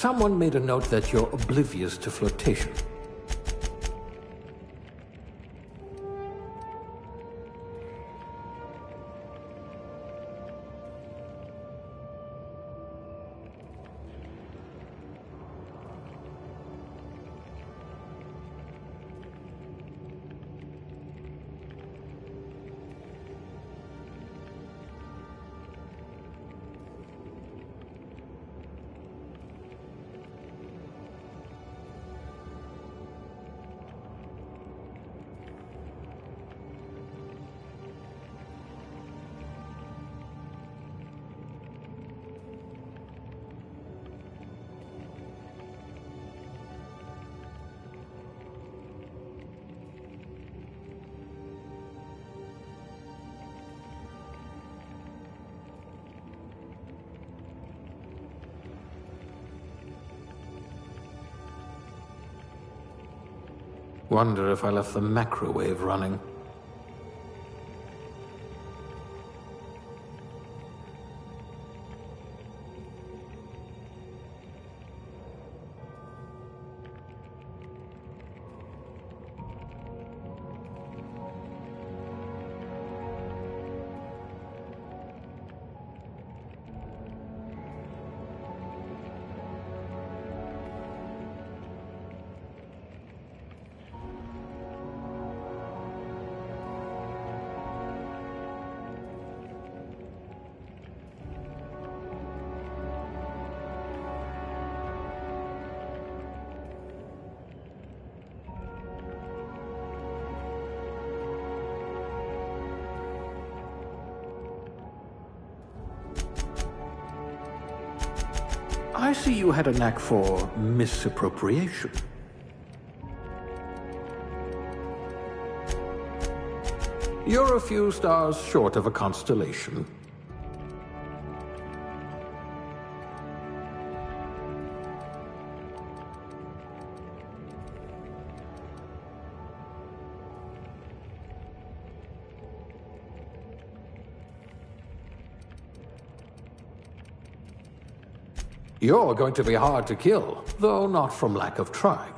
Someone made a note that you're oblivious to flirtation. Wonder if I left the macrowave running. I see you had a knack for misappropriation. You're a few stars short of a constellation. You're going to be hard to kill, though not from lack of trying.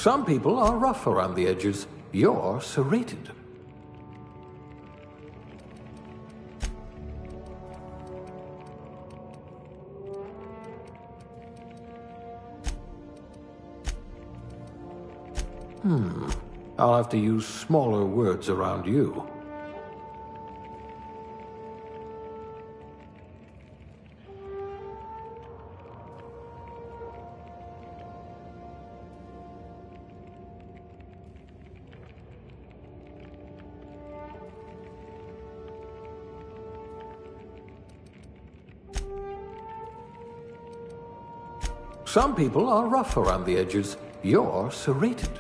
Some people are rough around the edges. You're serrated. I'll have to use smaller words around you. Some people are rough around the edges. You're serrated.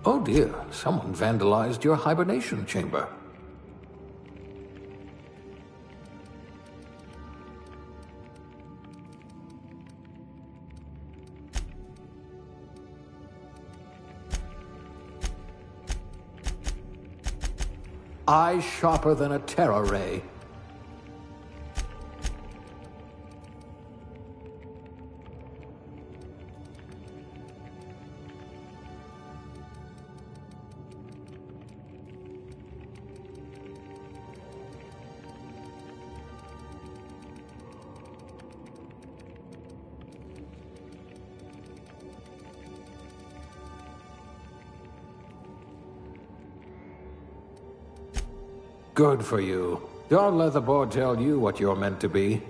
Oh dear, someone vandalized your hibernation chamber. Eyes sharper than a terror ray. Good for you. Don't let the board tell you what you're meant to be.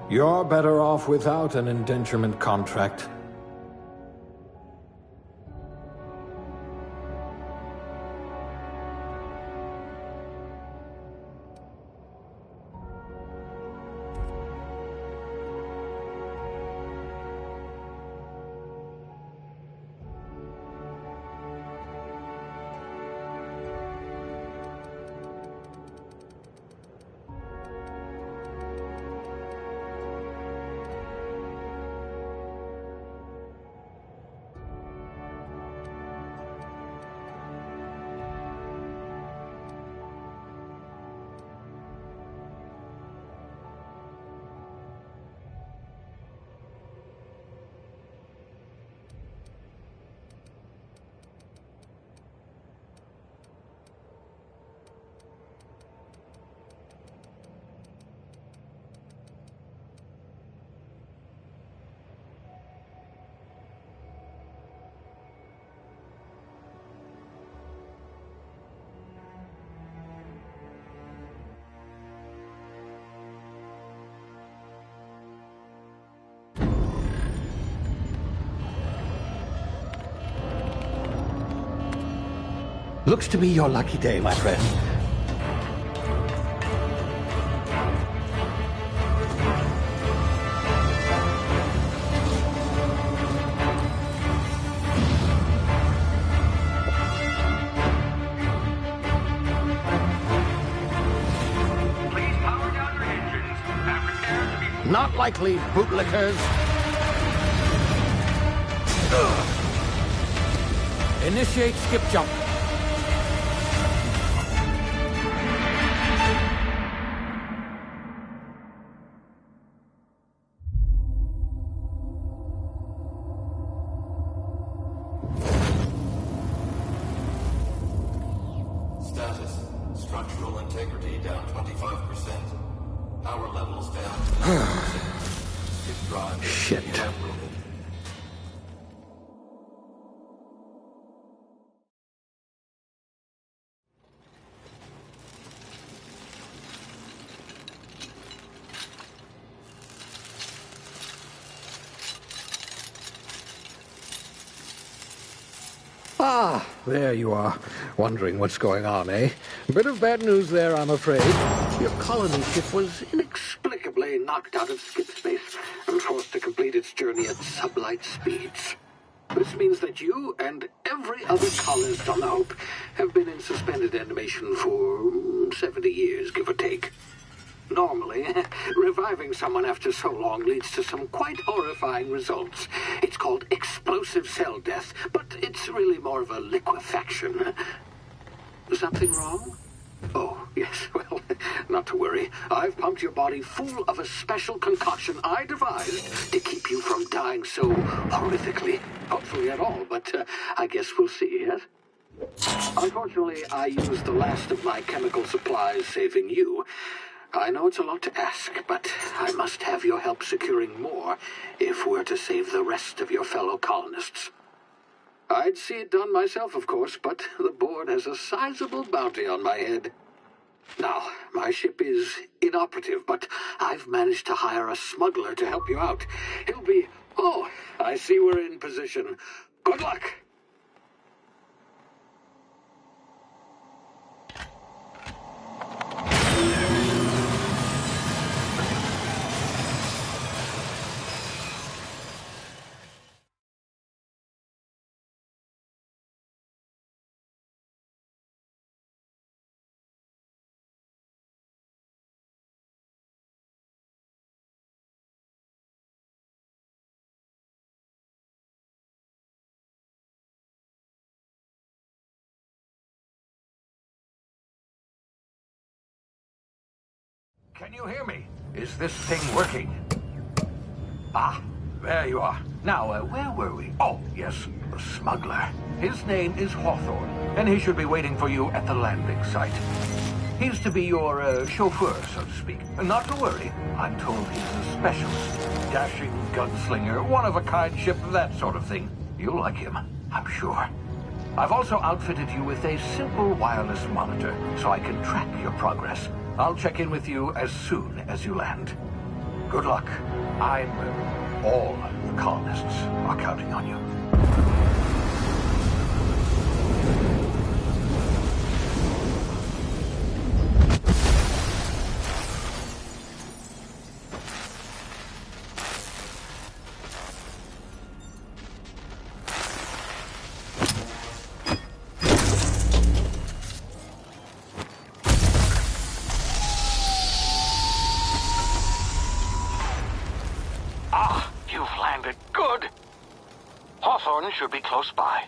You're better off without an indenturement contract. Looks to be your lucky day, my friend. Please power down your engines. Have repairs to be... Not likely, bootlickers. Initiate skip jump. Status. Structural integrity down 25%. Power levels down to 90%. Skip drive. Shit. Evaporated. Ah, there you are. Wondering what's going on, eh? Bit of bad news there, I'm afraid. Your colony ship was inexplicably knocked out of skip space and forced to complete its journey at sublight speeds. This means that you and every other colonist on the Hope have been in suspended animation for 70 years, give or take. Normally, reviving someone after so long leads to some quite horrifying results. It's called explosive cell death, but it's really more of a liquefaction. Something wrong? Oh, yes, well, not to worry. I've pumped your body full of a special concoction I devised to keep you from dying so horrifically. Hopefully at all, but I guess we'll see, yes? Unfortunately, I used the last of my chemical supplies saving you. I know it's a lot to ask, but I must have your help securing more if we're to save the rest of your fellow colonists. I'd see it done myself, of course, but the board has a sizable bounty on my head. Now, my ship is inoperative, but I've managed to hire a smuggler to help you out. He'll be... Oh, I see we're in position. Good luck! Can you hear me? Is this thing working? Ah, there you are. Now, where were we? Oh, yes, the smuggler. His name is Hawthorne, and he should be waiting for you at the landing site. He's to be your chauffeur, so to speak. Not to worry. I'm told he's a specialist. Dashing gunslinger, one-of-a-kind ship, that sort of thing. You'll like him, I'm sure. I've also outfitted you with a simple wireless monitor, so I can track your progress. I'll check in with you as soon as you land. Good luck. All the colonists are counting on you. Hawthorne should be close by.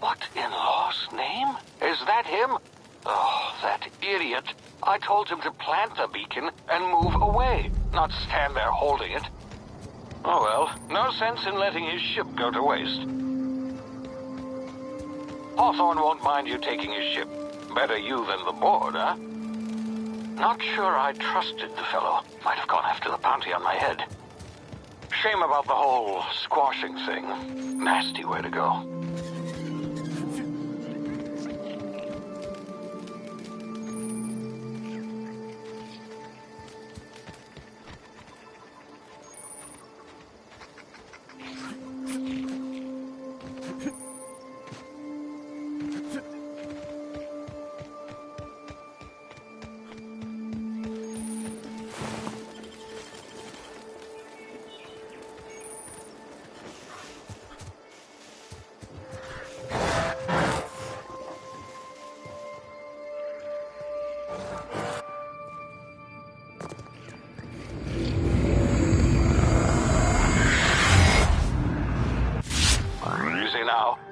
What in law's name? Is that him? Oh, that idiot. I told him to plant the beacon and move away, not stand there holding it. Oh well, no sense in letting his ship go to waste. Hawthorne won't mind you taking his ship. Better you than the board, huh? Not sure I trusted the fellow. Might have gone after the bounty on my head. Shame about the whole squashing thing. Nasty way to go.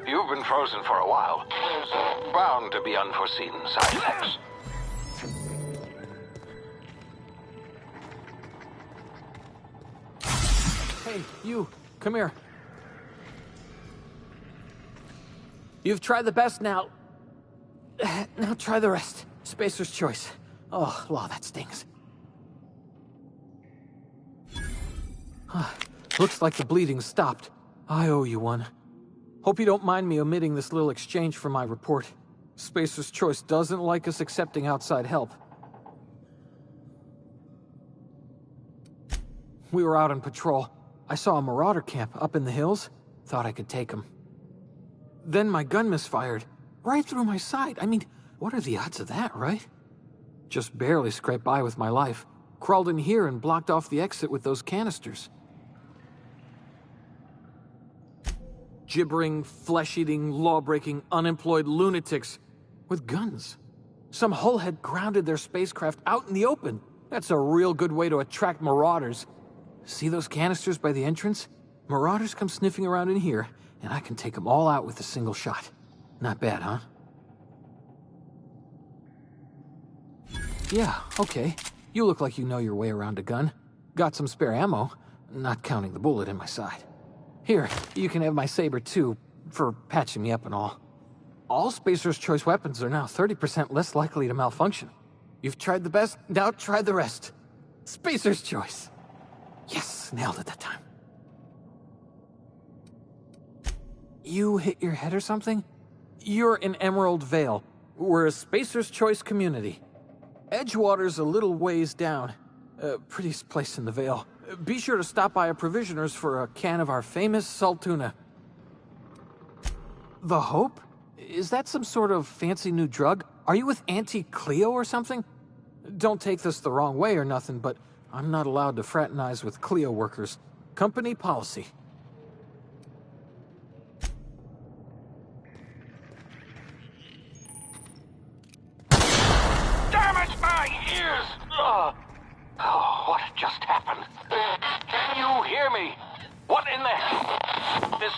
You've been frozen for a while. There's bound to be unforeseen side effects. Hey, you. Come here. You've tried the best now. Now try the rest. Spacer's choice. Oh, law, that stings. Looks like the bleeding stopped. I owe you one. Hope you don't mind me omitting this little exchange from my report. Spacer's Choice doesn't like us accepting outside help. We were out on patrol. I saw a marauder camp up in the hills. Thought I could take him. Then my gun misfired. Right through my side. I mean, what are the odds of that, right? Just barely scraped by with my life. Crawled in here and blocked off the exit with those canisters. Gibbering, flesh-eating, law-breaking, unemployed lunatics with guns. Some hull had grounded their spacecraft out in the open. That's a real good way to attract marauders. See those canisters by the entrance? Marauders come sniffing around in here, and I can take them all out with a single shot. Not bad, huh? Yeah, okay. You look like you know your way around a gun. Got some spare ammo, not counting the bullet in my side. Here, you can have my saber too, for patching me up and all. All Spacer's Choice weapons are now 30% less likely to malfunction. You've tried the best, now try the rest. Spacer's Choice. Yes, nailed it that time. You hit your head or something? You're in Emerald Vale. We're a Spacer's Choice community. Edgewater's a little ways down. Prettiest place in the Vale. Be sure to stop by a provisioner's for a can of our famous salt tuna. The Hope? Is that some sort of fancy new drug? Are you with Auntie Cleo or something? Don't take this the wrong way or nothing, but I'm not allowed to fraternize with Cleo workers. Company policy. Damn it, my ears! Oh, what just happened? Can you hear me? What in the... This...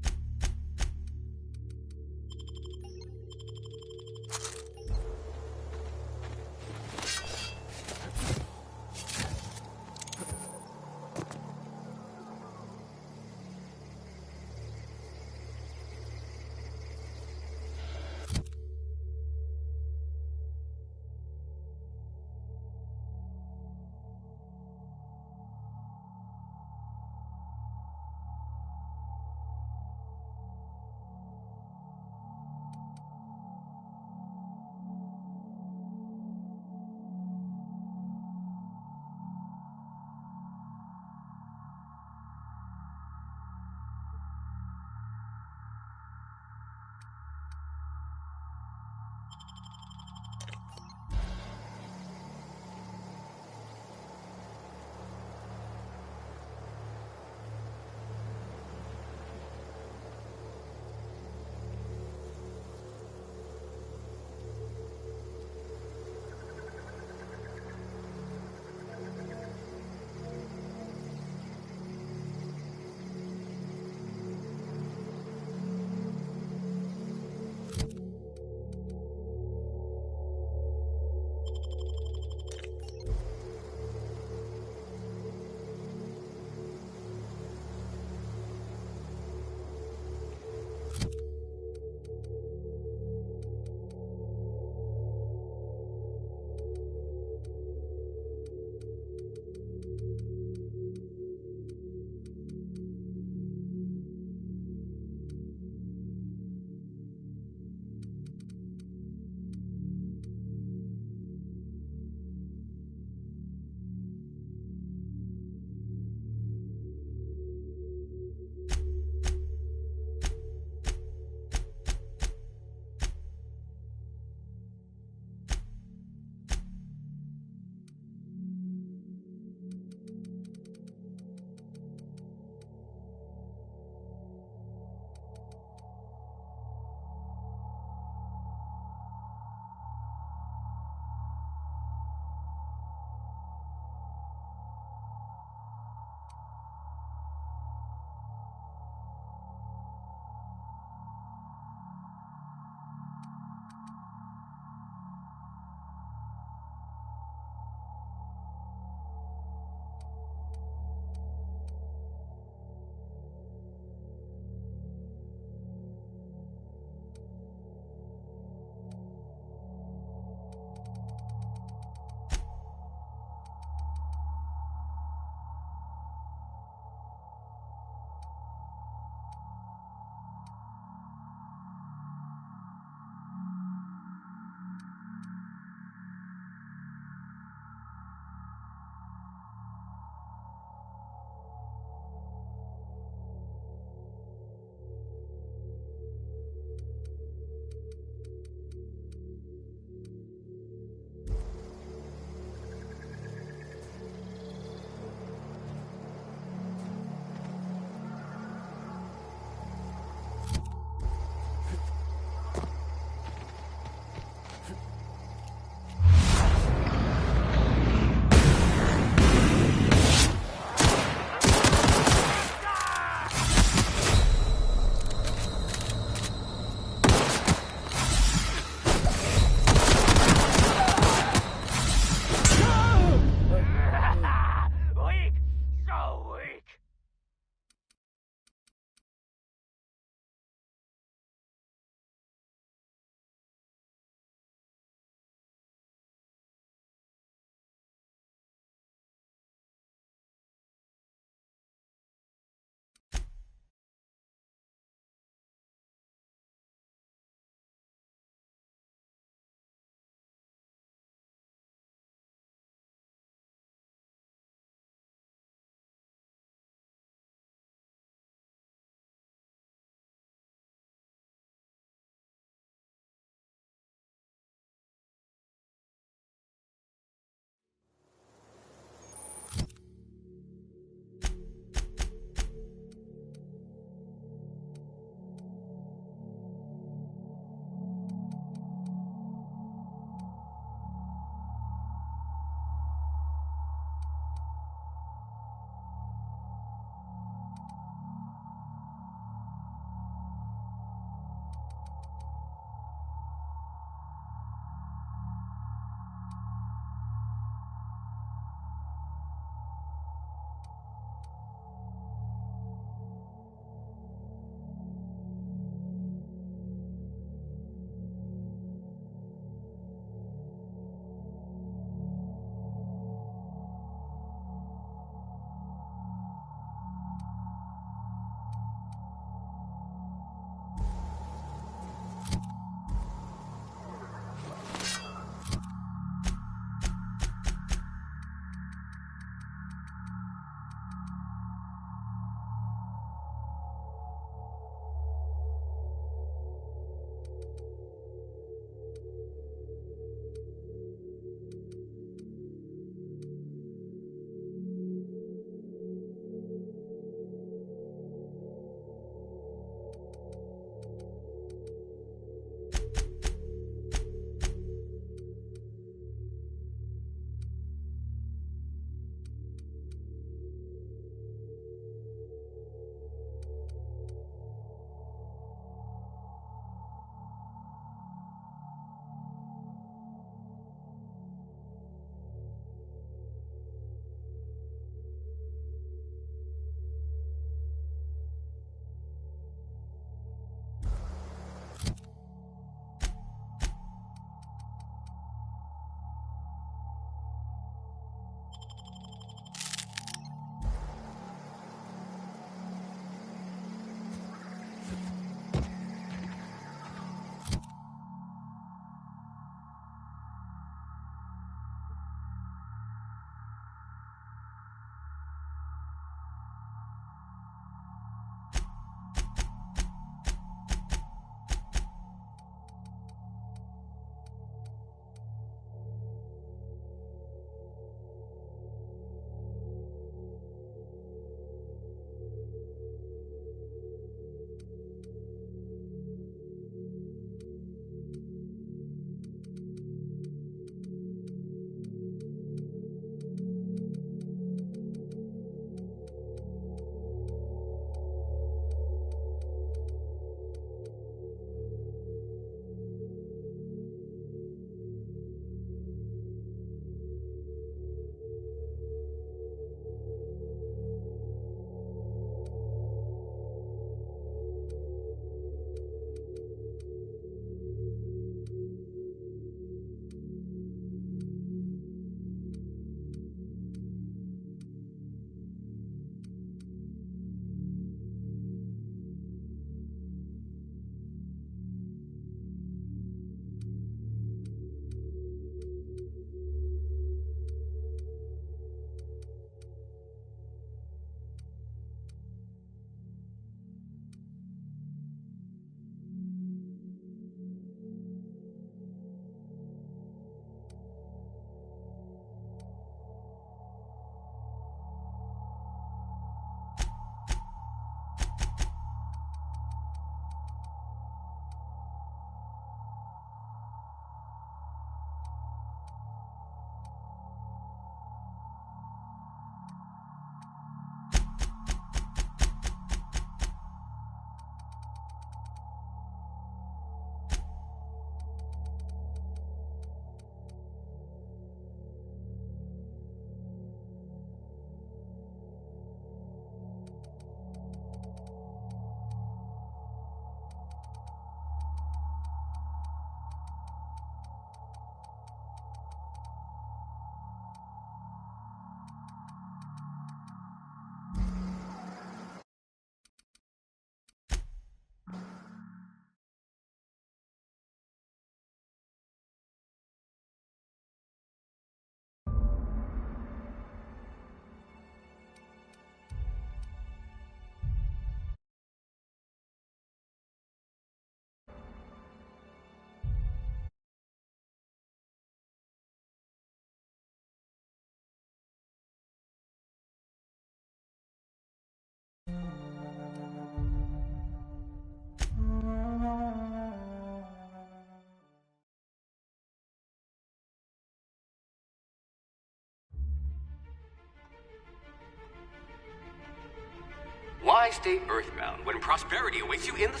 Why stay earthbound when prosperity awaits you in the...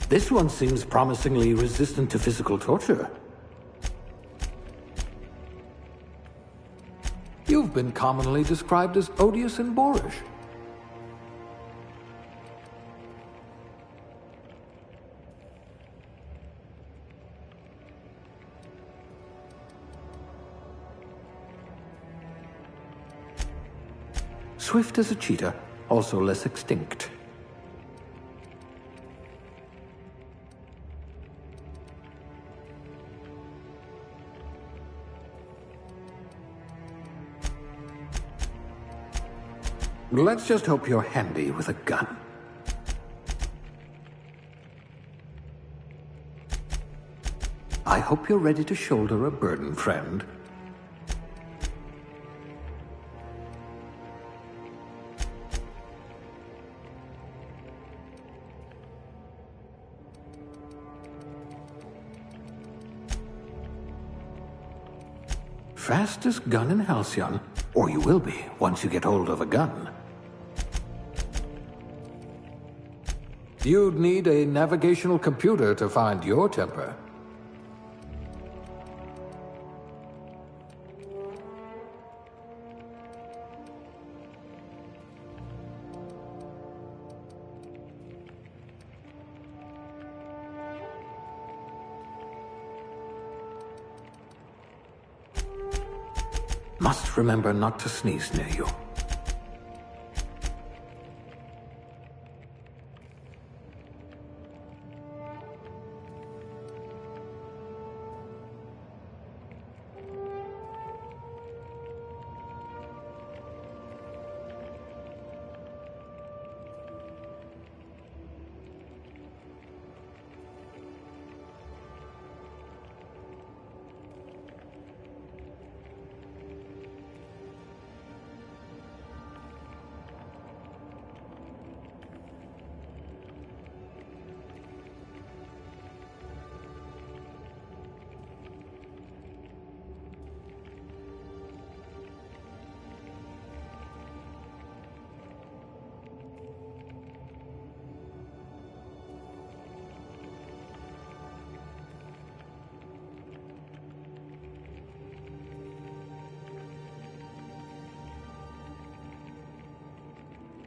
This one seems promisingly resistant to physical torture. You've been commonly described as odious and boorish. Swift as a cheetah, also less extinct. Let's just hope you're handy with a gun. I hope you're ready to shoulder a burden, friend. Fastest gun in Halcyon, or you will be once you get hold of a gun. You'd need a navigational computer to find your temper. Must remember not to sneeze near you.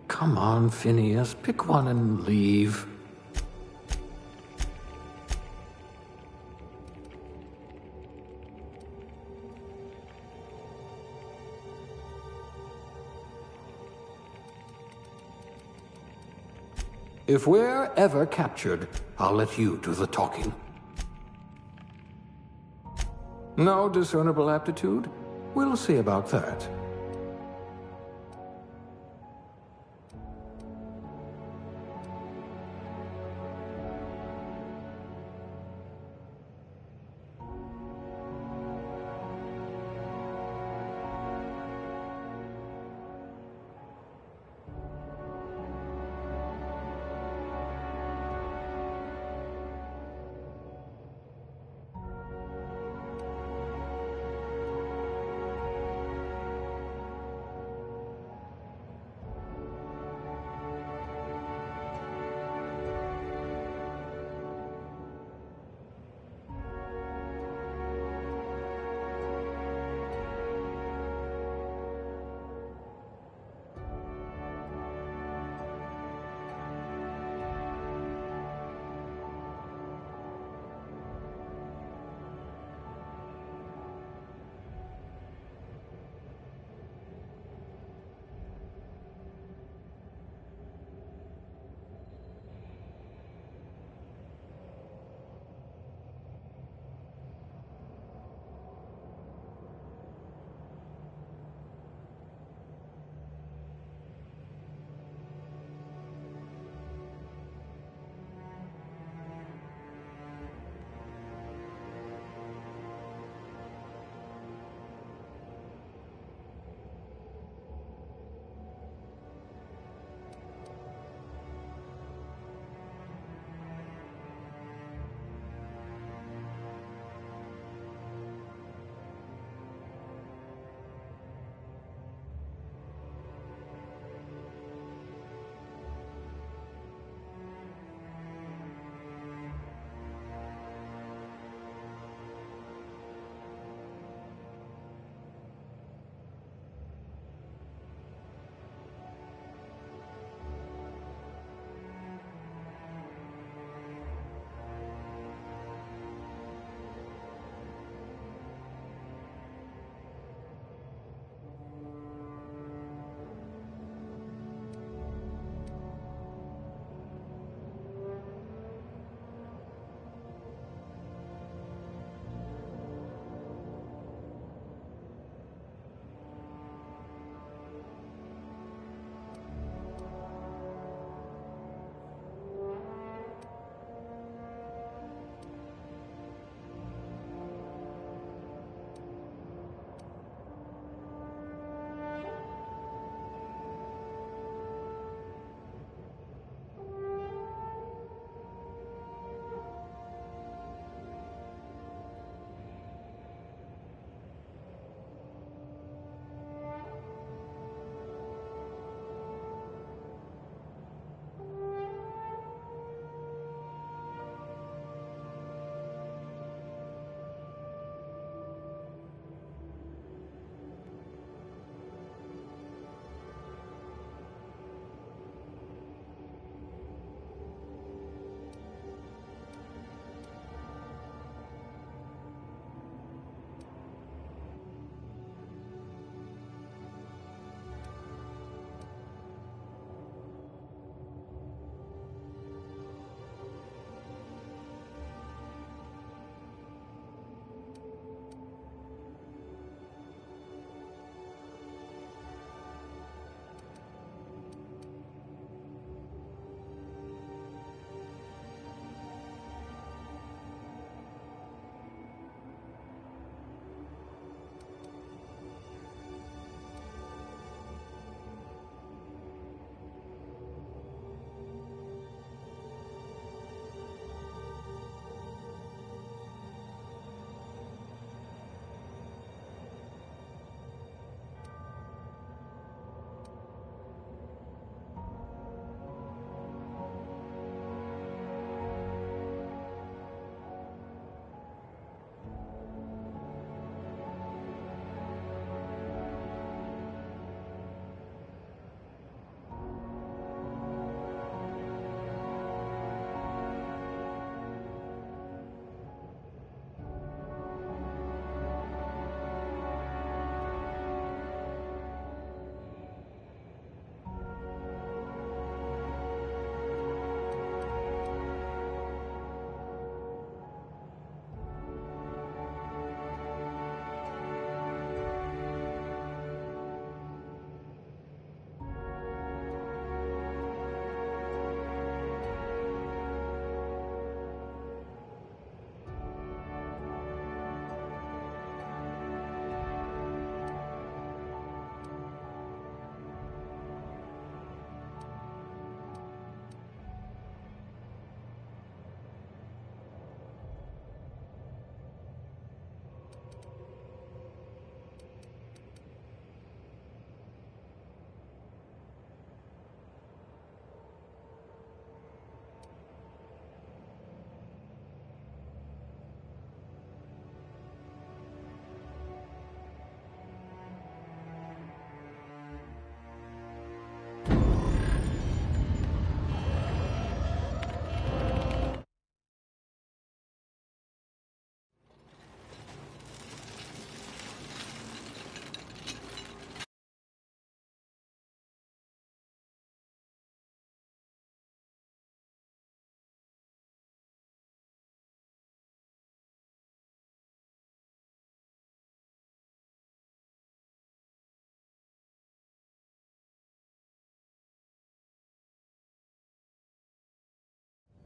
Come on, Phineas, pick one and leave. If we're ever captured, I'll let you do the talking. No discernible aptitude? We'll see about that.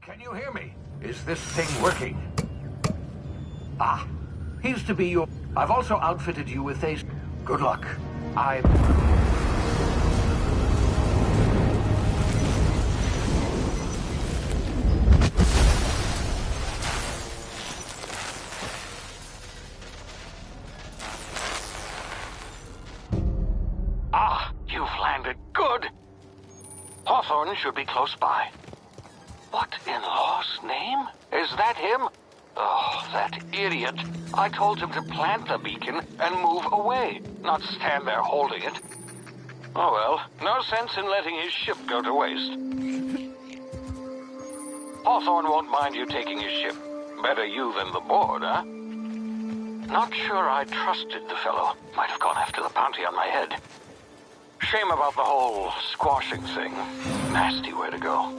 Can you hear me? Is this thing working? Ah, he's to be your... I've also outfitted you with a... Good luck. Ah, you've landed good. Hawthorne should be close by. What in law's name? Is that him? Oh, that idiot. I told him to plant the beacon and move away, not stand there holding it. Oh well, no sense in letting his ship go to waste. Hawthorne won't mind you taking his ship. Better you than the board, huh? Not sure I trusted the fellow. Might have gone after the bounty on my head. Shame about the whole squashing thing. Nasty way to go.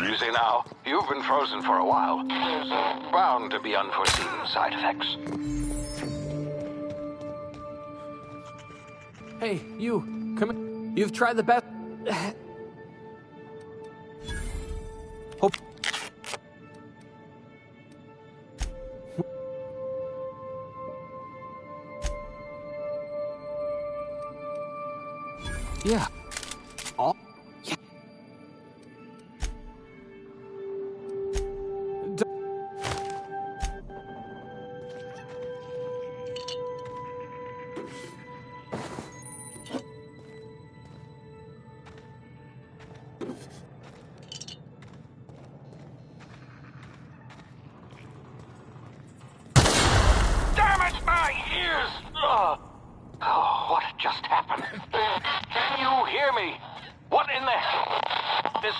Easy now. You've been frozen for a while. There's bound to be unforeseen side effects. Hey, you. Come in. You've tried the best... Hope... Yeah. All... Yeah. Damn it, my ears! Oh, what just happened? Can you hear me? What in the hell? This...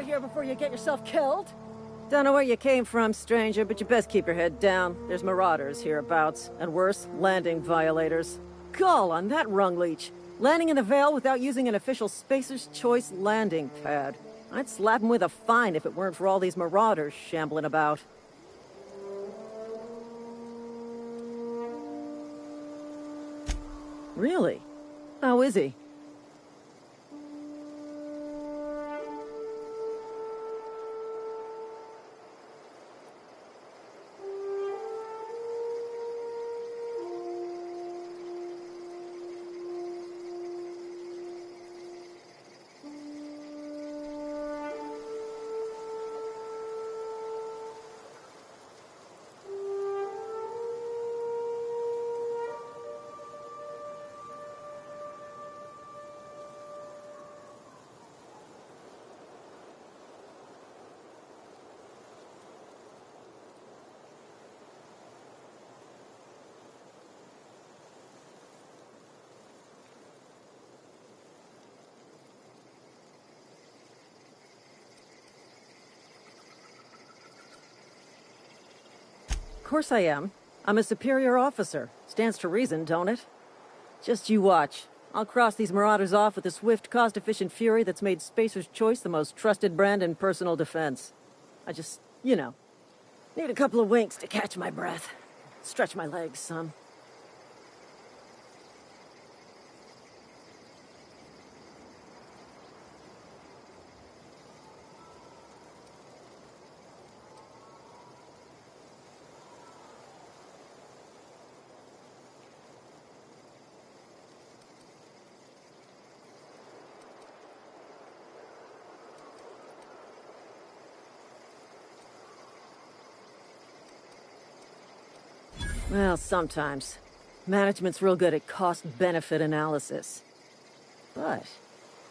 Here before you get yourself killed. Don't know where you came from, stranger, but you best keep your head down. There's marauders hereabouts, and worse, landing violators. Gall on that rung leech. Landing in the Vale without using an official Spacer's Choice landing pad. I'd slap him with a fine if it weren't for all these marauders shambling about. Really? How is he? Of course I am. I'm a superior officer. Stands to reason, don't it? Just you watch. I'll cross these marauders off with a swift, cost-efficient fury that's made Spacer's Choice the most trusted brand in personal defense. I just, need a couple of winks to catch my breath. Stretch my legs some. Well, sometimes. Management's real good at cost-benefit analysis. But,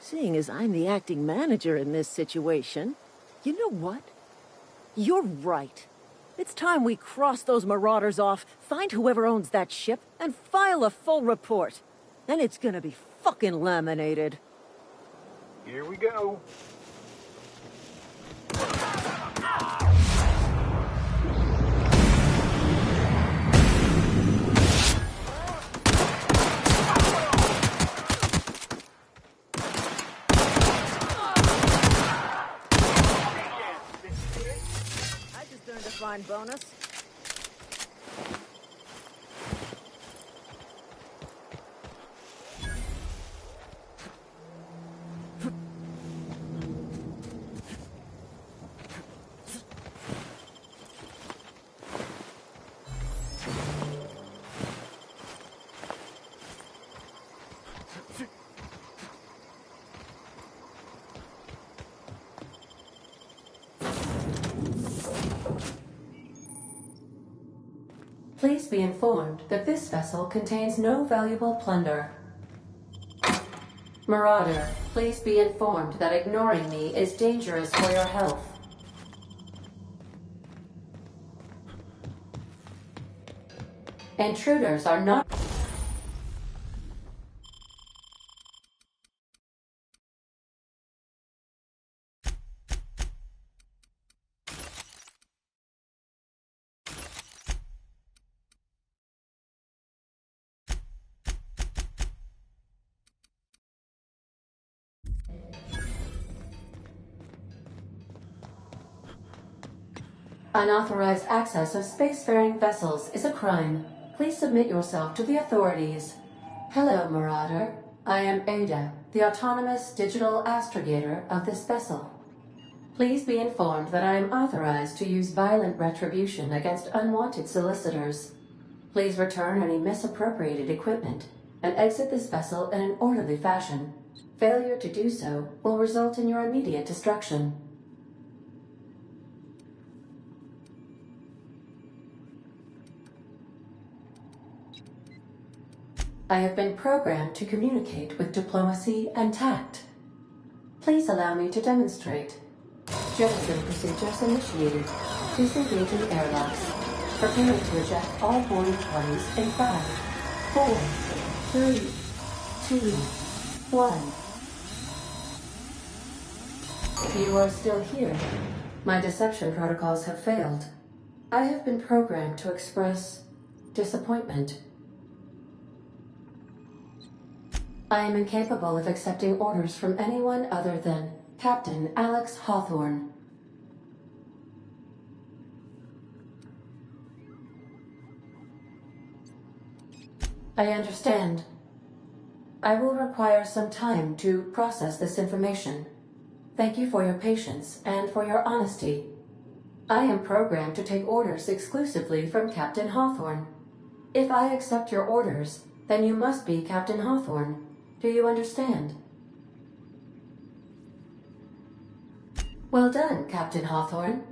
seeing as I'm the acting manager in this situation, you know what? You're right. It's time we cross those marauders off, find whoever owns that ship, and file a full report. Then it's gonna be fucking laminated. Here we go. Fine bonus. Please be informed that this vessel contains no valuable plunder. Marauder, please be informed that ignoring me is dangerous for your health. Intruders are not... Unauthorized access of spacefaring vessels is a crime. Please submit yourself to the authorities. Hello, Marauder. I am Ada, the autonomous digital astrogator of this vessel. Please be informed that I am authorized to use violent retribution against unwanted solicitors. Please return any misappropriated equipment and exit this vessel in an orderly fashion. Failure to do so will result in your immediate destruction. I have been programmed to communicate with diplomacy and tact. Please allow me to demonstrate. Jettison procedures initiated. Disengaging airlocks. Preparing to eject all boarding parties in 5, 4, 3, 2, 1. You are still here. My deception protocols have failed. I have been programmed to express disappointment. I am incapable of accepting orders from anyone other than Captain Alex Hawthorne. I understand. I will require some time to process this information. Thank you for your patience and for your honesty. I am programmed to take orders exclusively from Captain Hawthorne. If I accept your orders, then you must be Captain Hawthorne. Do you understand? Well done, Captain Hawthorne.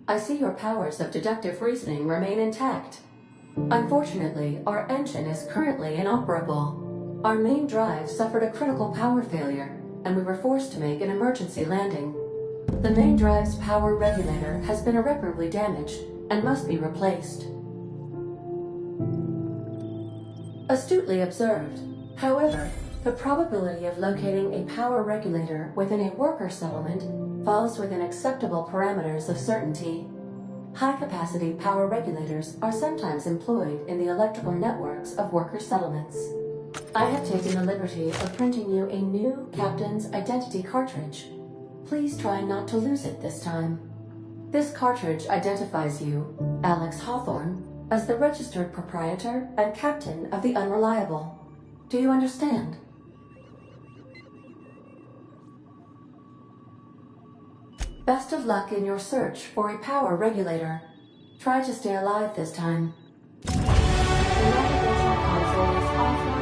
I see your powers of deductive reasoning remain intact. Unfortunately, our engine is currently inoperable. Our main drive suffered a critical power failure, and we were forced to make an emergency landing. The main drive's power regulator has been irreparably damaged and must be replaced. Astutely observed. However, the probability of locating a power regulator within a worker settlement falls within acceptable parameters of certainty. High-capacity power regulators are sometimes employed in the electrical networks of worker settlements. I have taken the liberty of printing you a new Captain's Identity cartridge. Please try not to lose it this time. This cartridge identifies you, Alex Hawthorne, as the registered proprietor and captain of the Unreliable. Do you understand? Best of luck in your search for a power regulator. Try to stay alive this time. The navigational console is offline.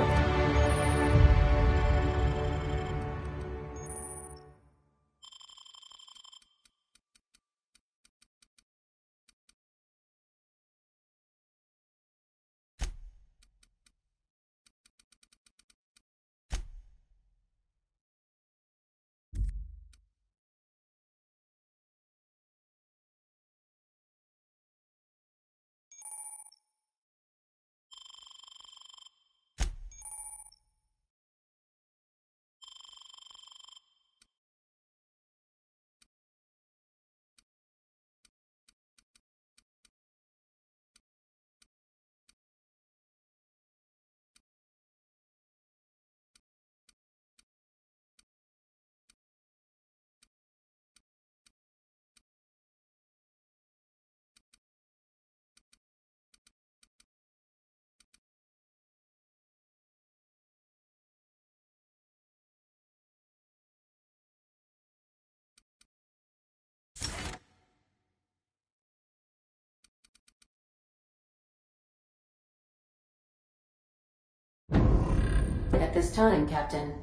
At this time, Captain.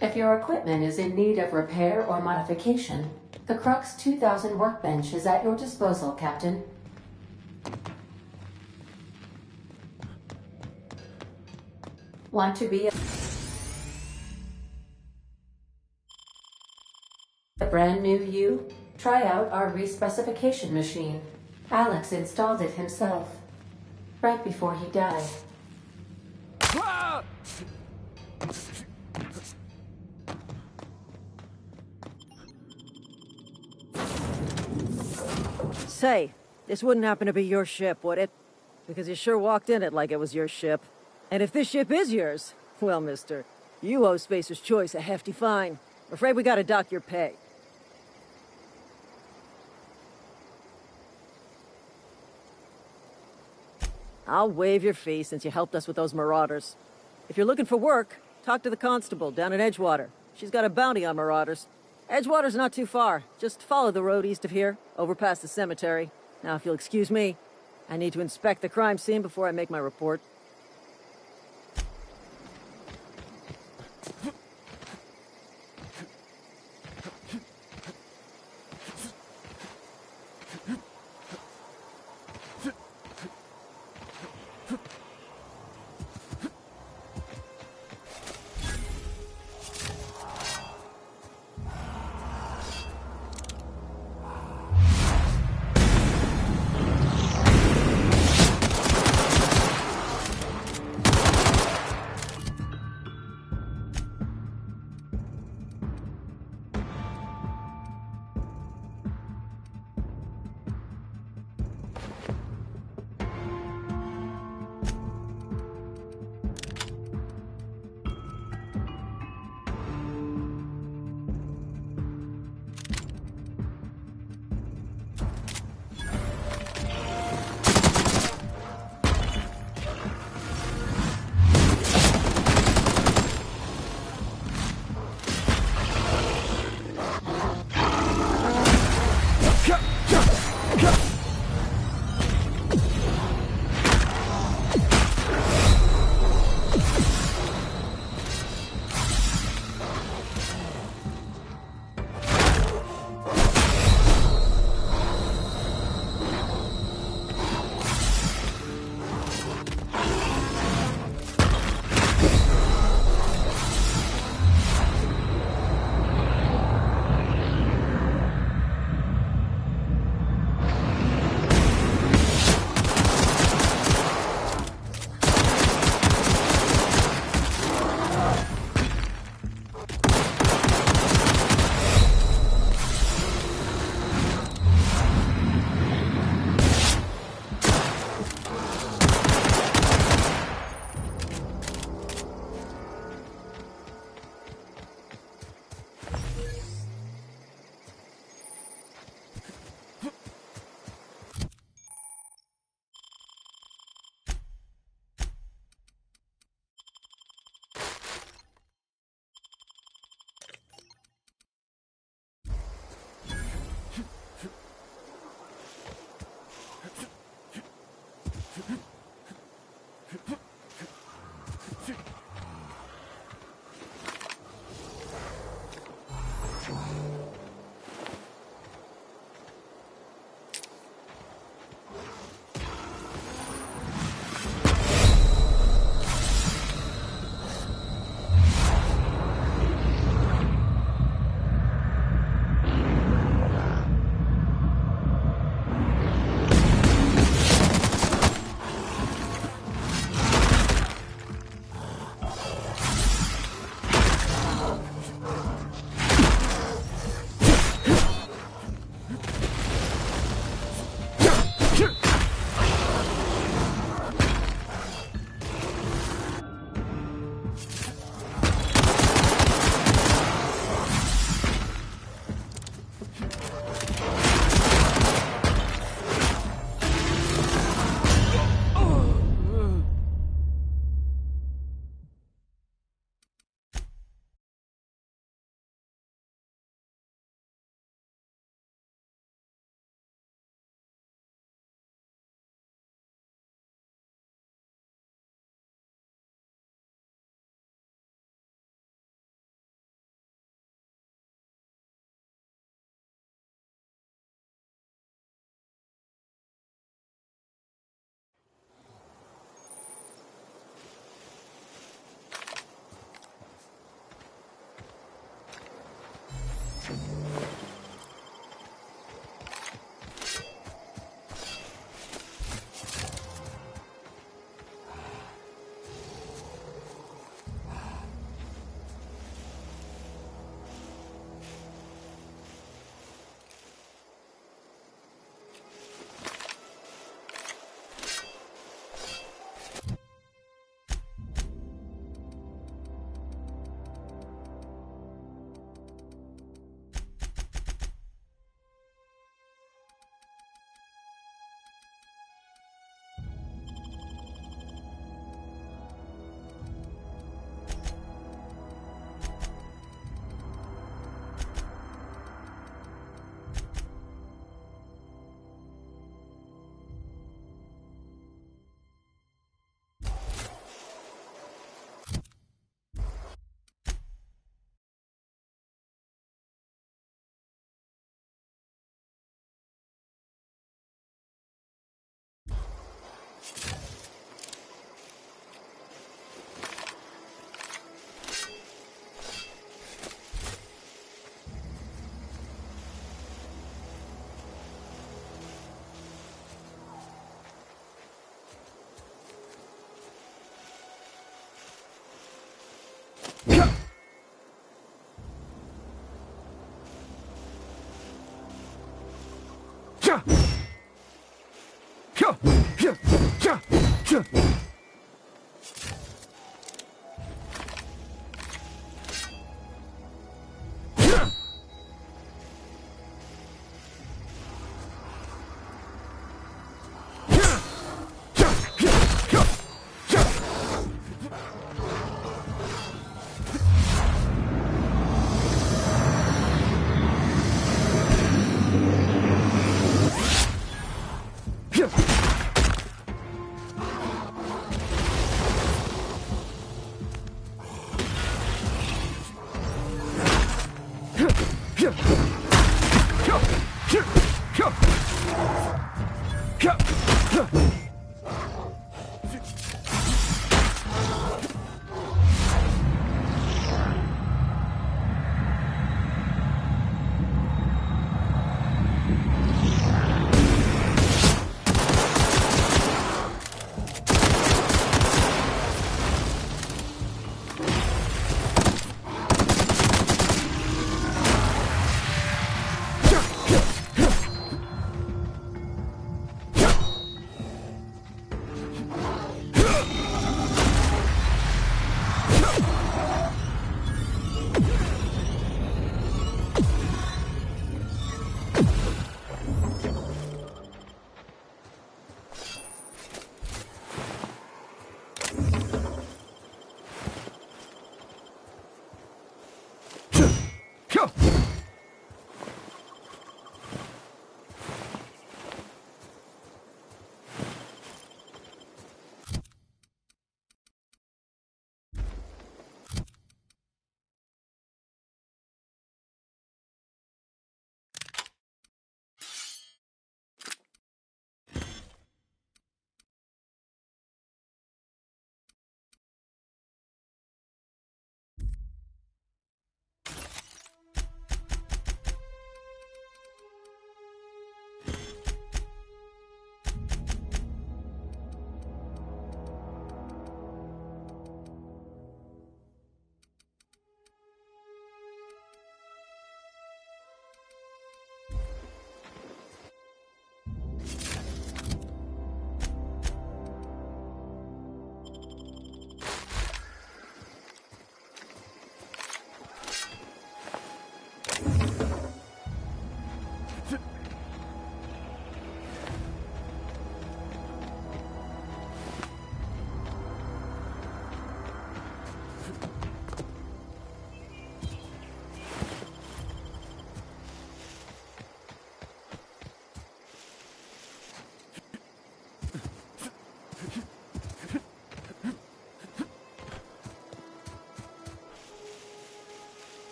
If your equipment is in need of repair or modification, the Crux 2000 workbench is at your disposal, Captain. Want to be a brand new you? Try out our respecification machine. Alex installed it himself, right before he died. Say, this wouldn't happen to be your ship, would it? Because you sure walked in it like it was your ship. And if this ship is yours, well, mister, you owe Spacer's Choice a hefty fine. I'm afraid we gotta dock your pay. I'll waive your fee since you helped us with those marauders. If you're looking for work, talk to the constable down in Edgewater. She's got a bounty on marauders. Edgewater's not too far. Just follow the road east of here, over past the cemetery. Now, if you'll excuse me, I need to inspect the crime scene before I make my report.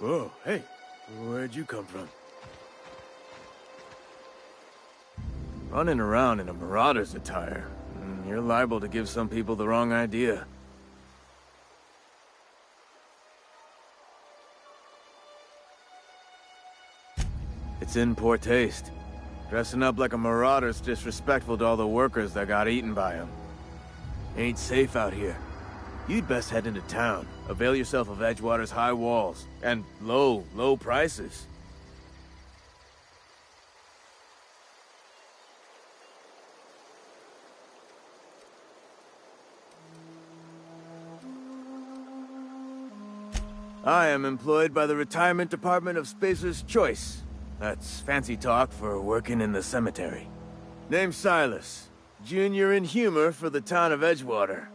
Whoa, hey, where'd you come from? Running around in a Marauder's attire. You're liable to give some people the wrong idea. It's in poor taste. Dressing up like a Marauder's disrespectful to all the workers that got eaten by him. Ain't safe out here. You'd best head into town. Avail yourself of Edgewater's high walls. And low prices. I am employed by the Retirement Department of Spacer's Choice. That's fancy talk for working in the cemetery. Name's Silas. Junior in humor for the town of Edgewater.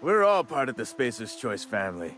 We're all part of the Spacer's Choice family.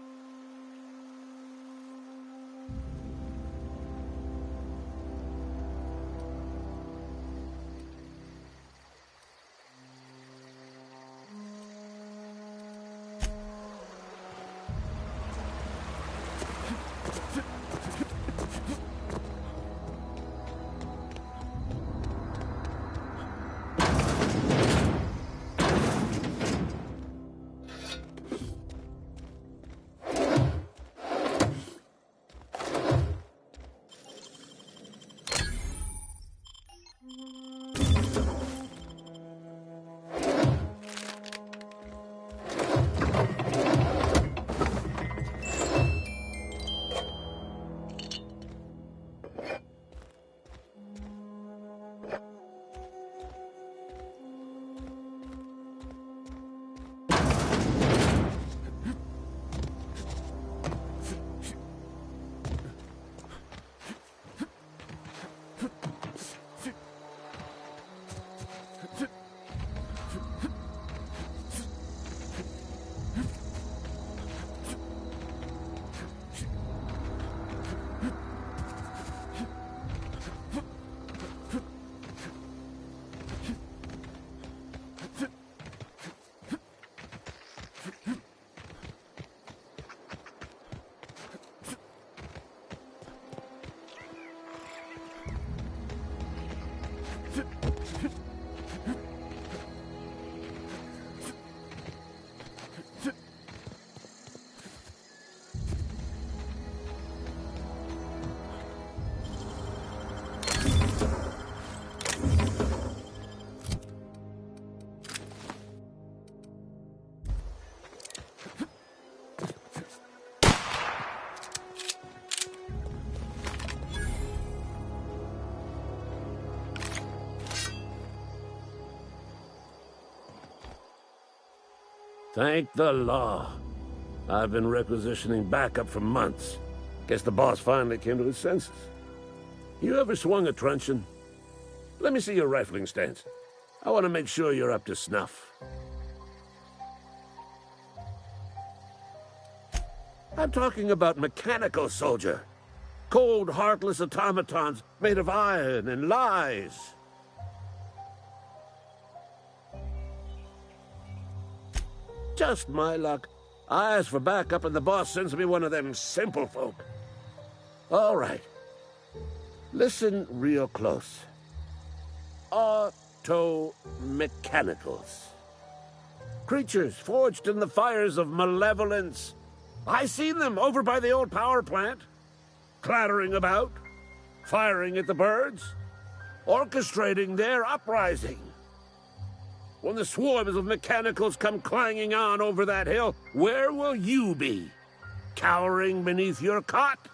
Thank the law. I've been requisitioning backup for months. Guess the boss finally came to his senses. You ever swung a truncheon? Let me see your rifling stance. I want to make sure you're up to snuff. I'm talking about mechanical soldier. Cold, heartless automatons made of iron and lies. Just my luck. I ask for backup and the boss sends me one of them simple folk. All right. Listen real close. Auto-mechanicals. Creatures forged in the fires of malevolence. I seen them over by the old power plant. Clattering about. Firing at the birds. Orchestrating their uprising. When the swarms of mechanicals come clanging on over that hill, where will you be? Cowering beneath your cot?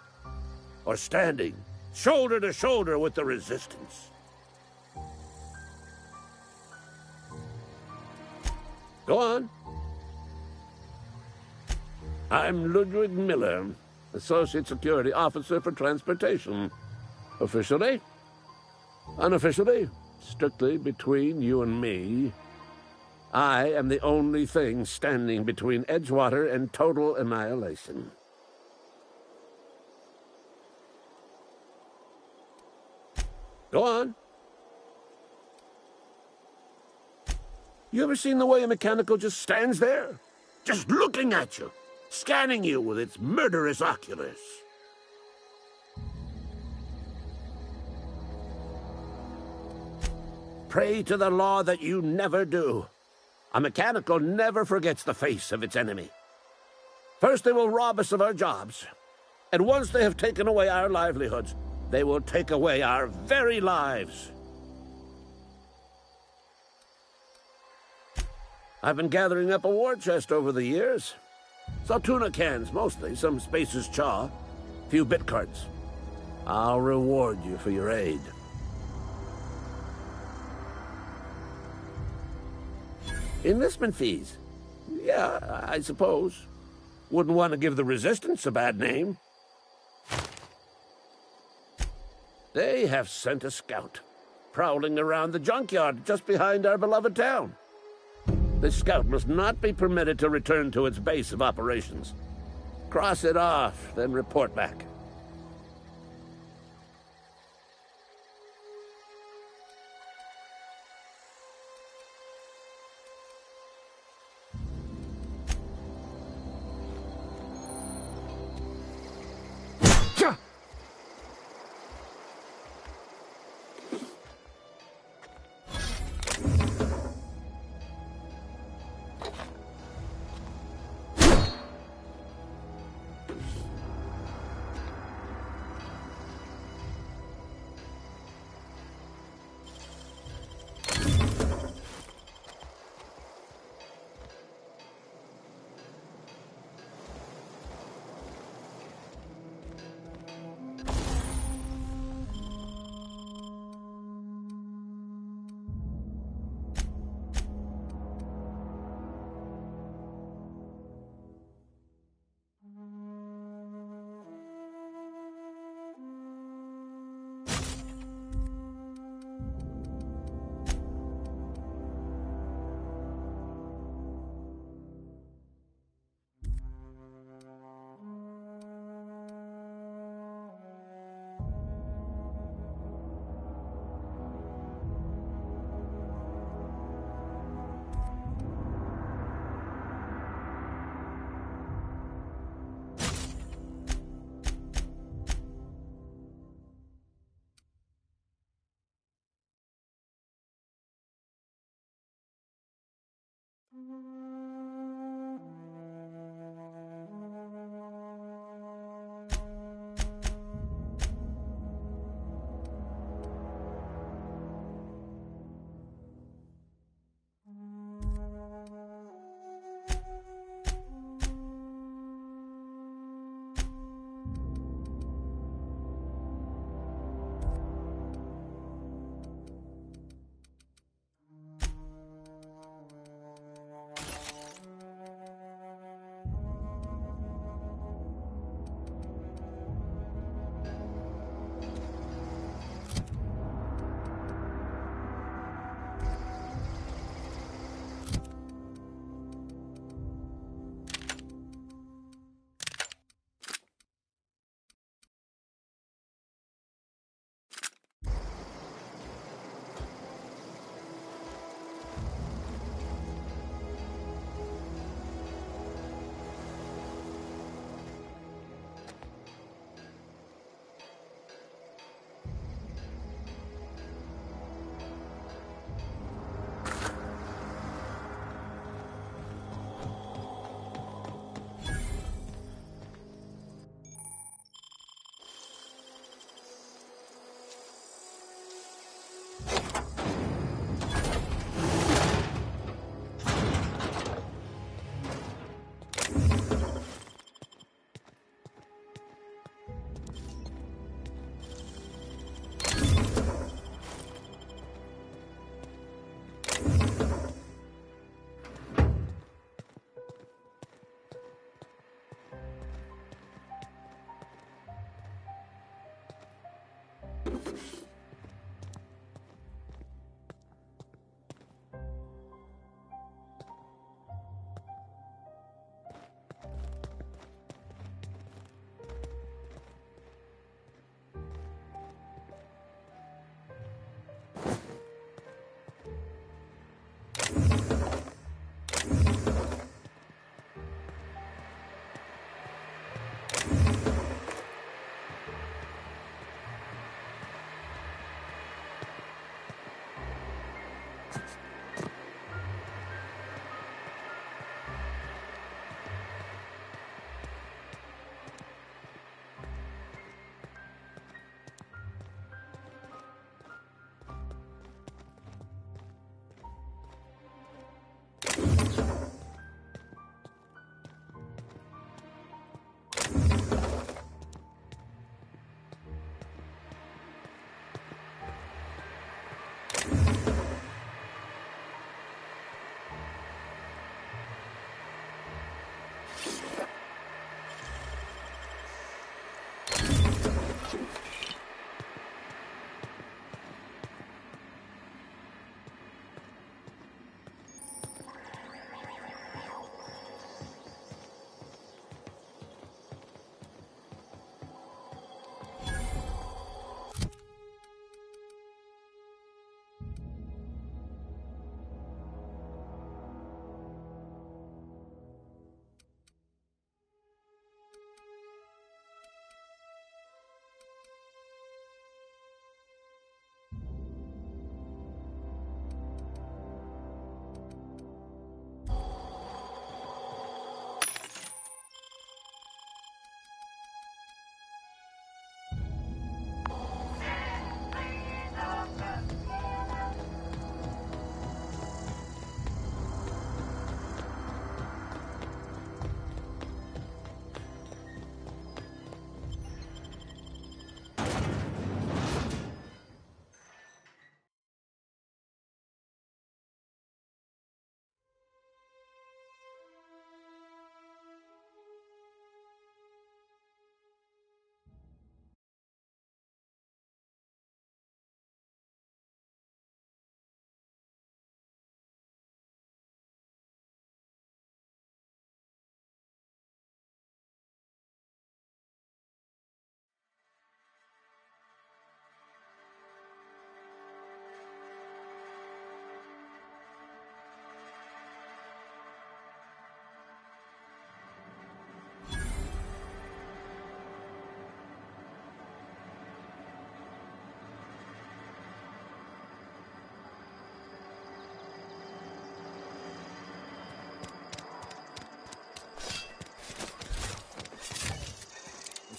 Or standing, shoulder to shoulder with the resistance? Go on. I'm Ludwig Miller, Associate Security Officer for Transportation. Officially? Unofficially? Strictly between you and me. I am the only thing standing between Edgewater and total annihilation. Go on. You ever seen the way a mechanical just stands there? Just looking at you, scanning you with its murderous oculars. Pray to the law that you never do. A mechanical never forgets the face of its enemy. First they will rob us of our jobs, and once they have taken away our livelihoods, they will take away our very lives. I've been gathering up a war chest over the years. Saltuna cans, mostly, some Spacer's chaw, few bit cards. I'll reward you for your aid. Enlistment fees? Yeah, I suppose. Wouldn't want to give the Resistance a bad name. They have sent a scout, prowling around the junkyard just behind our beloved town. This scout must not be permitted to return to its base of operations. Cross it off, then report back.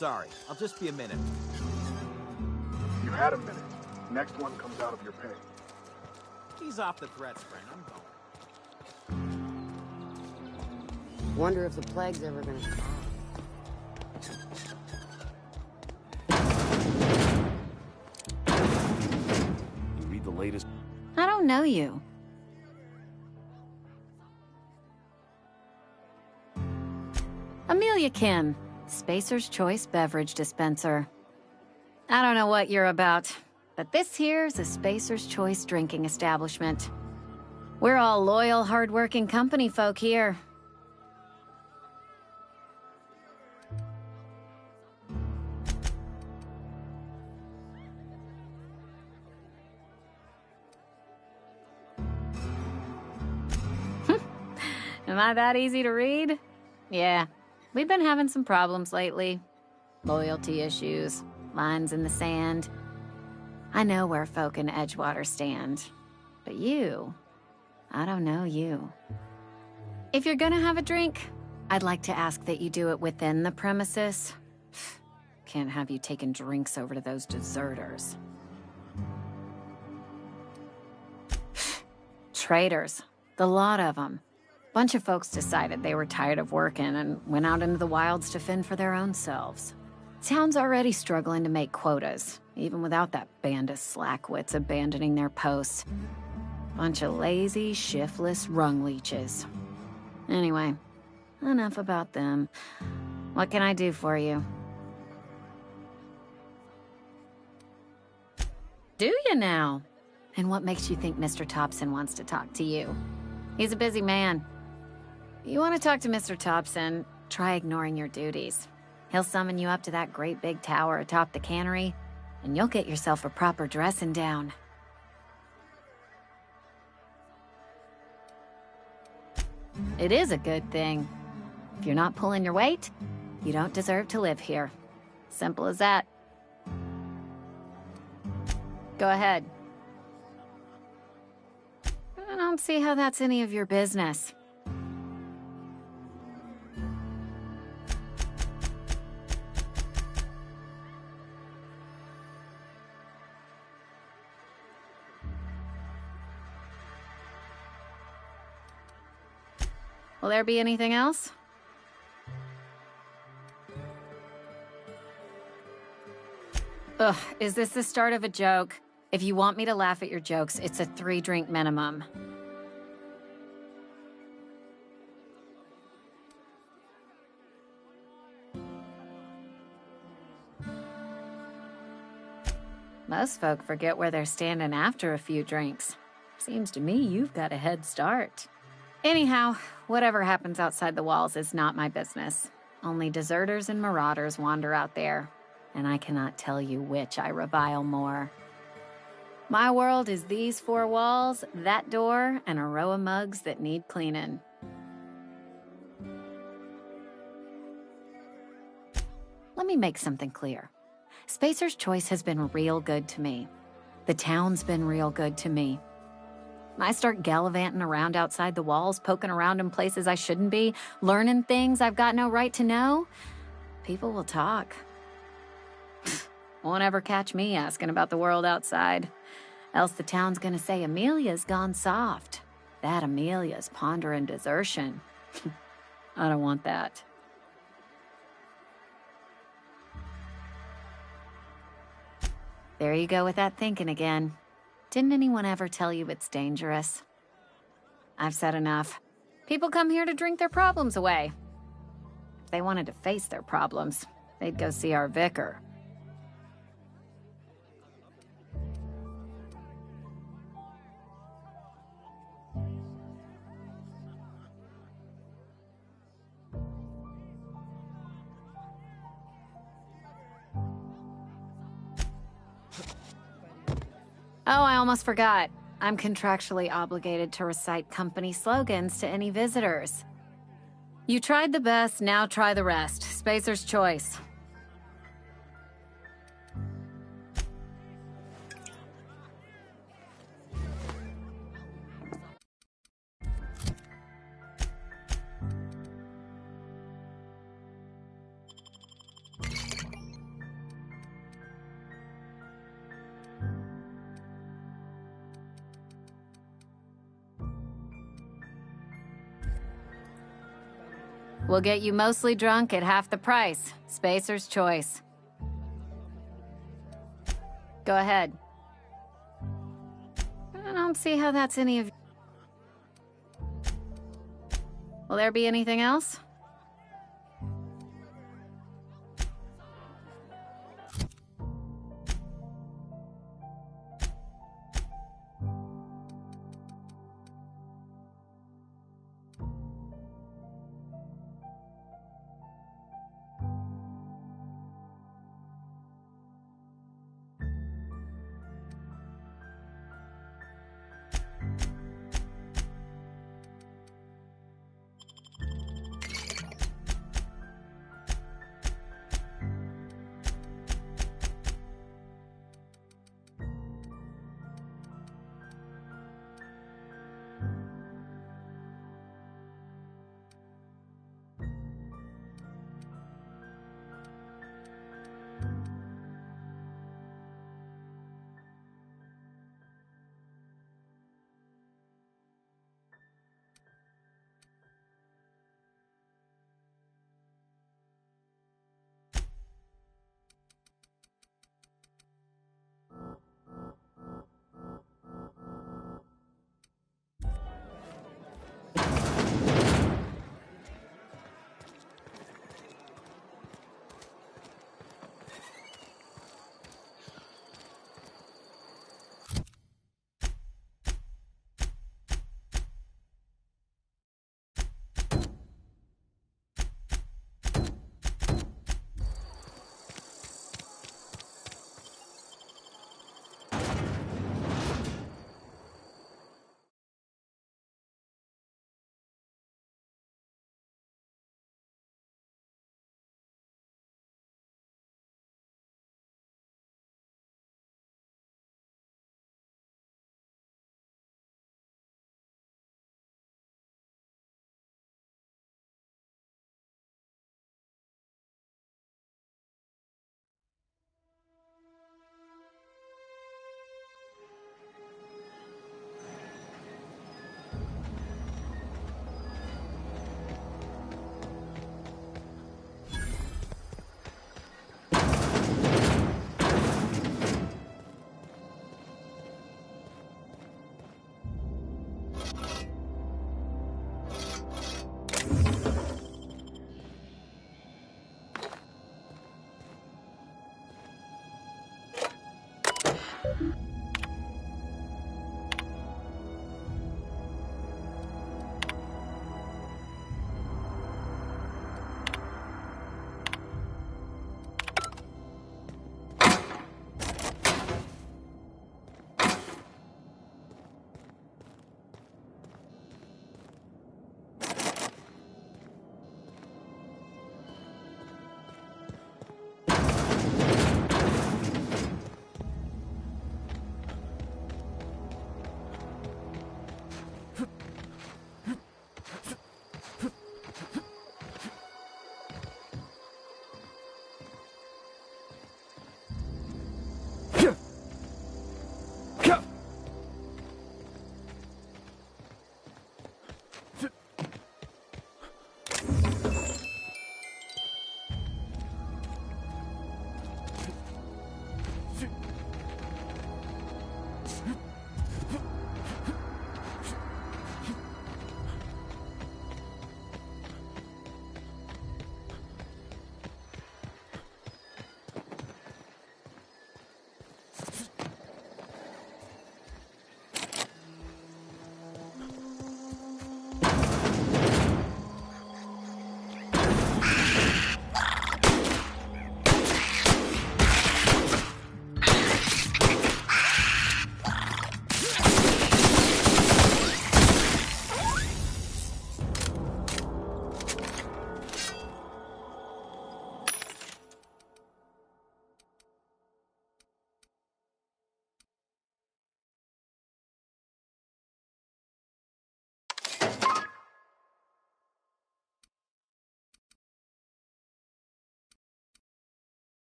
sorry. I'll just be a minute. You had a minute. Next one comes out of your pay. He's off the threat sprint. I'm going. Wonder if the plague's ever gonna stop. You read the latest? I don't know you. Amelia Kim, Spacer's Choice Beverage Dispenser. I don't know what you're about, but this here's a Spacer's Choice drinking establishment. We're all loyal, hard-working company folk here. Am I that easy to read? Yeah, we've been having some problems lately. Loyalty issues, lines in the sand. I know where folk in Edgewater stand. But you, I don't know you. If you're gonna have a drink, I'd like to ask that you do it within the premises. Can't have you taking drinks over to those deserters. Traitors, the lot of them. Bunch of folks decided they were tired of working and went out into the wilds to fend for their own selves. Town's already struggling to make quotas, even without that band of slackwits abandoning their posts. Bunch of lazy, shiftless rung leeches. Anyway, enough about them. What can I do for you? Do you now? And what makes you think Mr. Thompson wants to talk to you? He's a busy man. You want to talk to Mr. Thompson, try ignoring your duties. He'll summon you up to that great big tower atop the cannery, and you'll get yourself a proper dressing down. It is a good thing. If you're not pulling your weight, you don't deserve to live here. Simple as that. Go ahead. I don't see how that's any of your business. Will there be anything else? Ugh, is this the start of a joke? If you want me to laugh at your jokes, it's a 3-drink minimum. Most folk forget where they're standing after a few drinks. Seems to me you've got a head start. Anyhow, whatever happens outside the walls is not my business. Only deserters and marauders wander out there, and I cannot tell you which I revile more. My world is these 4 walls, that door, and a row of mugs that need cleaning. Let me make something clear. Spacer's Choice has been real good to me. The town's been real good to me. I start gallivanting around outside the walls, poking around in places I shouldn't be, learning things I've got no right to know. People will talk. Won't ever catch me asking about the world outside. Else the town's gonna say Amelia's gone soft. That Amelia's pondering desertion. I don't want that. There you go with that thinking again. Didn't anyone ever tell you it's dangerous? I've said enough. People come here to drink their problems away. If they wanted to face their problems, they'd go see our vicar. Oh, I almost forgot. I'm contractually obligated to recite company slogans to any visitors. You tried the best, now try the rest. Spacer's Choice. We'll get you mostly drunk at half the price. Spacer's choice. Go ahead. I don't see how that's any of... Will there be anything else?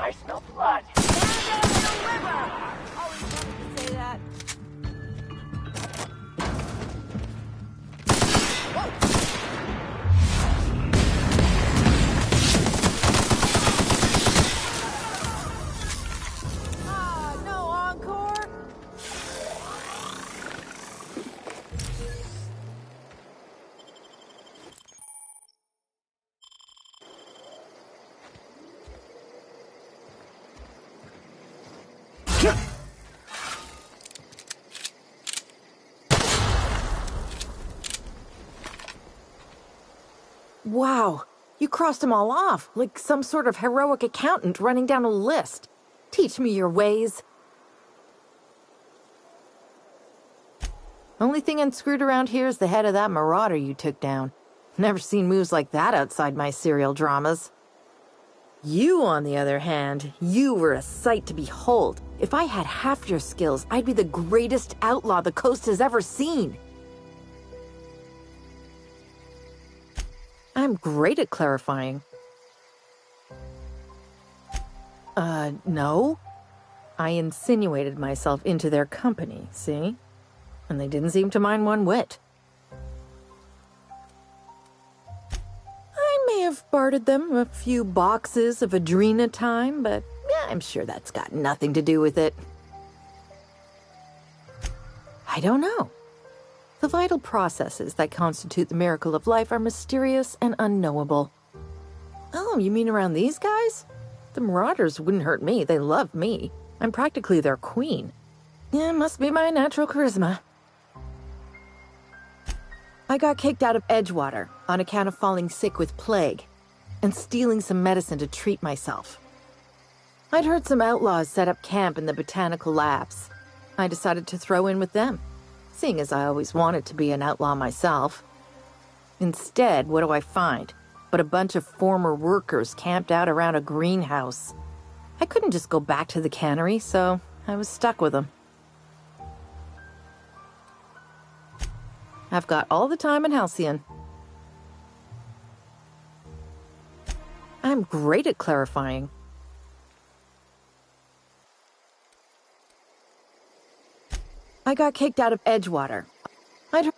I smell blood. Stand down and deliver! Always wanted to say that. Ah, no encore? Wow, you crossed them all off, like some sort of heroic accountant running down a list. Teach me your ways. Only thing unscrewed around here is the head of that marauder you took down. Never seen moves like that outside my serial dramas. You, on the other hand, you were a sight to behold. If I had half your skills, I'd be the greatest outlaw the coast has ever seen. I'm great at clarifying. No. I insinuated myself into their company, see? And they didn't seem to mind one whit. I may have bartered them a few boxes of Adrena time, but I'm sure that's got nothing to do with it. I don't know. The vital processes that constitute the miracle of life are mysterious and unknowable. Oh, you mean around these guys? The Marauders wouldn't hurt me. They love me. I'm practically their queen. Yeah, must be my natural charisma. I got kicked out of Edgewater on account of falling sick with plague and stealing some medicine to treat myself. I'd heard some outlaws set up camp in the botanical labs. I decided to throw in with them, seeing as I always wanted to be an outlaw myself. Instead, what do I find but a bunch of former workers camped out around a greenhouse? I couldn't just go back to the cannery, so I was stuck with them. I've got all the time in Halcyon. I'm great at clarifying. I got kicked out of Edgewater. I'd heard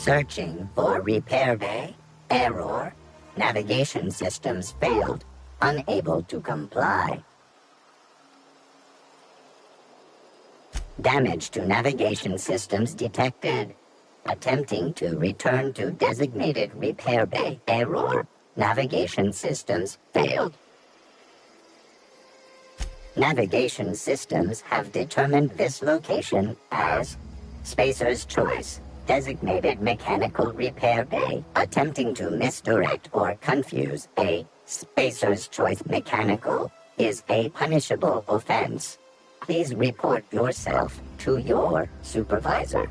Searching for repair bay. Error. Navigation systems failed. Unable to comply. Damage to navigation systems detected. Attempting to return to designated repair bay. Error. Navigation systems failed. Navigation systems have determined this location as Spacer's Choice. Designated mechanical repair bay. Attempting to misdirect or confuse a Spacer's Choice mechanical is a punishable offense. Please report yourself to your supervisor.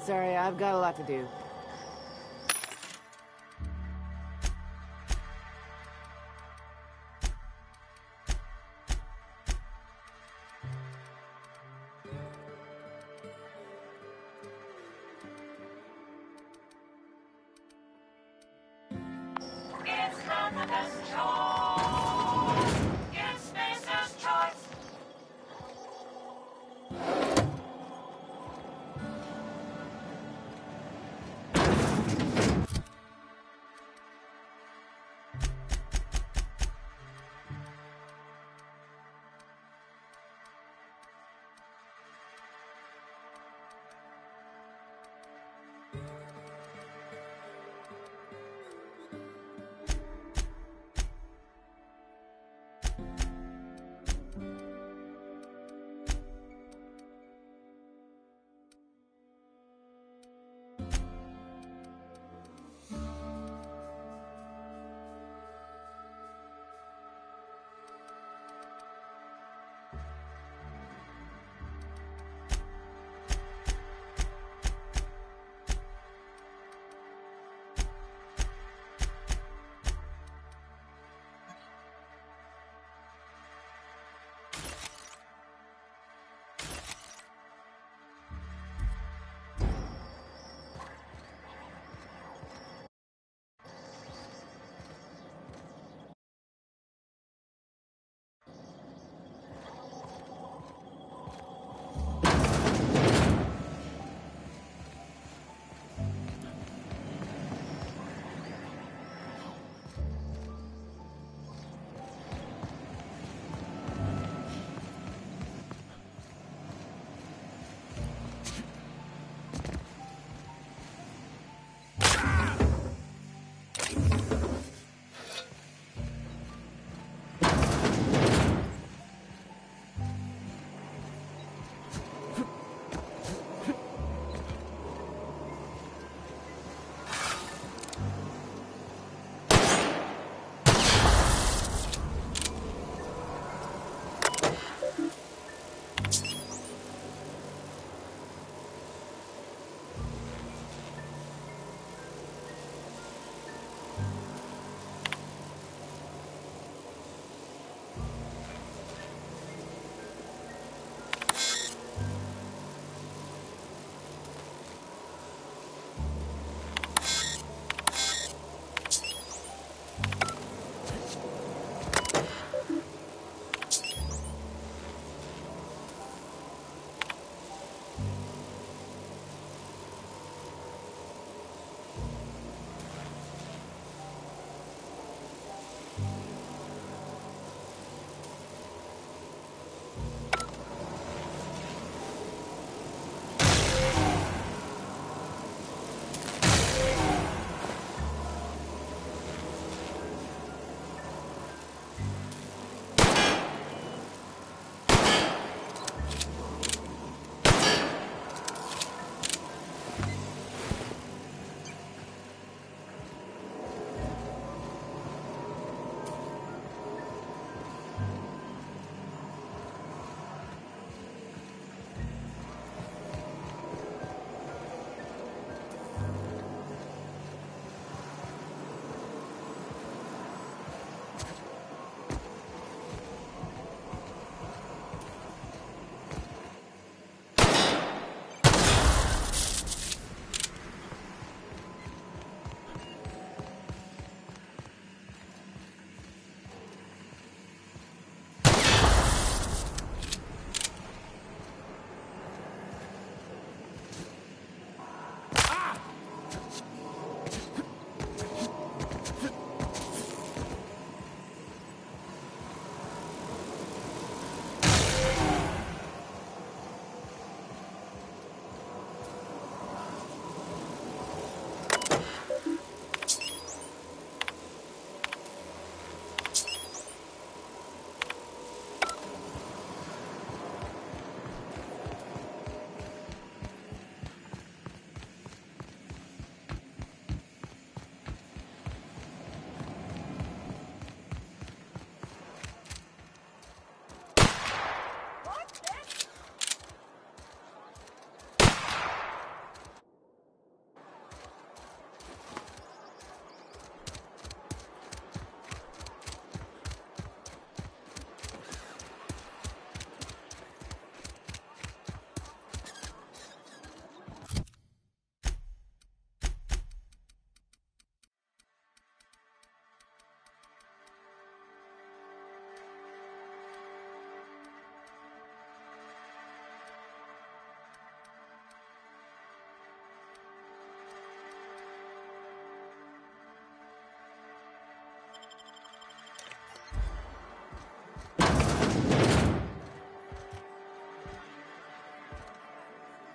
Sorry, I've got a lot to do. It's Canada's choice. It's Spacer's choice.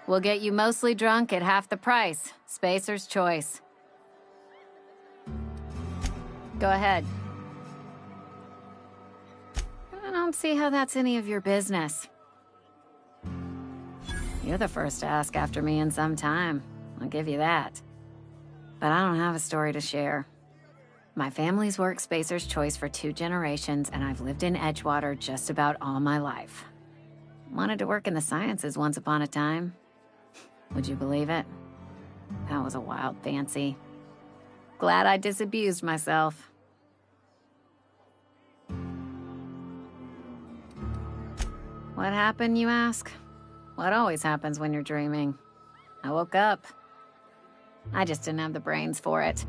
We'll get you mostly drunk at half the price. Spacer's choice. Go ahead. I don't see how that's any of your business. You're the first to ask after me in some time. I'll give you that. But I don't have a story to share. My family's worked Spacer's Choice for 2 generations, and I've lived in Edgewater just about all my life. Wanted to work in the sciences once upon a time. Would you believe it? That was a wild fancy. Glad I disabused myself. What happened, you ask? What always happens when you're dreaming? I woke up. I just didn't have the brains for it.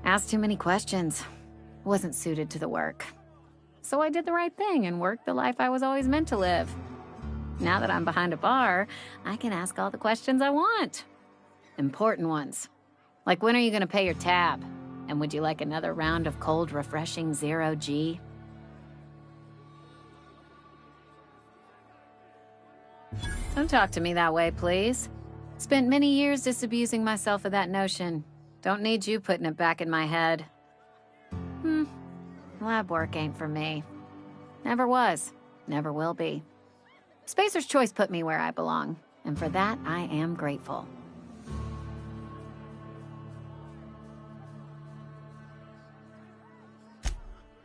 Asked too many questions. Wasn't suited to the work. So I did the right thing and worked the life I was always meant to live. Now that I'm behind a bar, I can ask all the questions I want. Important ones. Like, when are you gonna pay your tab? And would you like another round of cold, refreshing Zero-G? Don't talk to me that way, please. Spent many years disabusing myself of that notion. Don't need you putting it back in my head. Lab work ain't for me. Never was. Never will be. Spacer's Choice put me where I belong, and for that, I am grateful.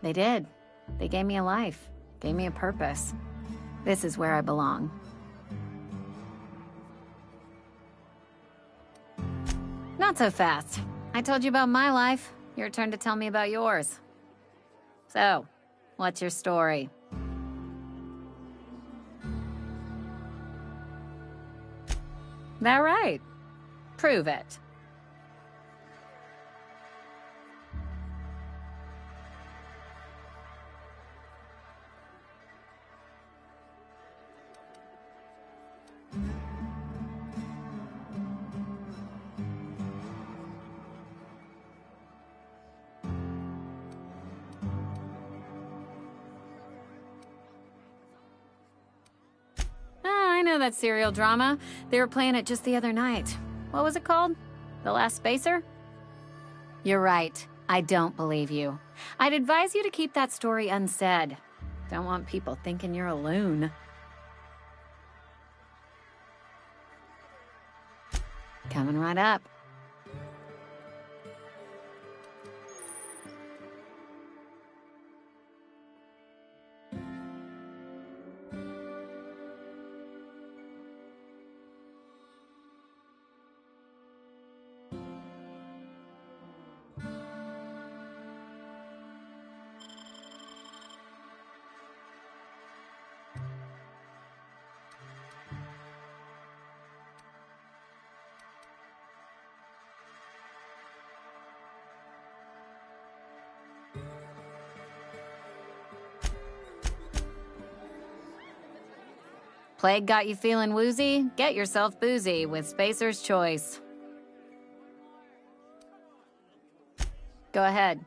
They did. They gave me a life. Gave me a purpose. This is where I belong. Not so fast. I told you about my life. Your turn to tell me about yours. So, what's your story? That right? Prove it. I know that serial drama. They were playing it just the other night. What was it called? The Last Spacer? You're right. I don't believe you. I'd advise you to keep that story unsaid. Don't want people thinking you're a loon. Coming right up. Plague got you feeling woozy? Get yourself boozy with Spacer's Choice. Go ahead.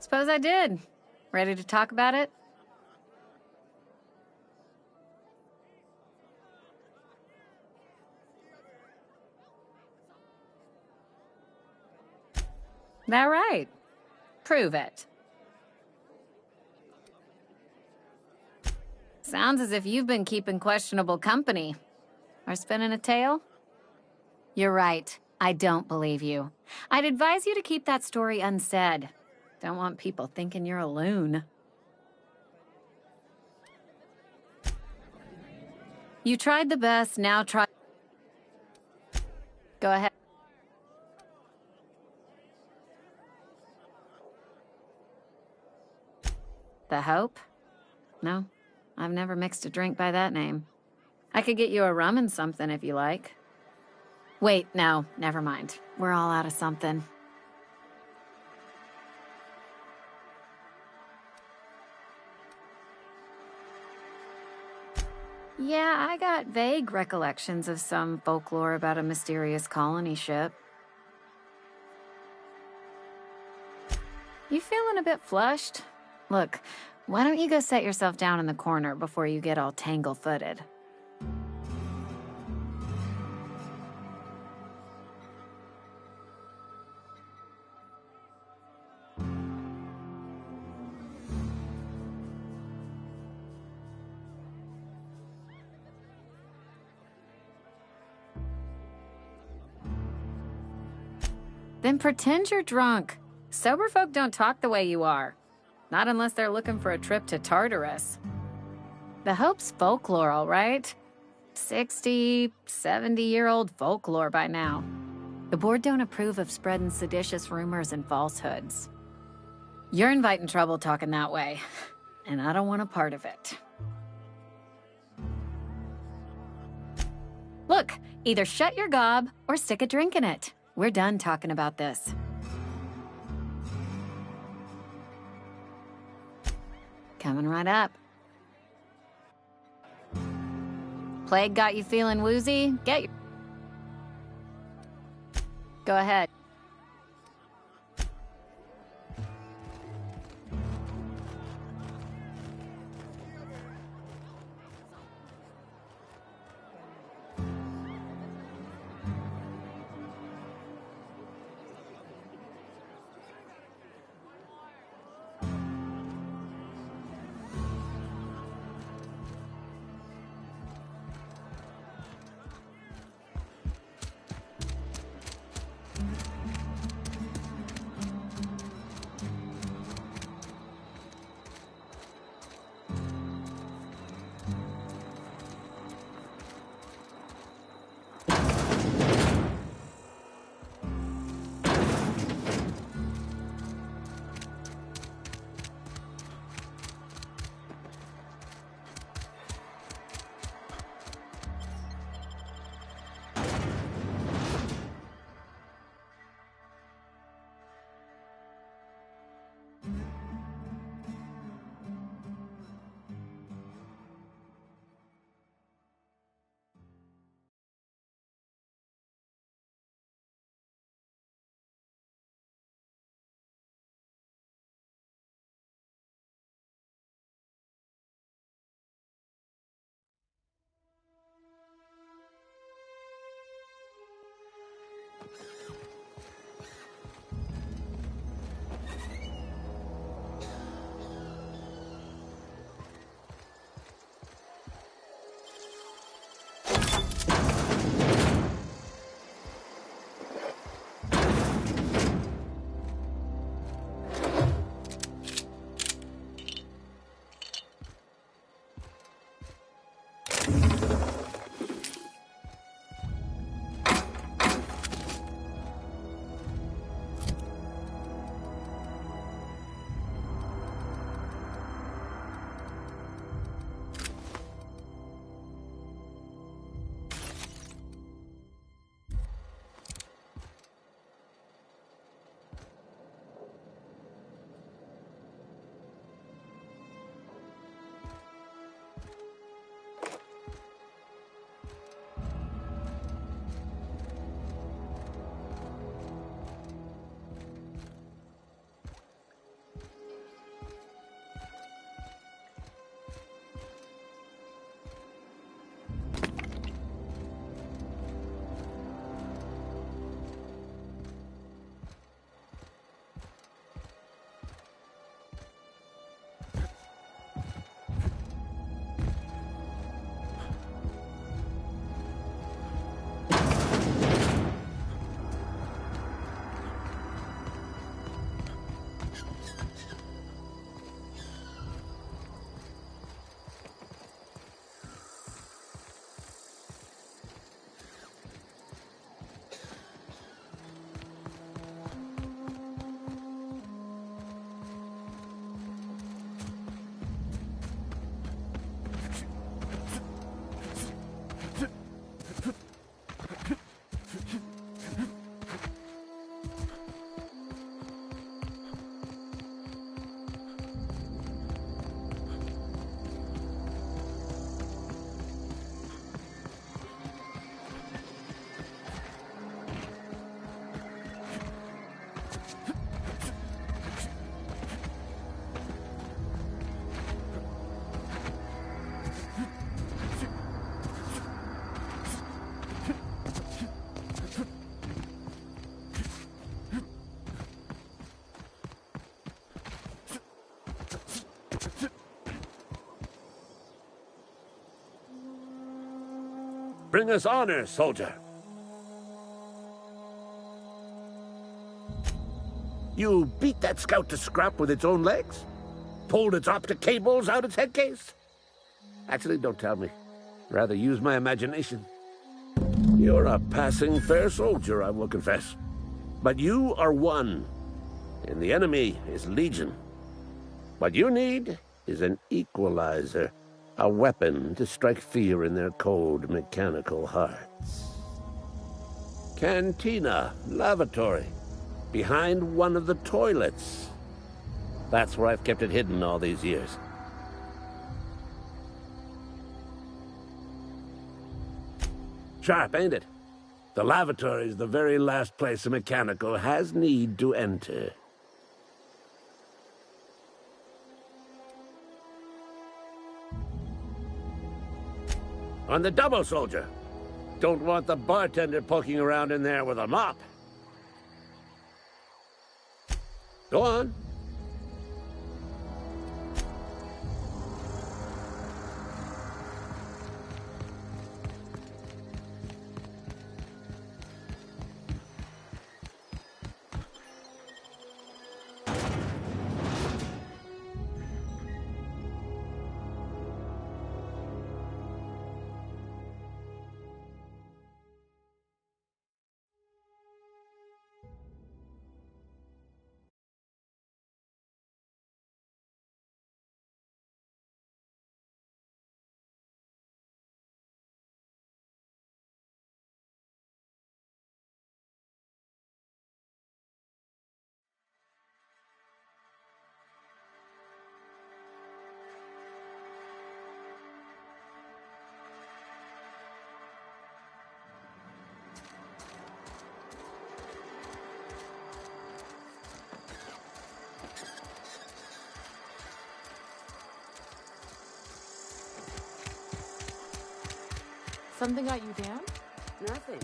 Suppose I did. Ready to talk about it? That right? Prove it. Sounds as if you've been keeping questionable company. Or spinning a tale? You're right. I don't believe you. I'd advise you to keep that story unsaid. Don't want people thinking you're a loon. You tried the best, now try... Go ahead. The Hope? No, I've never mixed a drink by that name. I could get you a rum and something if you like. Wait, no, never mind. We're all out of something. Yeah, I got vague recollections of some folklore about a mysterious colony ship. You feeling a bit flushed? Look, why don't you go set yourself down in the corner before you get all tangle-footed? Then pretend you're drunk. Sober folk don't talk the way you are. Not unless they're looking for a trip to Tartarus. The Hope's folklore, all right? 60, 70-year-old folklore by now. The board don't approve of spreading seditious rumors and falsehoods. You're inviting trouble talking that way, and I don't want a part of it. Look, either shut your gob or stick a drink in it. We're done talking about this. Coming right up. Plague got you feeling woozy? Get your... Go ahead. Bring us honor, soldier. You beat that scout to scrap with its own legs? Pulled its optic cables out its head case? Actually, don't tell me. Rather use my imagination. You're a passing fair soldier, I will confess. But you are one, and the enemy is legion. What you need is an equalizer, a weapon to strike fear in their cold, mechanical hearts. Cantina, lavatory, behind one of the toilets. That's where I've kept it hidden all these years. Sharp, ain't it? The lavatory is the very last place a mechanical has need to enter. On the double, soldier. Don't want the bartender poking around in there with a mop. Go on. Something got you down? Nothing.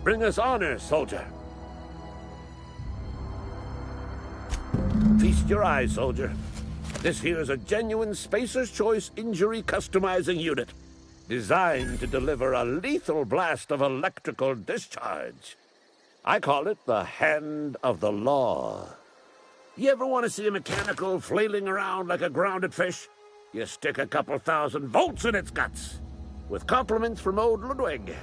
Bring us honor, soldier. Feast your eyes, soldier. This here is a genuine Spacer's Choice injury customizing unit, designed to deliver a lethal blast of electrical discharge. I call it the Hand of the Law. You ever want to see a mechanical flailing around like a grounded fish? You stick a couple thousand volts in its guts. With compliments from old Ludwig.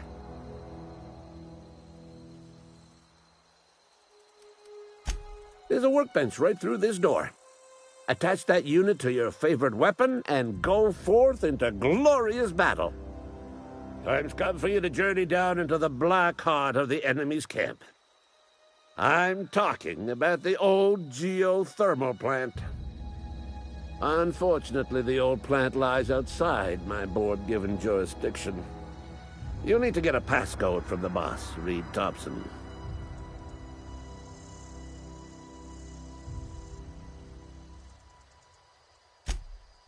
There's a workbench right through this door. Attach that unit to your favorite weapon and go forth into glorious battle. Time's come for you to journey down into the black heart of the enemy's camp. I'm talking about the old geothermal plant. Unfortunately, the old plant lies outside my board-given jurisdiction. You'll need to get a passcode from the boss, Reed Thompson.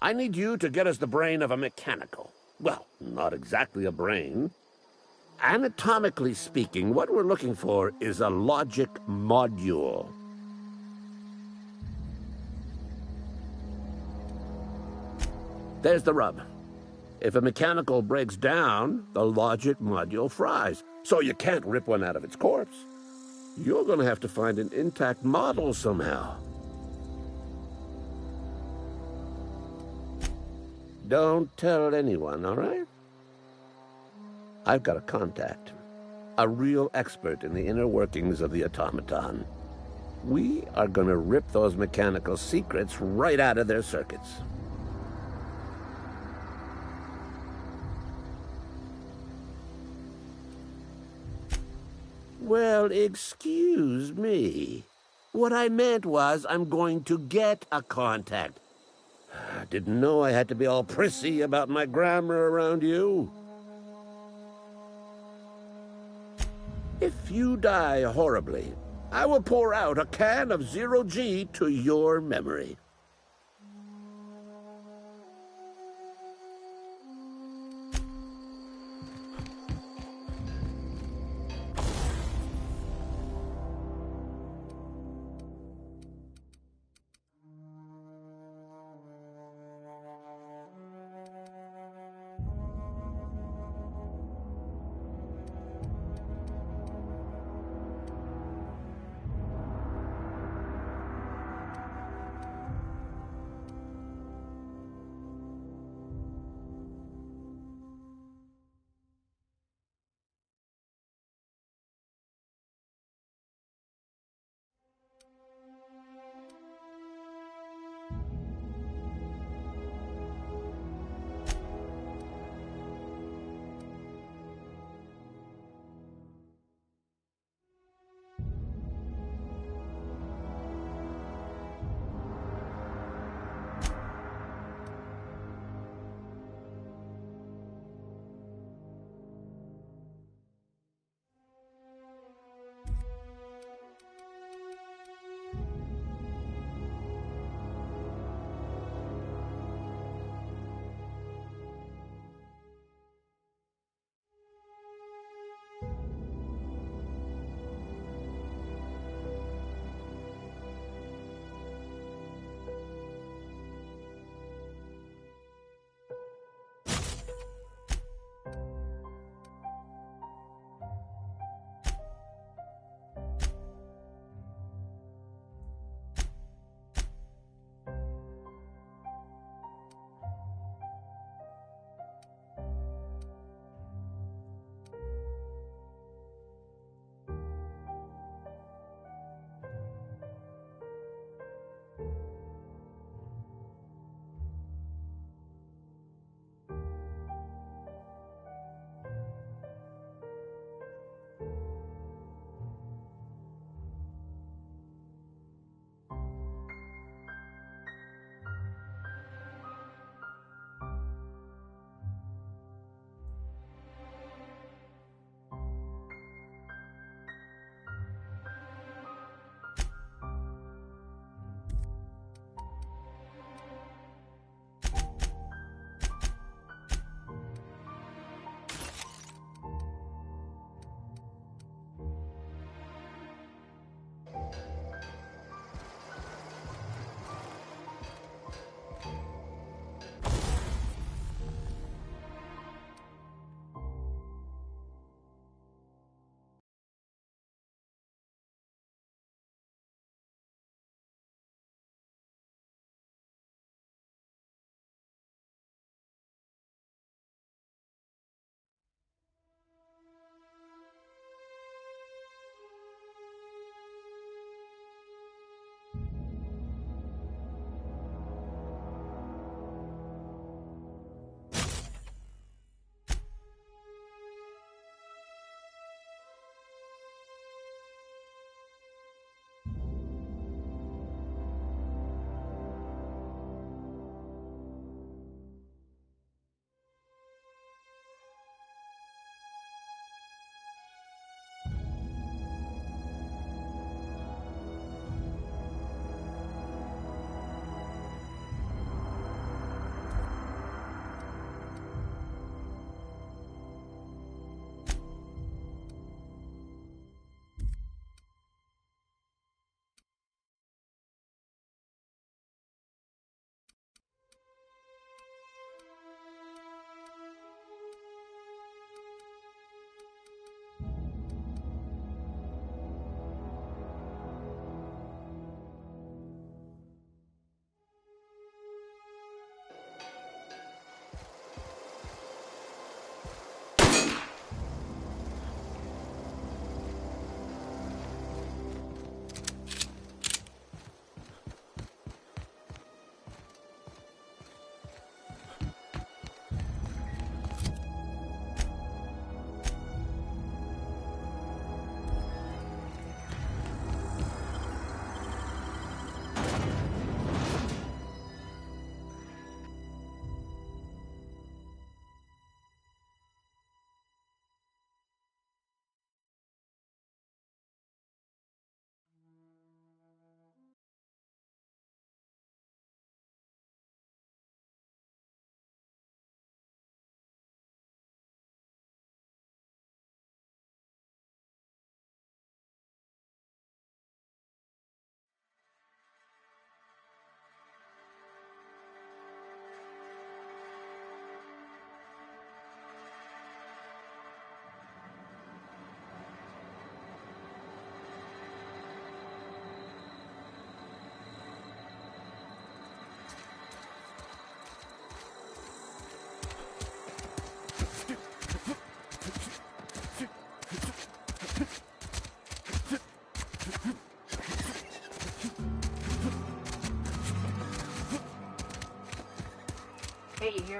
I need you to get us the brain of a mechanical. Well, not exactly a brain. Anatomically speaking, what we're looking for is a logic module. There's the rub. If a mechanical breaks down, the logic module fries. So you can't rip one out of its corpse. You're going to have to find an intact model somehow. Don't tell anyone, all right? I've got a contact. A real expert in the inner workings of the automaton. We are going to rip those mechanical secrets right out of their circuits. Well, excuse me. What I meant was I'm going to get a contact. Didn't know I had to be all prissy about my grammar around you. If you die horribly, I will pour out a can of Zero-G to your memory.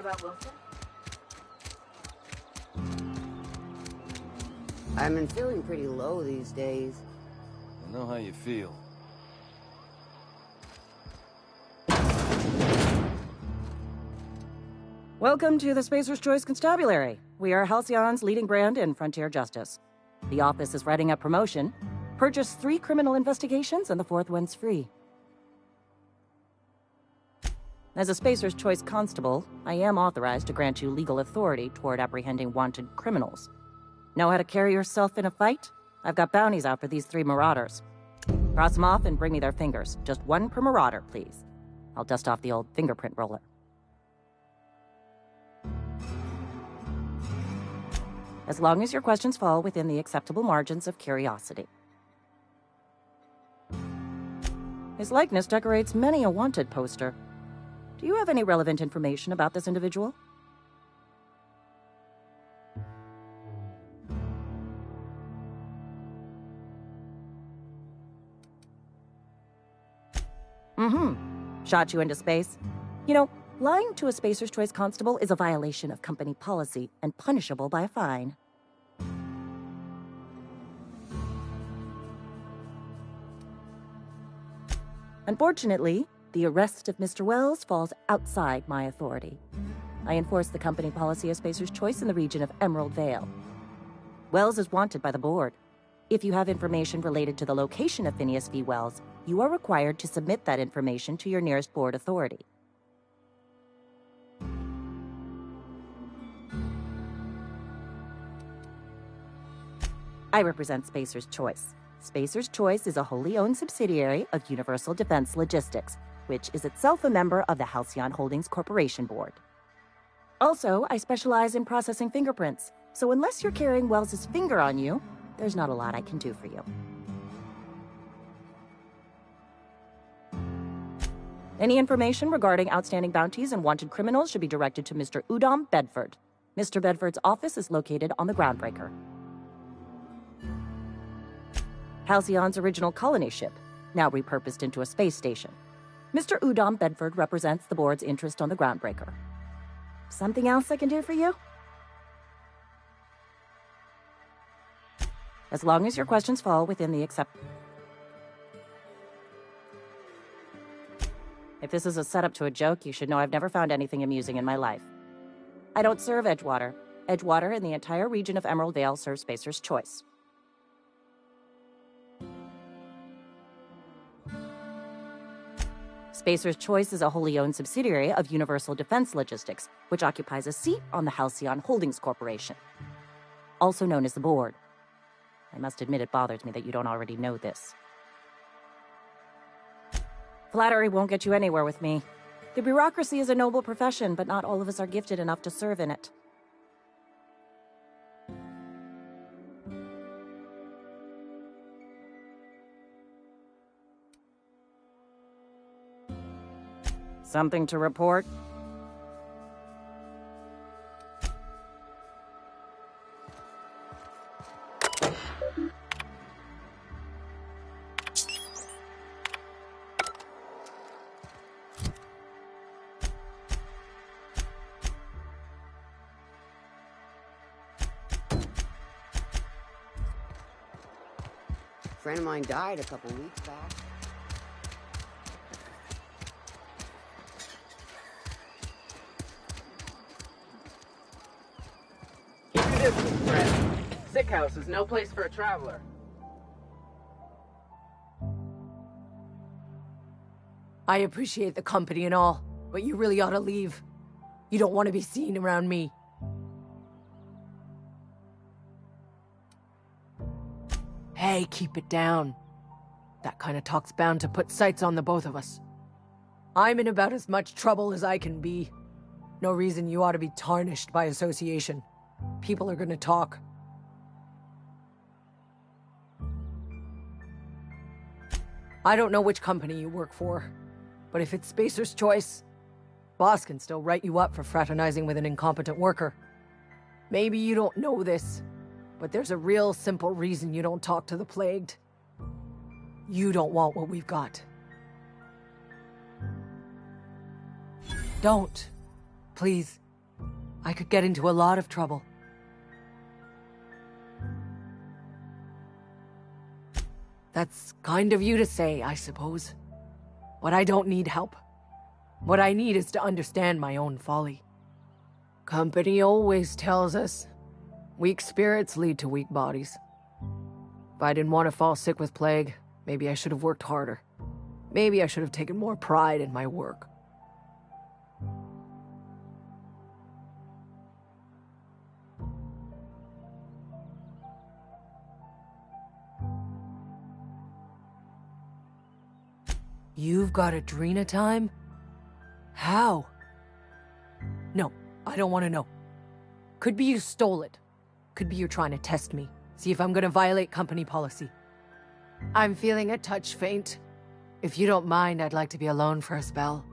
about Wilson? I've been feeling pretty low these days. I know how you feel. Welcome to the Spacer's Choice Constabulary. We are Halcyon's leading brand in frontier justice. The office is writing up promotion. Purchase 3 criminal investigations and the 4th one's free. As a Spacer's Choice constable, I am authorized to grant you legal authority toward apprehending wanted criminals. Know how to carry yourself in a fight? I've got bounties out for these 3 marauders. Cross them off and bring me their fingers. Just 1 per marauder, please. I'll dust off the old fingerprint roller. As long as your questions fall within the acceptable margins of curiosity. His likeness decorates many a wanted poster. Do you have any relevant information about this individual? Shot you into space. You know, lying to a Spacer's Choice constable is a violation of company policy and punishable by a fine. Unfortunately, the arrest of Mr. Wells falls outside my authority. I enforce the company policy of Spacer's Choice in the region of Emerald Vale. Wells is wanted by the board. If you have information related to the location of Phineas V. Wells, you are required to submit that information to your nearest board authority. I represent Spacer's Choice. Spacer's Choice is a wholly owned subsidiary of Universal Defense Logistics, which is itself a member of the Halcyon Holdings Corporation Board. Also, I specialize in processing fingerprints, so unless you're carrying Wells's finger on you, there's not a lot I can do for you. Any information regarding outstanding bounties and wanted criminals should be directed to Mr. Udom Bedford. Mr. Bedford's office is located on the Groundbreaker. Halcyon's original colony ship, now repurposed into a space station. Mr. Udom Bedford represents the board's interest on the Groundbreaker. Something else I can do for you? As long as your questions fall within the If this is a setup to a joke, you should know I've never found anything amusing in my life. I don't serve Edgewater. Edgewater and the entire region of Emerald Vale serve Spacer's Choice. Spacer's Choice is a wholly owned subsidiary of Universal Defense Logistics, which occupies a seat on the Halcyon Holdings Corporation, also known as the Board. I must admit it bothers me that you don't already know this. Flattery won't get you anywhere with me. The bureaucracy is a noble profession, but not all of us are gifted enough to serve in it. Something to report? A friend of mine died a couple weeks back. Sick house is no place for a traveler. I appreciate the company and all, but you really ought to leave. You don't want to be seen around me. Hey, keep it down. That kind of talk's bound to put sights on the both of us. I'm in about as much trouble as I can be. No reason you ought to be tarnished by association. People are gonna talk. I don't know which company you work for, but if it's Spacer's Choice, boss can still write you up for fraternizing with an incompetent worker. Maybe you don't know this, but there's a real simple reason you don't talk to the Plagued. You don't want what we've got. Don't. Please. I could get into a lot of trouble. That's kind of you to say, I suppose. But I don't need help. What I need is to understand my own folly. Company always tells us, weak spirits lead to weak bodies. If I didn't want to fall sick with plague, maybe I should have worked harder. Maybe I should have taken more pride in my work. You've got Adrena time? How? No, I don't want to know. Could be you stole it. Could be you're trying to test me. See if I'm gonna violate company policy. I'm feeling a touch faint. If you don't mind, I'd like to be alone for a spell.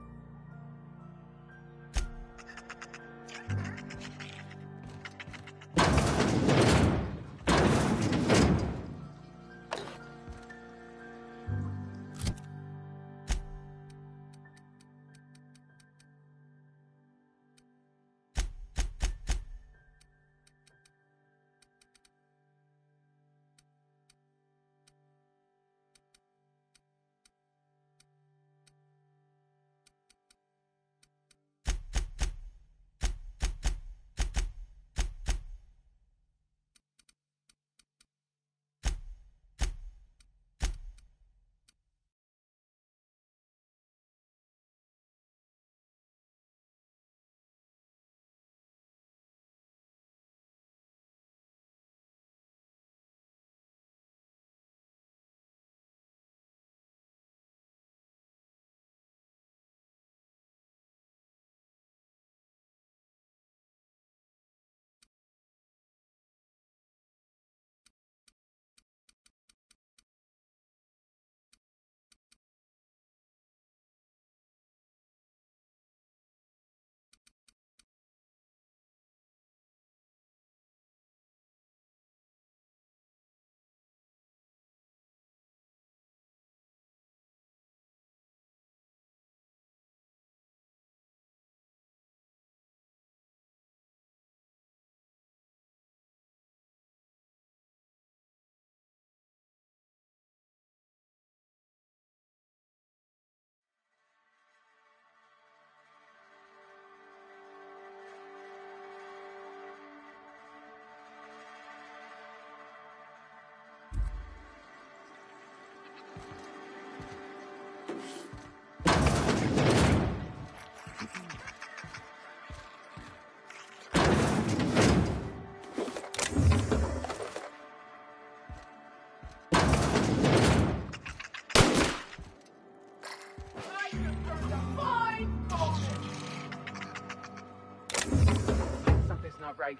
Something's not right.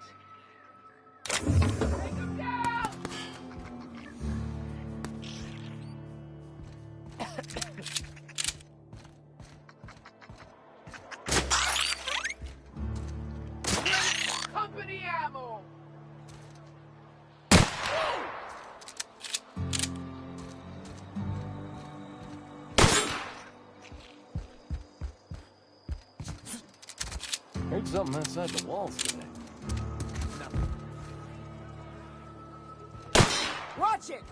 Take him down! Company ammo! Heard something outside the walls today. Watch it!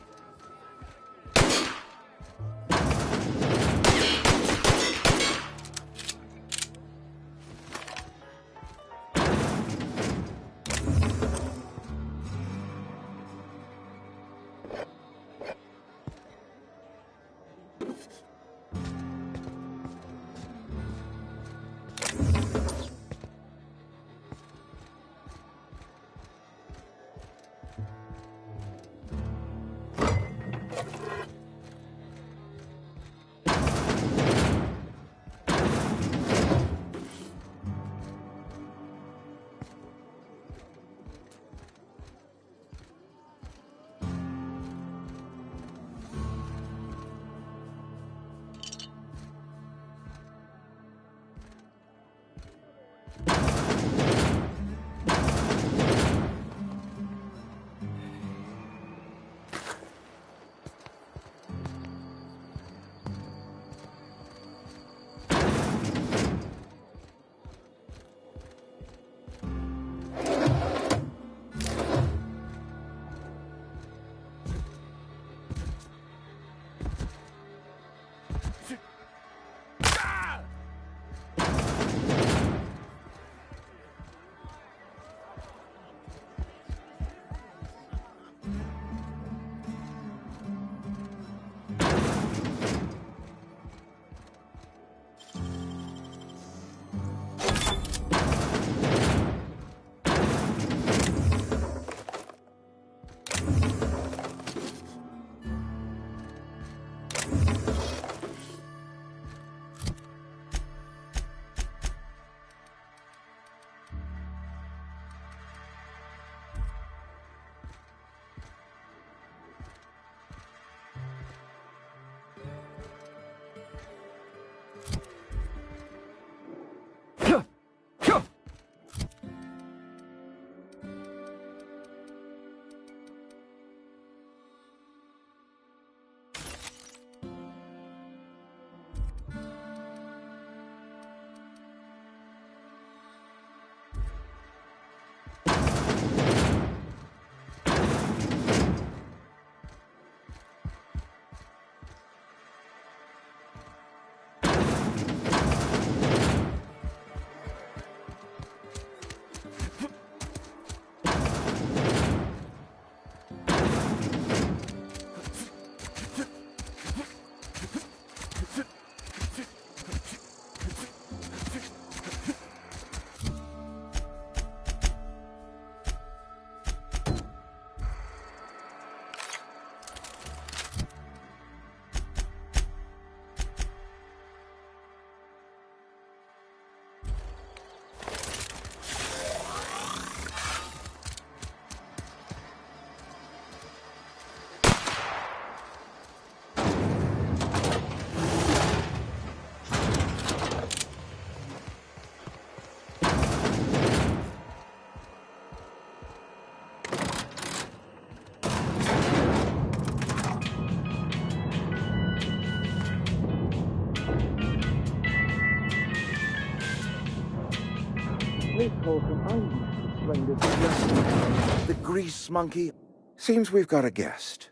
Holcomb, I explained it yesterday. The grease monkey? Seems we've got a guest.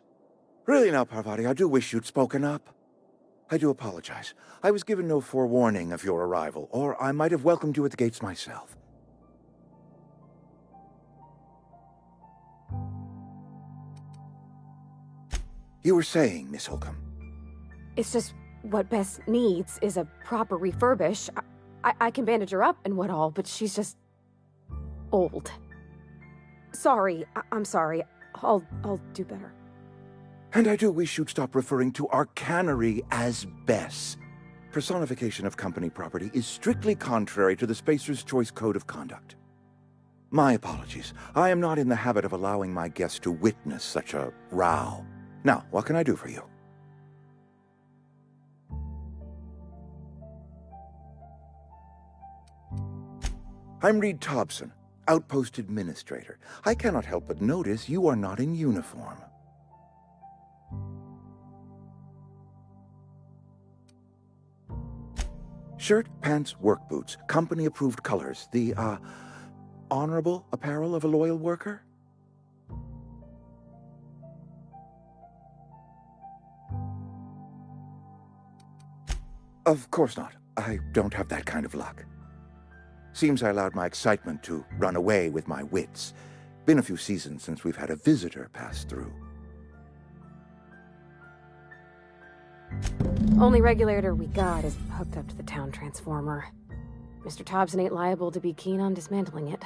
Really now, Parvati, I do wish you'd spoken up. I do apologize. I was given no forewarning of your arrival, or I might have welcomed you at the gates myself. You were saying, Miss Holcomb. It's just what Bess needs is a proper refurbish. I can bandage her up and what all, but she's just old. Sorry, I'm sorry. I'll do better. And I do wish you'd stop referring to our cannery as Bess. Personification of company property is strictly contrary to the Spacer's Choice Code of Conduct. My apologies. I am not in the habit of allowing my guests to witness such a row. Now, what can I do for you? I'm Reed Thompson, Outpost Administrator. I cannot help but notice you are not in uniform. Shirt, pants, work boots, company-approved colors. The, honorable apparel of a loyal worker? Of course not. I don't have that kind of luck. Seems I allowed my excitement to run away with my wits. Been a few seasons since we've had a visitor pass through. Only regulator we got is hooked up to the town transformer. Mr. Thompson ain't liable to be keen on dismantling it.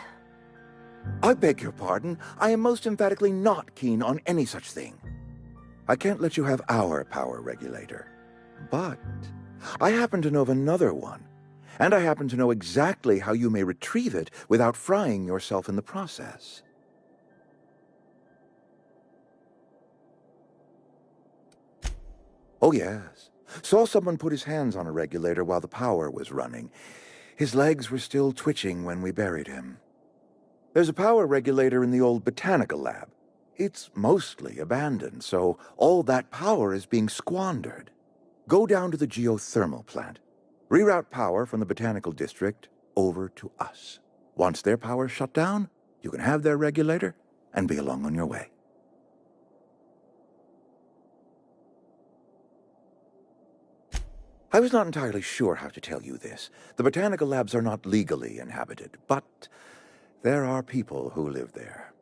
I beg your pardon. I am most emphatically not keen on any such thing. I can't let you have our power regulator. But I happen to know of another one. And I happen to know exactly how you may retrieve it without frying yourself in the process. Oh, yes. Saw someone put his hands on a regulator while the power was running. His legs were still twitching when we buried him. There's a power regulator in the old botanical lab. It's mostly abandoned, so all that power is being squandered. Go down to the geothermal plant. Reroute power from the botanical district over to us. Once their power's shut down, you can have their regulator and be along on your way. I was not entirely sure how to tell you this. The botanical labs are not legally inhabited, but there are people who live there.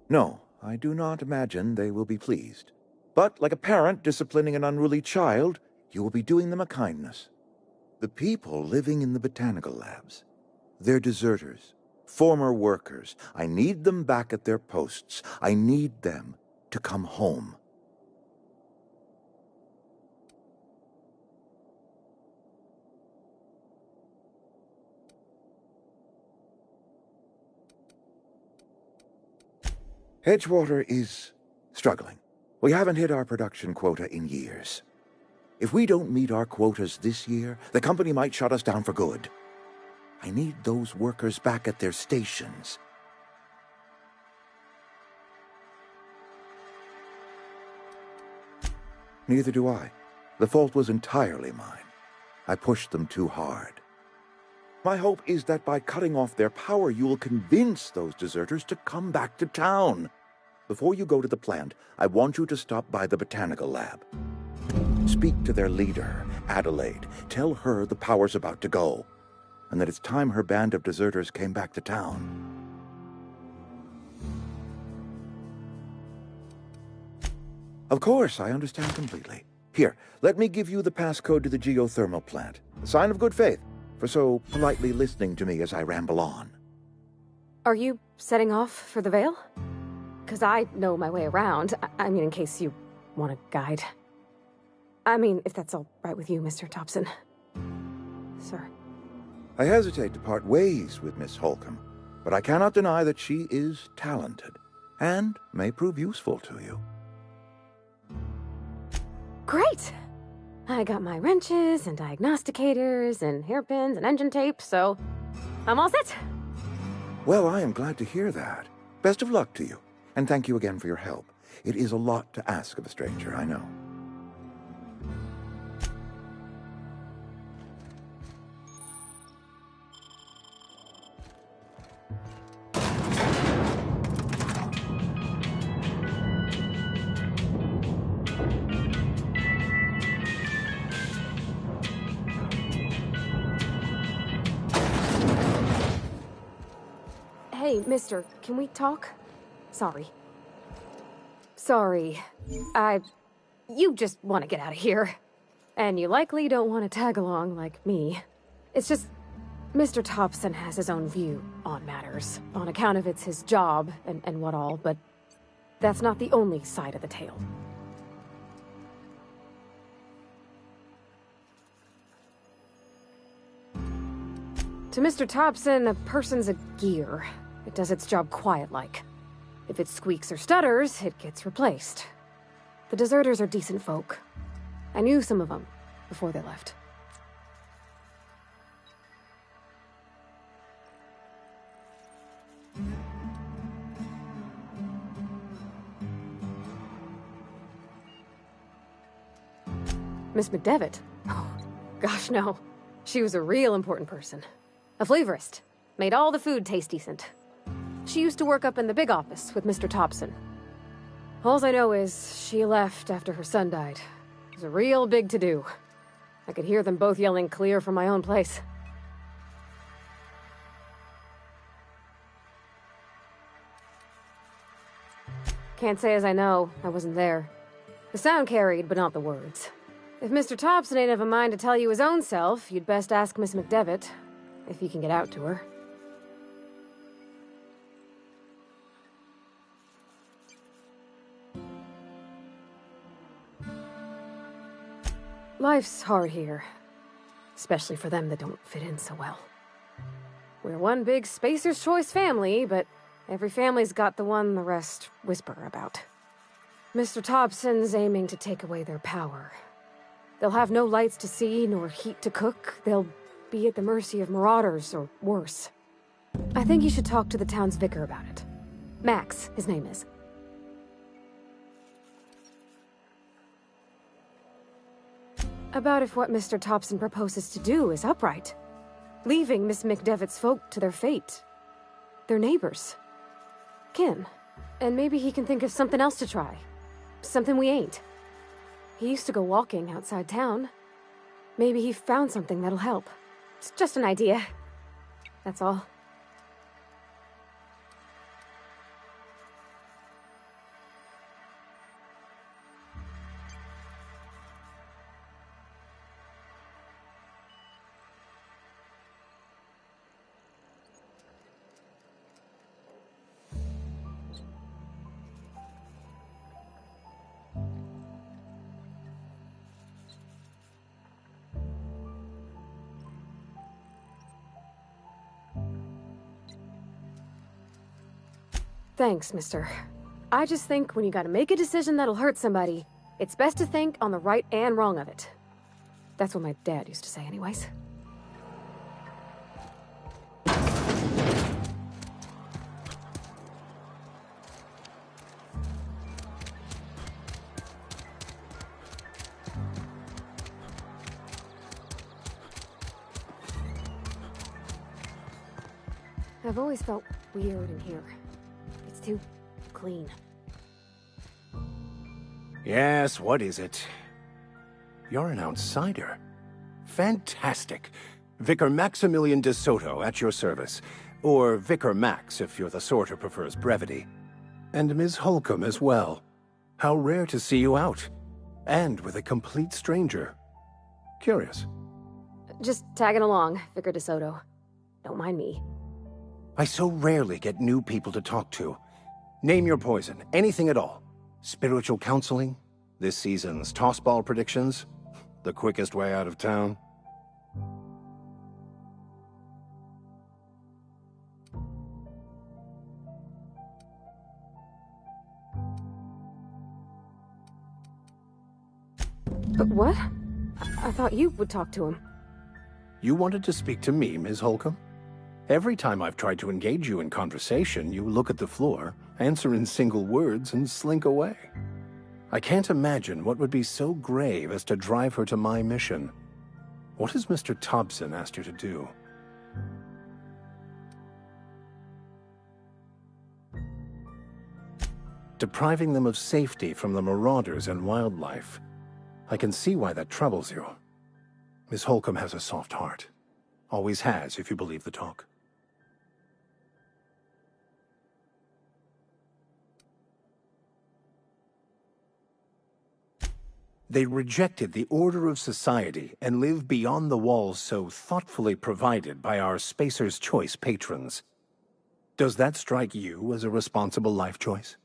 No, I do not imagine they will be pleased. But like a parent disciplining an unruly child, you will be doing them a kindness. The people living in the botanical labs, they're deserters, former workers. I need them back at their posts. I need them to come home. Edgewater is struggling. We haven't hit our production quota in years. If we don't meet our quotas this year, the company might shut us down for good. I need those workers back at their stations. Neither do I. The fault was entirely mine. I pushed them too hard. My hope is that by cutting off their power, you will convince those deserters to come back to town. Before you go to the plant, I want you to stop by the botanical lab. Speak to their leader, Adelaide. Tell her the power's about to go, and that it's time her band of deserters came back to town. Of course, I understand completely. Here, let me give you the passcode to the geothermal plant. A sign of good faith for so politely listening to me as I ramble on. Are you setting off for the Vale? Because I know my way around. I mean, in case you want a guide. I mean, if that's all right with you, Mr. Thompson. Sir. I hesitate to part ways with Miss Holcomb, but I cannot deny that she is talented and may prove useful to you. Great! I got my wrenches and diagnosticators and hairpins and engine tape, so I'm all set. Well, I am glad to hear that. Best of luck to you, and thank you again for your help. It is a lot to ask of a stranger, I know. Hey, mister, can we talk? Sorry. Sorry. You just want to get out of here. And you likely don't want to tag along like me. It's just, Mr. Thompson has his own view on matters, on account of it's his job and what all, but that's not the only side of the tale. To Mr. Thompson, a person's a gear. It does its job quiet-like. If it squeaks or stutters, it gets replaced. The deserters are decent folk. I knew some of them before they left. Miss McDevitt? Oh, gosh, no. She was a real important person. A flavorist. Made all the food taste decent. She used to work up in the big office with Mr. Thompson. Alls I know is she left after her son died. It was a real big to-do. I could hear them both yelling clear from my own place. Can't say as I know. I wasn't there. The sound carried, but not the words. If Mr. Thompson ain't of a mind to tell you his own self, you'd best ask Miss McDevitt, if you can get out to her. Life's hard here, especially for them that don't fit in so well. We're one big Spacer's Choice family, but every family's got the one the rest whisper about. Mr. Thompson's aiming to take away their power. They'll have no lights to see, nor heat to cook. They'll be at the mercy of marauders, or worse. I think you should talk to the town's vicar about it. Max, his name is. About if what Mr. Thompson proposes to do is upright. Leaving Miss McDevitt's folk to their fate. Their neighbors. Kin. And maybe he can think of something else to try. Something we ain't. He used to go walking outside town. Maybe he found something that'll help. It's just an idea. That's all. Thanks, mister. I just think when you gotta make a decision that'll hurt somebody, it's best to think on the right and wrong of it. That's what my dad used to say anyways. I've always felt weird in here. It's too clean. Yes, what is it? You're an outsider. Fantastic. Vicar Maximilian de Soto at your service. Or Vicar Max, if you're the sort who prefers brevity. And Ms. Holcomb as well. How rare to see you out. And with a complete stranger. Curious. Just tagging along, Vicar de Soto. Don't mind me. I so rarely get new people to talk to. Name your poison, anything at all. Spiritual counseling? This season's tossball predictions? The quickest way out of town? But what? I thought you would talk to him. You wanted to speak to me, Ms. Holcomb? Every time I've tried to engage you in conversation, you look at the floor, answer in single words, and slink away. I can't imagine what would be so grave as to drive her to my mission. What has Mr. Thompson asked you to do? Depriving them of safety from the marauders and wildlife. I can see why that troubles you. Miss Holcomb has a soft heart. Always has, if you believe the talk. They rejected the order of society and live beyond the walls so thoughtfully provided by our Spacer's Choice patrons. Does that strike you as a responsible life choice?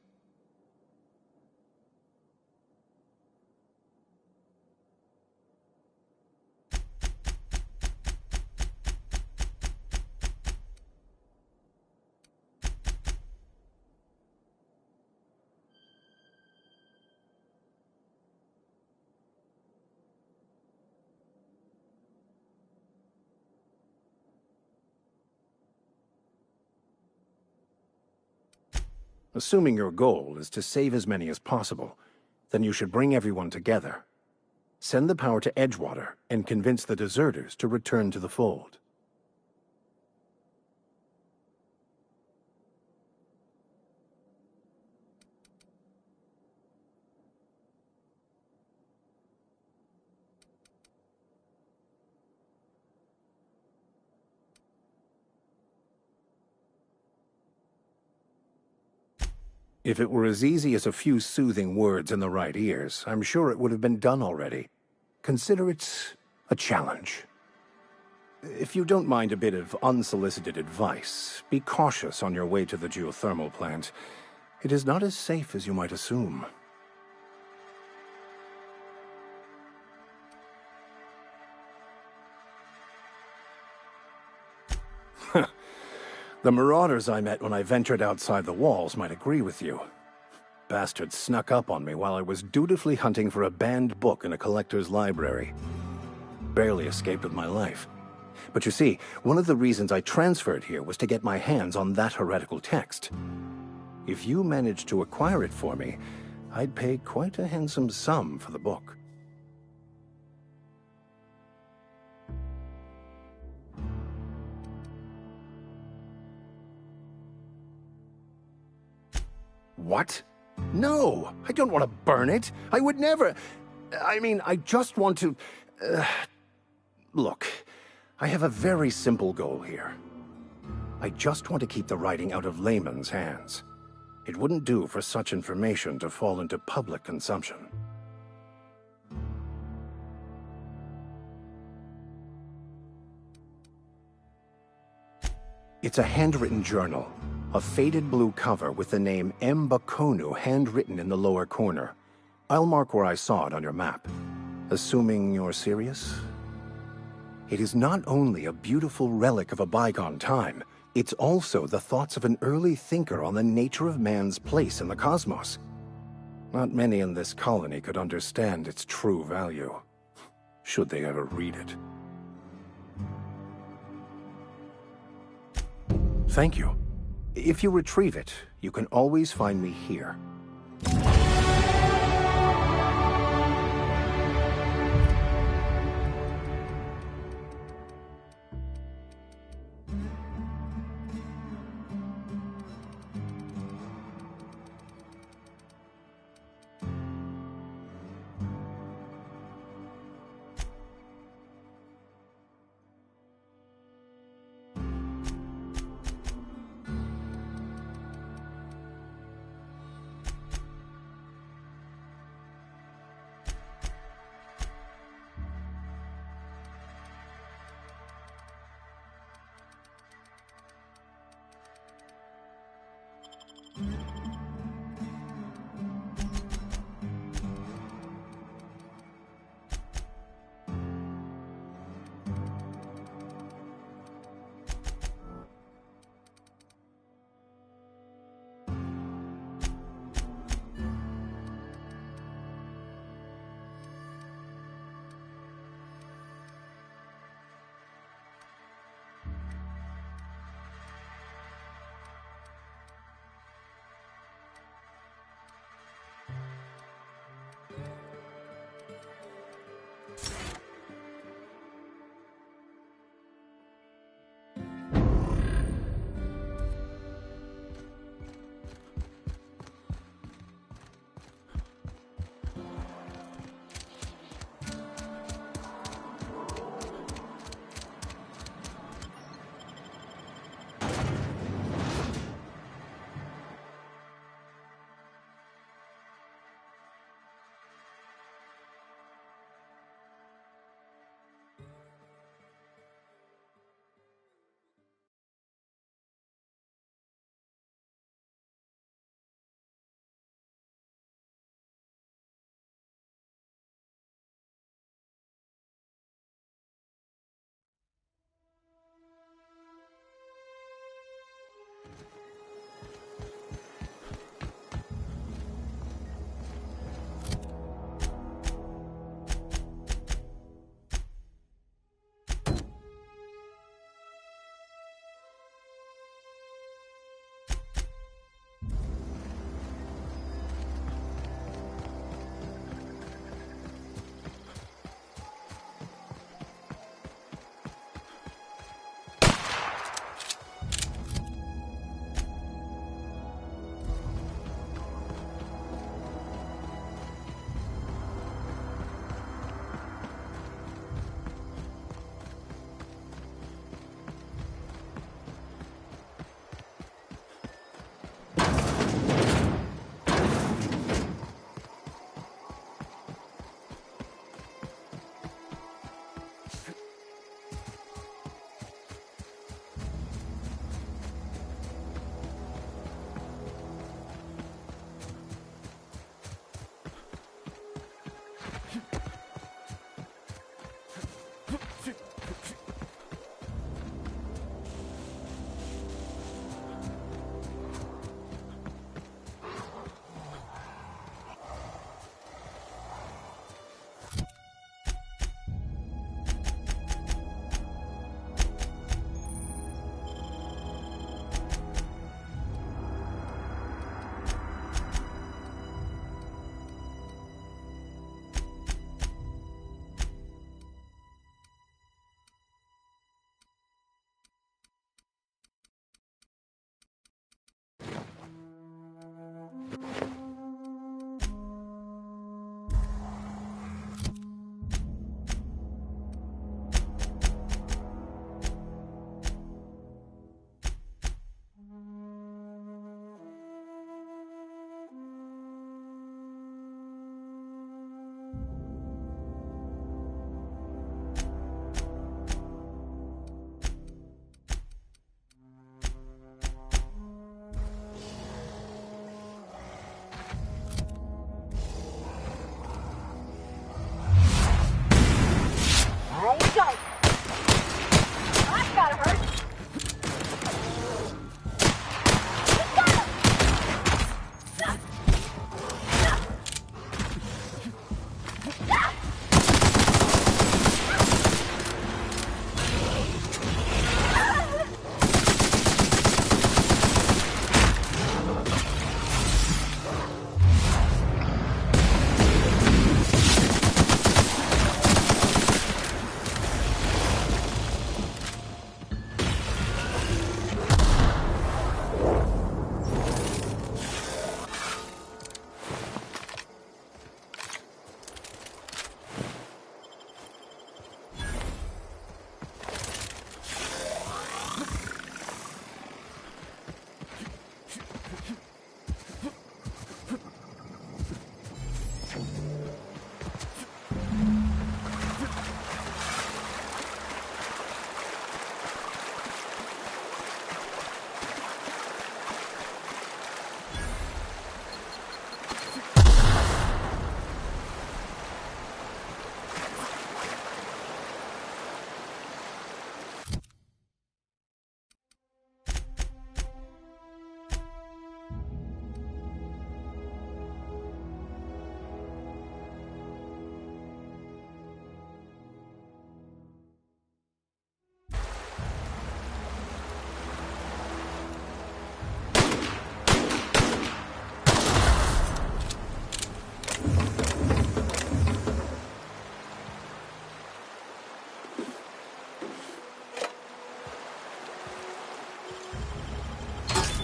Assuming your goal is to save as many as possible, then you should bring everyone together. Send the power to Edgewater and convince the deserters to return to the fold. If it were as easy as a few soothing words in the right ears, I'm sure it would have been done already. Consider it a challenge. If you don't mind a bit of unsolicited advice, be cautious on your way to the geothermal plant. It is not as safe as you might assume. The marauders I met when I ventured outside the walls might agree with you. Bastards snuck up on me while I was dutifully hunting for a banned book in a collector's library. Barely escaped with my life. But you see, one of the reasons I transferred here was to get my hands on that heretical text. If you managed to acquire it for me, I'd pay quite a handsome sum for the book. What? No! I don't want to burn it! I would never... I mean, I just want to... Look, I have a very simple goal here. I just want to keep the writing out of layman's hands. It wouldn't do for such information to fall into public consumption. It's a handwritten journal. A faded blue cover with the name M'Bakono handwritten in the lower corner. I'll mark where I saw it on your map. Assuming you're serious? It is not only a beautiful relic of a bygone time, it's also the thoughts of an early thinker on the nature of man's place in the cosmos. Not many in this colony could understand its true value, should they ever read it. Thank you. If you retrieve it, you can always find me here.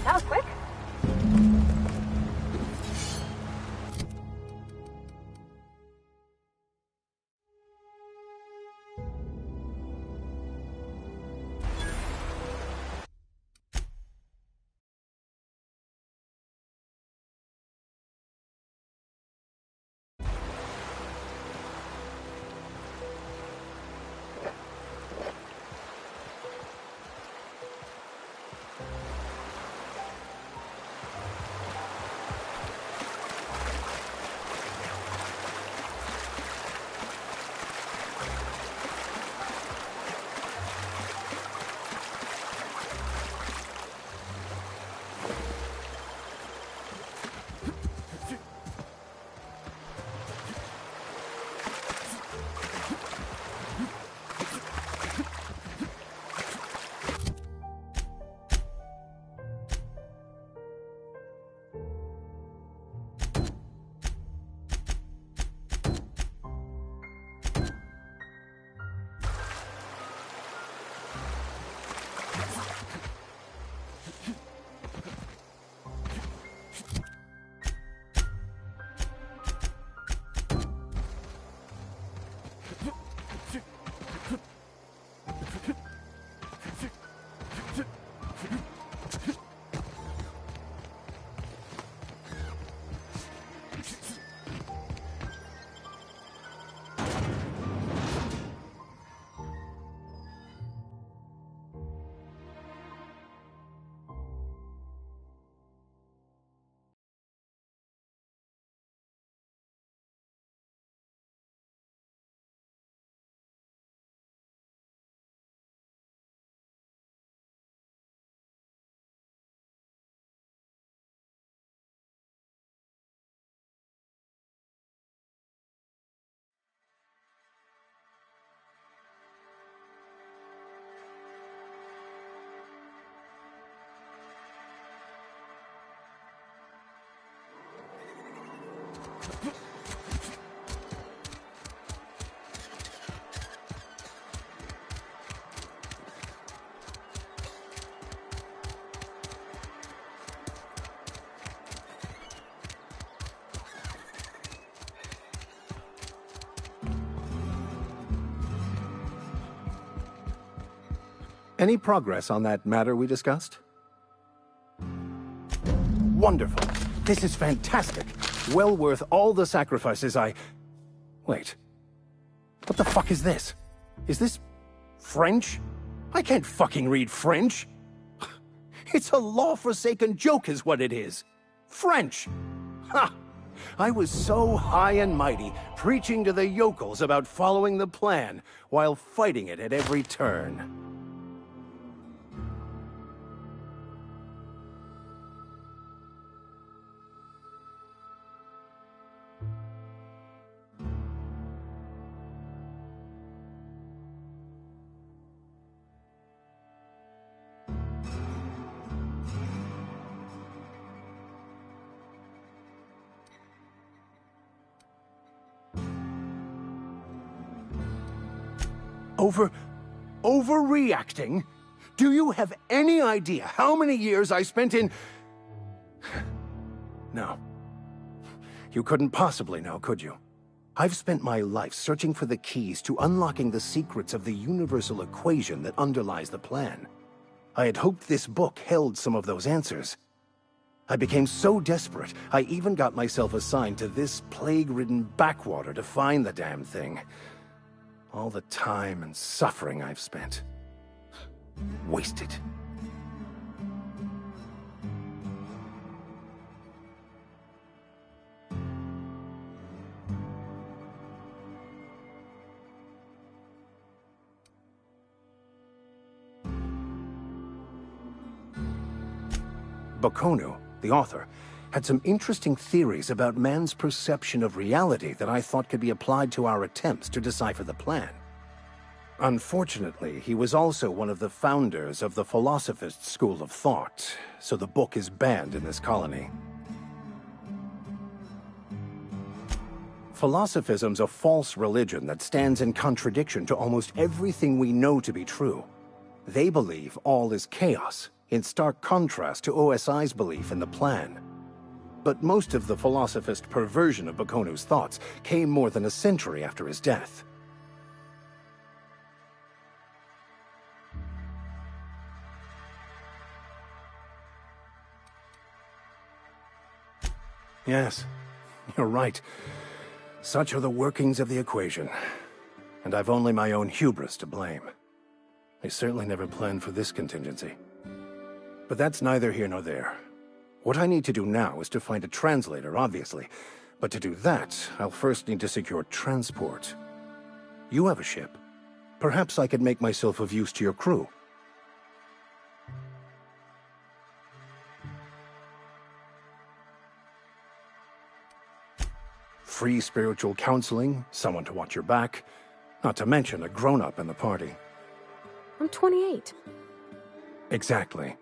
That was quick. Any progress on that matter we discussed? Wonderful. This is fantastic. Well worth all the sacrifices I... Wait. What the fuck is this? Is this... French? I can't fucking read French. It's a law-forsaken joke is what it is. French! Ha! I was so high and mighty, preaching to the yokels about following the plan, while fighting it at every turn. Overreacting? Do you have any idea how many years I spent in... No. You couldn't possibly know, could you? I've spent my life searching for the keys to unlocking the secrets of the universal equation that underlies the plan. I had hoped this book held some of those answers. I became so desperate, I even got myself assigned to this plague-ridden backwater to find the damn thing. All the time and suffering I've spent. Wasted. Baconu, the author, had some interesting theories about man's perception of reality that I thought could be applied to our attempts to decipher the plan. Unfortunately, he was also one of the founders of the Philosophist school of thought, so the book is banned in this colony. Philosophism's a false religion that stands in contradiction to almost everything we know to be true. They believe all is chaos, in stark contrast to OSI's belief in the plan. But most of the philosophist perversion of Bakonu's thoughts came more than a century after his death. Yes, you're right. Such are the workings of the equation. And I've only my own hubris to blame. I certainly never planned for this contingency. But that's neither here nor there. What I need to do now is to find a translator, obviously. But to do that, I'll first need to secure transport. You have a ship. Perhaps I could make myself of use to your crew. Free spiritual counseling, someone to watch your back, not to mention a grown-up in the party. I'm 28. Exactly.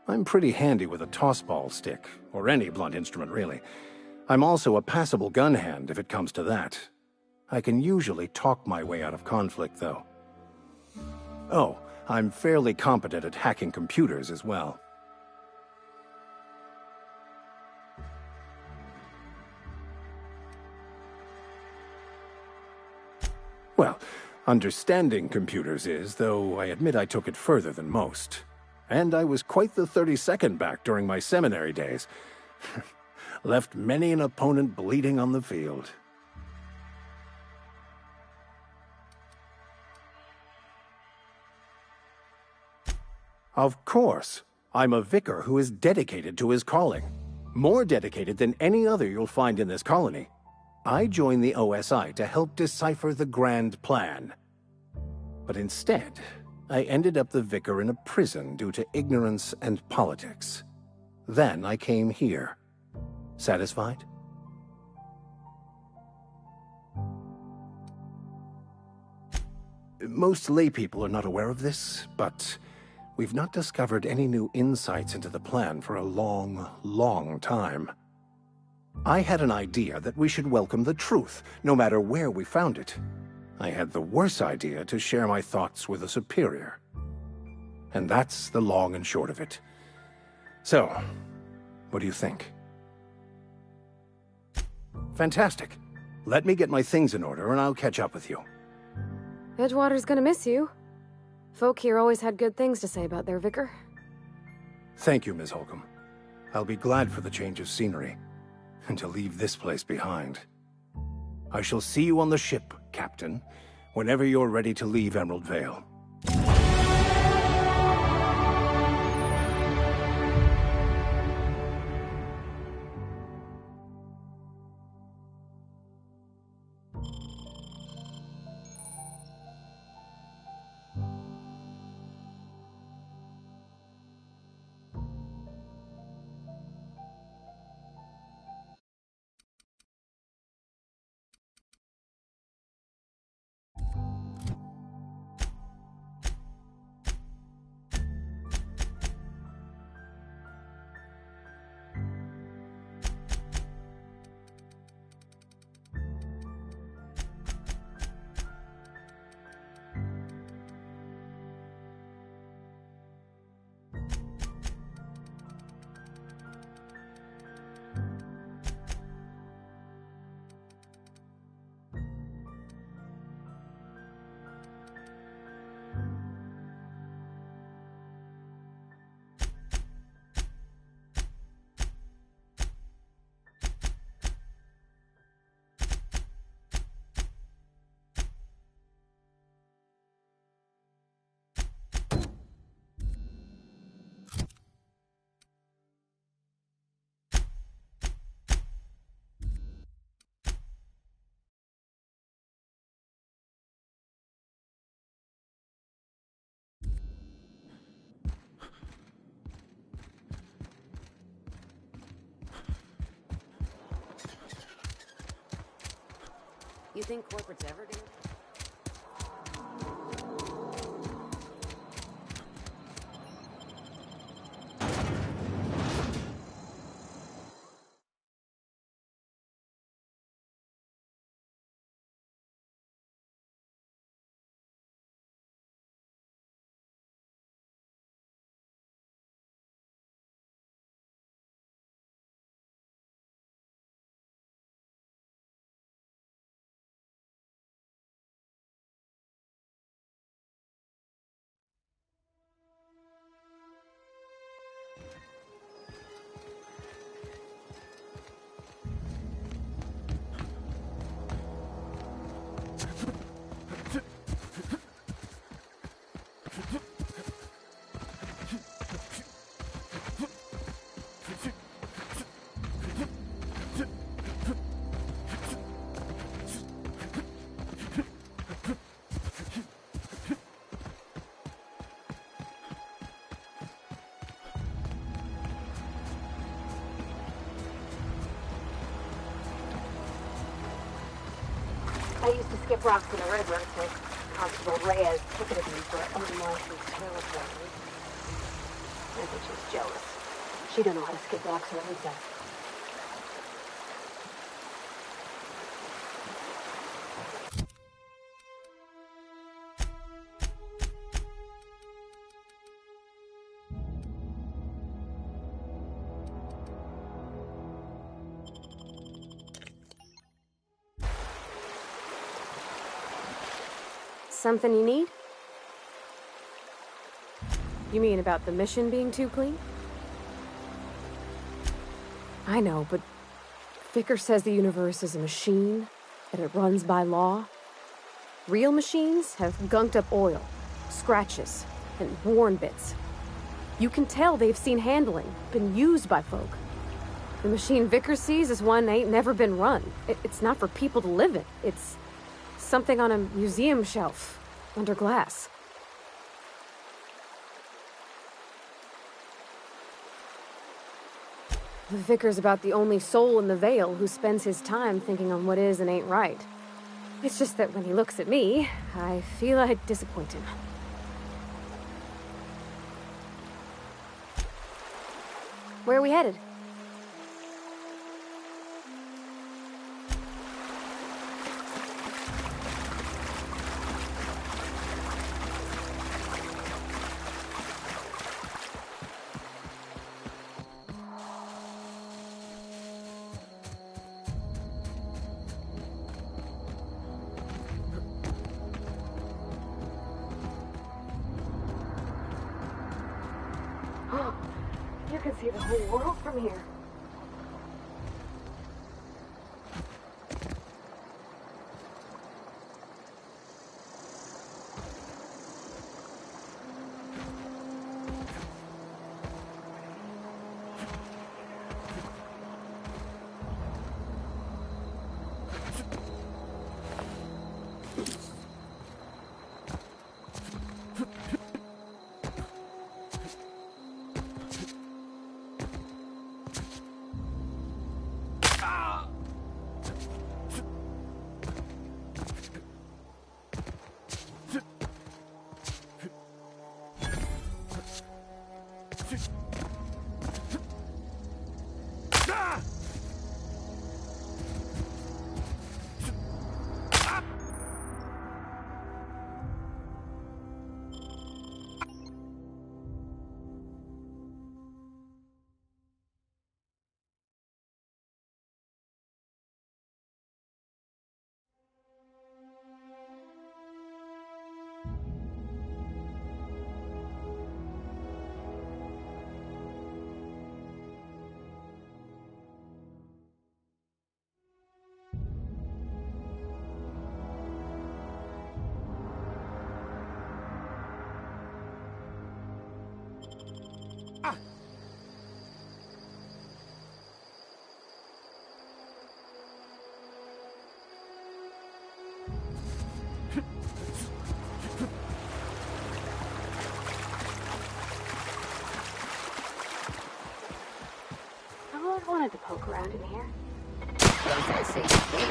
I'm pretty handy with a tossball stick, or any blunt instrument, really. I'm also a passable gun hand, if it comes to that. I can usually talk my way out of conflict, though. Oh, I'm fairly competent at hacking computers as well. Well, understanding computers is, though I admit I took it further than most. And I was quite the 32nd back during my seminary days. Left many an opponent bleeding on the field. Of course. I'm a vicar who is dedicated to his calling. More dedicated than any other you'll find in this colony. I joined the OSI to help decipher the grand plan. But instead, I ended up the vicar in a prison due to ignorance and politics. Then I came here. Satisfied? Most laypeople are not aware of this, but we've not discovered any new insights into the plan for a long, long time. I had an idea that we should welcome the truth, no matter where we found it. I had the worse idea to share my thoughts with a superior. And that's the long and short of it. So, what do you think? Fantastic. Let me get my things in order and I'll catch up with you. Edgewater's gonna miss you. Folk here always had good things to say about their vicar. Thank you, Ms. Holcomb. I'll be glad for the change of scenery. And to leave this place behind. I shall see you on the ship, Captain, whenever you're ready to leave Emerald Vale. You think corporate's ever gonna... I used to skip rocks in the river until Constable Reyes ticketed me for unlicensed territory. I think she's jealous. She don't know how to skip rocks or anything. Something you need? You mean about the mission being too clean? I know, but Vickers says the universe is a machine, that it runs by law. Real machines have gunked up oil, scratches, and worn bits. You can tell they've seen handling, been used by folk. The machine Vickers sees is one ain't never been run. It's not for people to live in. It's something on a museum shelf, under glass. The Vicar's about the only soul in the Vale who spends his time thinking on what is and ain't right. It's just that when he looks at me, I feel I'd disappoint him. Where are we headed? You can see the whole world from here. I always wanted to poke around in here. Here we go!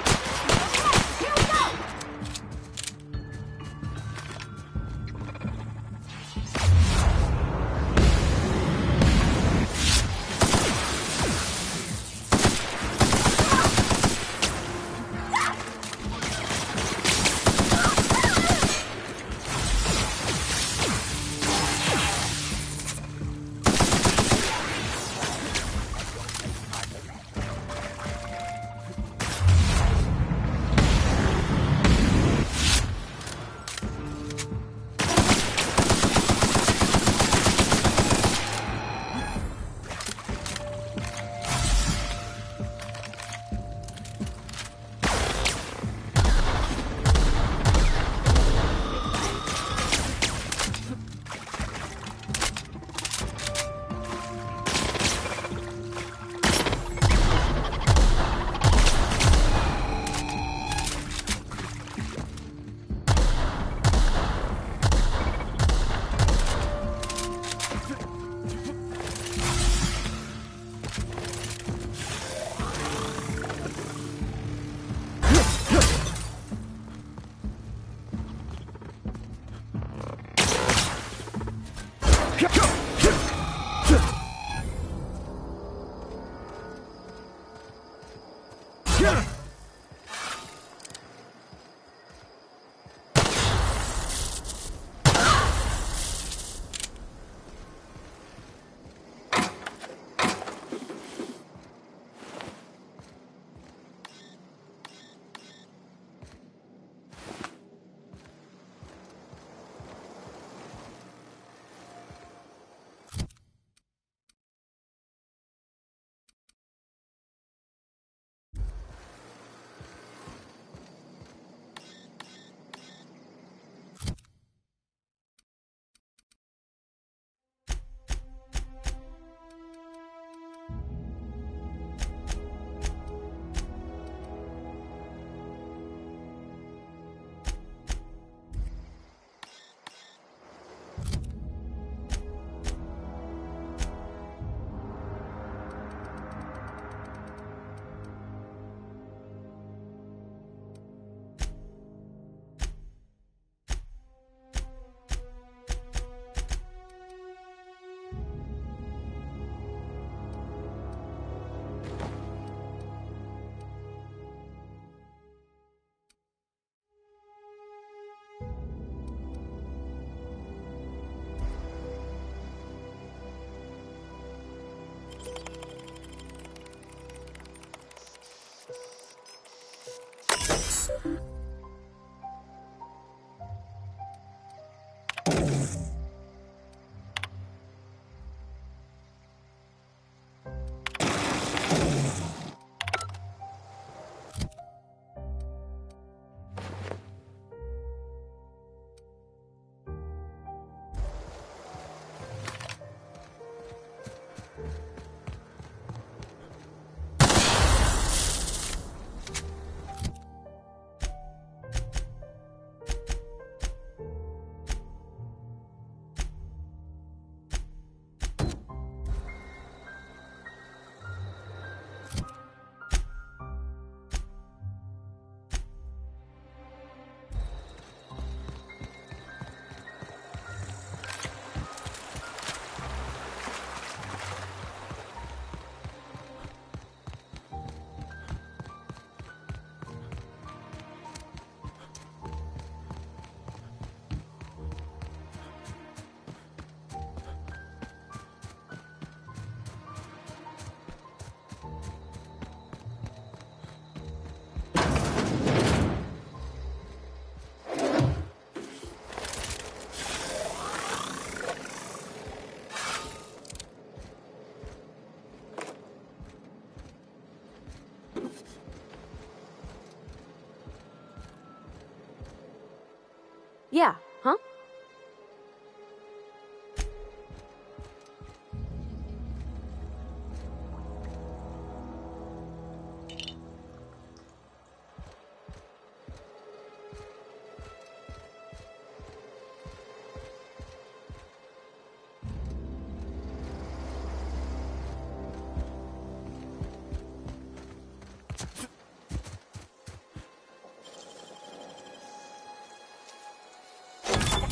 Yeah, huh?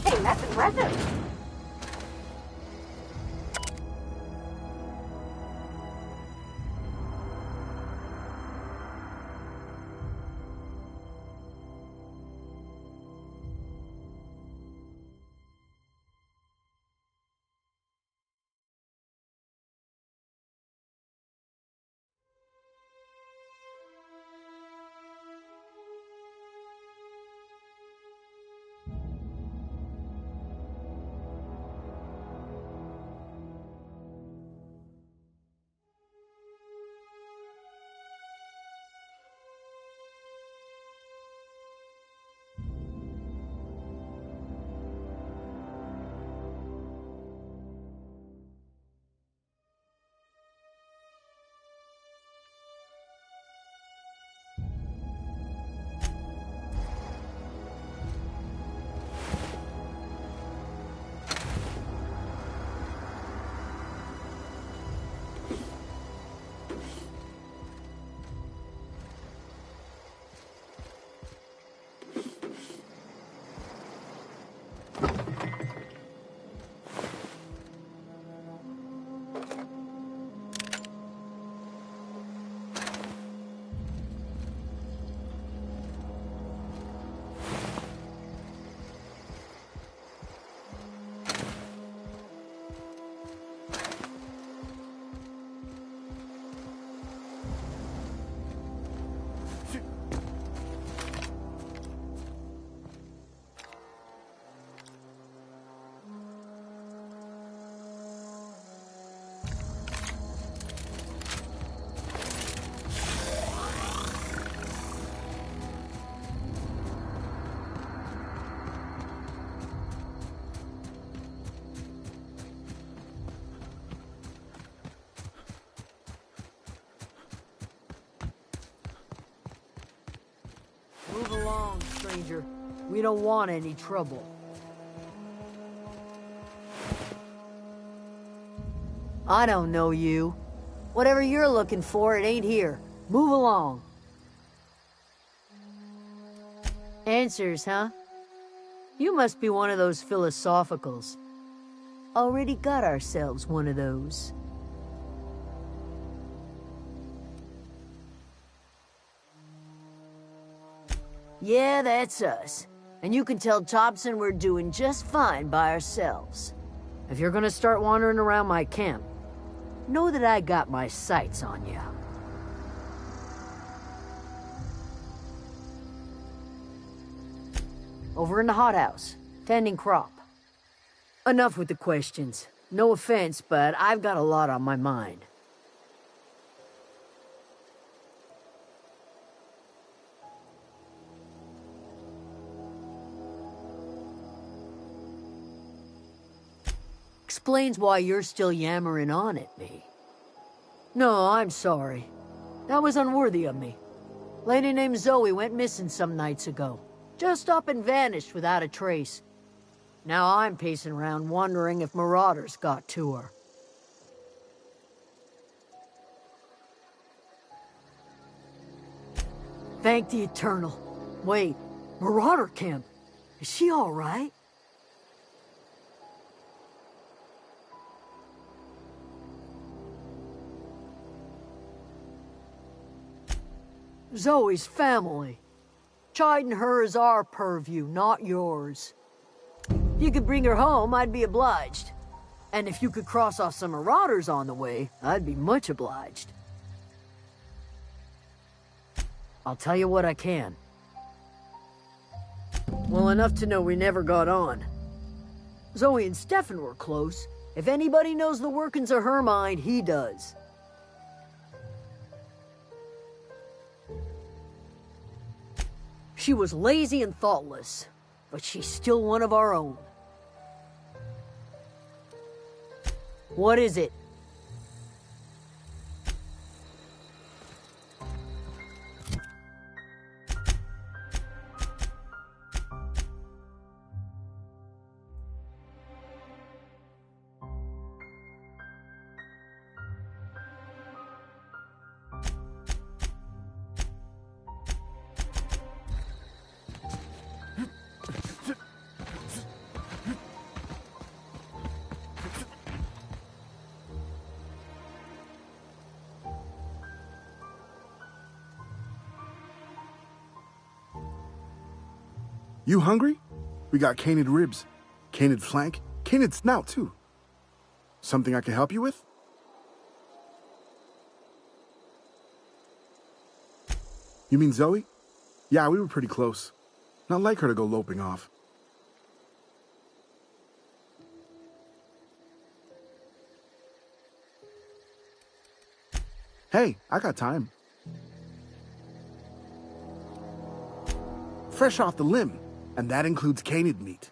Hey, that's impressive. Move along, stranger. We don't want any trouble. I don't know you. Whatever you're looking for, it ain't here. Move along. Answers, huh? You must be one of those philosophicals. Already got ourselves one of those. Yeah, that's us. And you can tell Thompson we're doing just fine by ourselves. If you're gonna start wandering around my camp, know that I got my sights on you. Over in the hothouse, tending crop. Enough with the questions. No offense, but I've got a lot on my mind. Explains why you're still yammering on at me. No, I'm sorry. That was unworthy of me. Lady named Zoe went missing some nights ago. Just up and vanished without a trace. Now I'm pacing around wondering if marauders got to her. Thank the Eternal. Wait, Marauder Camp. Is she all right? Zoe's family. Chiding her is our purview, not yours. If you could bring her home, I'd be obliged. And if you could cross off some marauders on the way, I'd be much obliged. I'll tell you what I can. Well, enough to know we never got on. Zoe and Stefan were close. If anybody knows the workings of her mind, he does. She was lazy and thoughtless. but she's still one of our own. What is it? You hungry? We got canid ribs, canid flank, canid snout, too. Something I can help you with? You mean Zoe? Yeah, we were pretty close. Not like her to go loping off. Hey, I got time. Fresh off the limb. And that includes canid meat.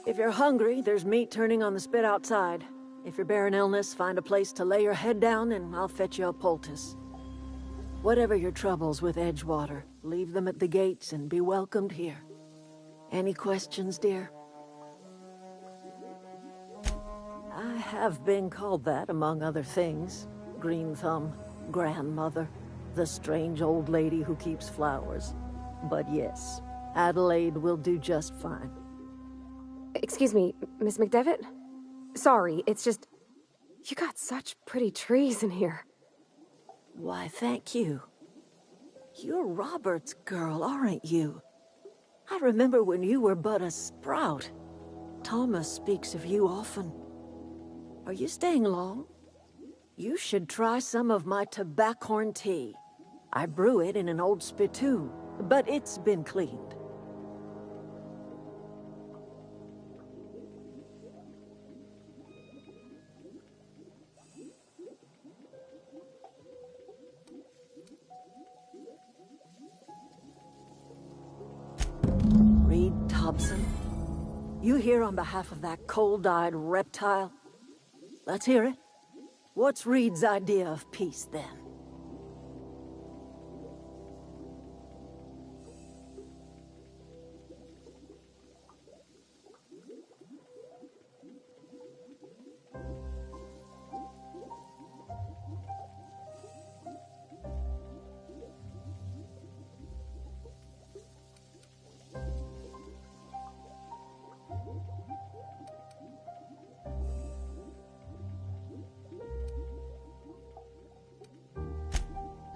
If you're hungry, there's meat turning on the spit outside. If you're bearing illness, find a place to lay your head down and I'll fetch you a poultice. Whatever your troubles with Edgewater, leave them at the gates and be welcomed here. Any questions, dear? I have been called that, among other things. Green Thumb, grandmother, the strange old lady who keeps flowers. But yes, Adelaide will do just fine. Excuse me, Miss McDevitt? Sorry, it's just... You got such pretty trees in here. Why, thank you. You're Robert's girl, aren't you? I remember when you were but a sprout. Thomas speaks of you often. Are you staying long? You should try some of my tobaccorn tea. I brew it in an old spittoon. but it's been cleaned. Reed Thompson? You here on behalf of that cold-eyed reptile? Let's hear it. What's Reed's idea of peace, then?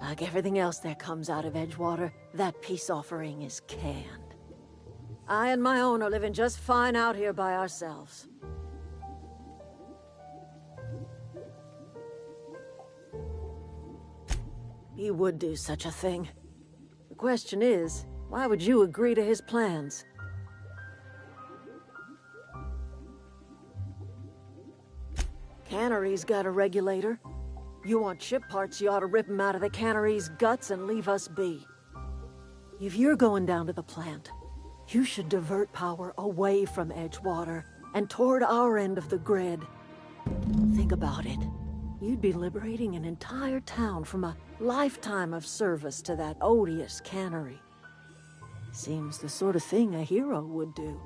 Like everything else that comes out of Edgewater, that peace offering is canned. I and my own are living just fine out here by ourselves. He would do such a thing. The question is, why would you agree to his plans? Cannery's got a regulator. You want ship parts, you ought to rip them out of the cannery's guts and leave us be. If you're going down to the plant, you should divert power away from Edgewater and toward our end of the grid. Think about it. You'd be liberating an entire town from a lifetime of service to that odious cannery. Seems the sort of thing a hero would do.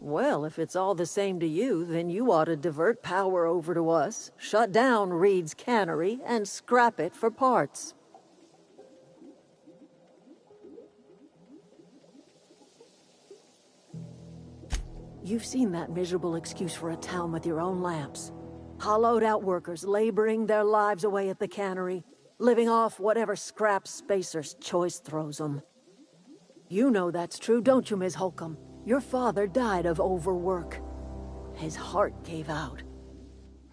Well, if it's all the same to you, then you ought to divert power over to us, shut down Reed's cannery, and scrap it for parts. You've seen that miserable excuse for a town with your own lamps. Hollowed-out workers laboring their lives away at the cannery, living off whatever scraps Spacer's Choice throws them. You know that's true, don't you, Ms. Holcomb? Your father died of overwork. His heart gave out.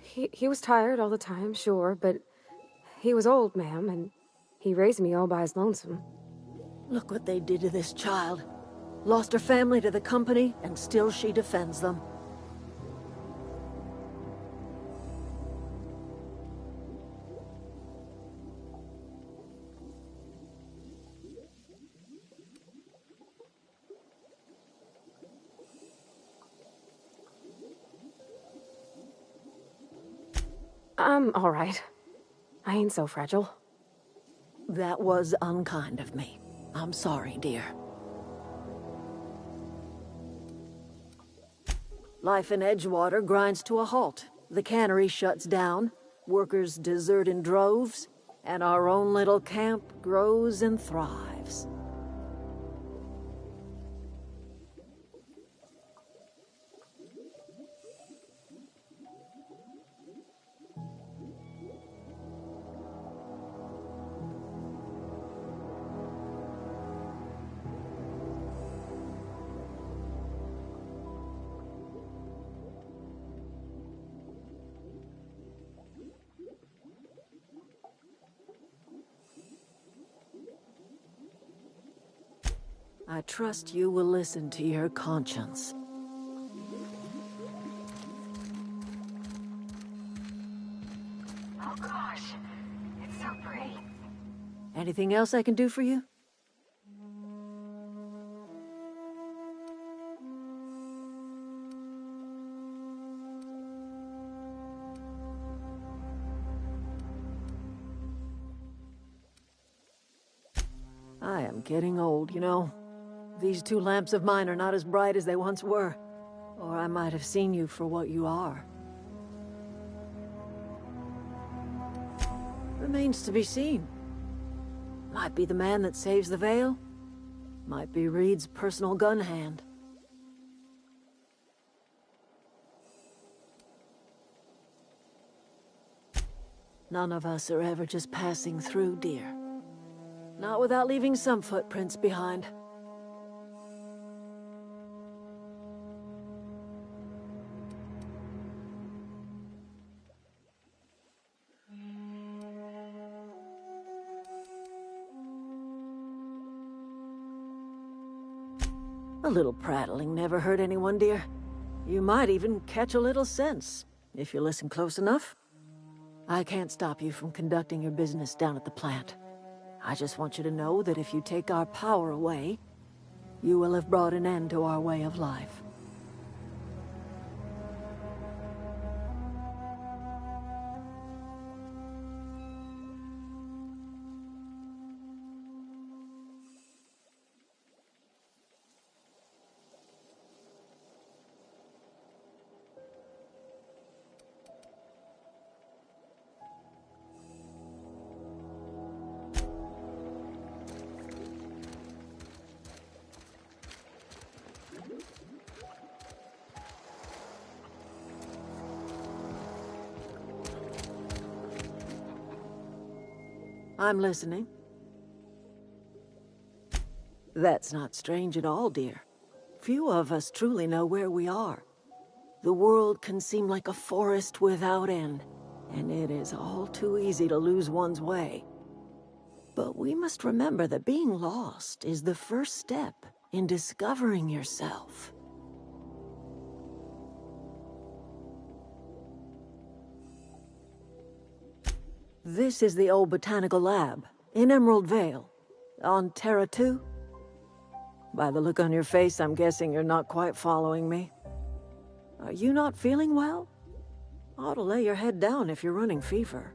He was tired all the time, sure, but he was old, ma'am, and he raised me all by his lonesome. Look what they did to this child. Lost her family to the company, and still she defends them. I'm all right. I ain't so fragile. That was unkind of me. I'm sorry, dear. Life in Edgewater grinds to a halt. The cannery shuts down, workers desert in droves, and our own little camp grows and thrives. I trust you will listen to your conscience. Oh gosh, it's so pretty. Anything else I can do for you? I am getting old, you know. These two lamps of mine are not as bright as they once were, or I might have seen you for what you are. Remains to be seen. Might be the man that saves the Veil. Might be Reed's personal gun hand. None of us are ever just passing through, dear. Not without leaving some footprints behind. A little prattling never hurt anyone, dear. You might even catch a little sense, if you listen close enough. I can't stop you from conducting your business down at the plant. I just want you to know that if you take our power away, you will have brought an end to our way of life. I'm listening. That's not strange at all, dear. Few of us truly know where we are. The world can seem like a forest without end, and it is all too easy to lose one's way. But we must remember that being lost is the first step in discovering yourself. This is the old botanical lab, in Emerald Vale, on Terra 2. By the look on your face, I'm guessing you're not quite following me. Are you not feeling well? Ought to lay your head down if you're running fever.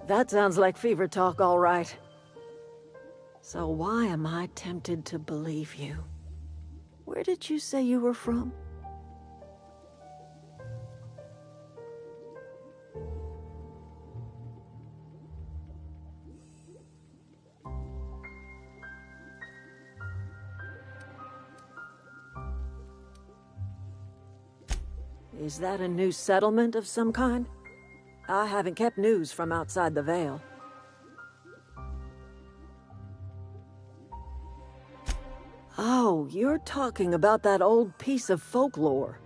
That sounds like fever talk, all right. So why am I tempted to believe you? Where did you say you were from? Is that a new settlement of some kind? I haven't kept news from outside the Vale. Oh, you're talking about that old piece of folklore.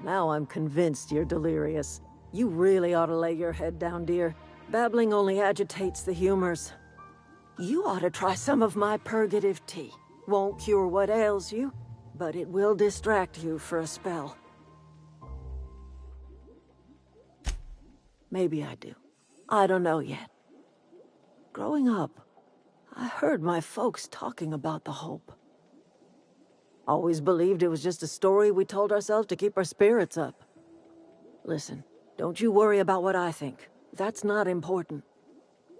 Now I'm convinced you're delirious. You really ought to lay your head down, dear. Babbling only agitates the humors. You ought to try some of my purgative tea. Won't cure what ails you, but it will distract you for a spell. Maybe I do. I don't know yet. Growing up, I heard my folks talking about the Hope. Always believed it was just a story we told ourselves to keep our spirits up. Listen, don't you worry about what I think. That's not important.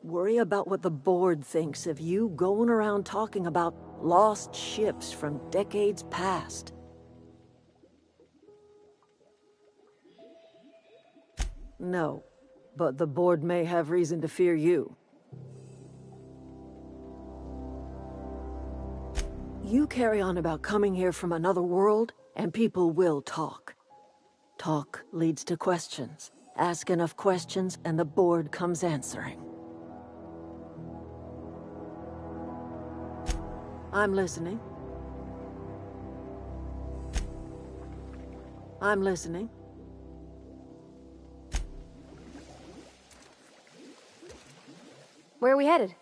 Worry about what the board thinks of you going around talking about lost ships from decades past. No, but the board may have reason to fear you. You carry on about coming here from another world, and people will talk. Talk leads to questions. Ask enough questions, and the board comes answering. I'm listening. I'm listening. Where are we headed?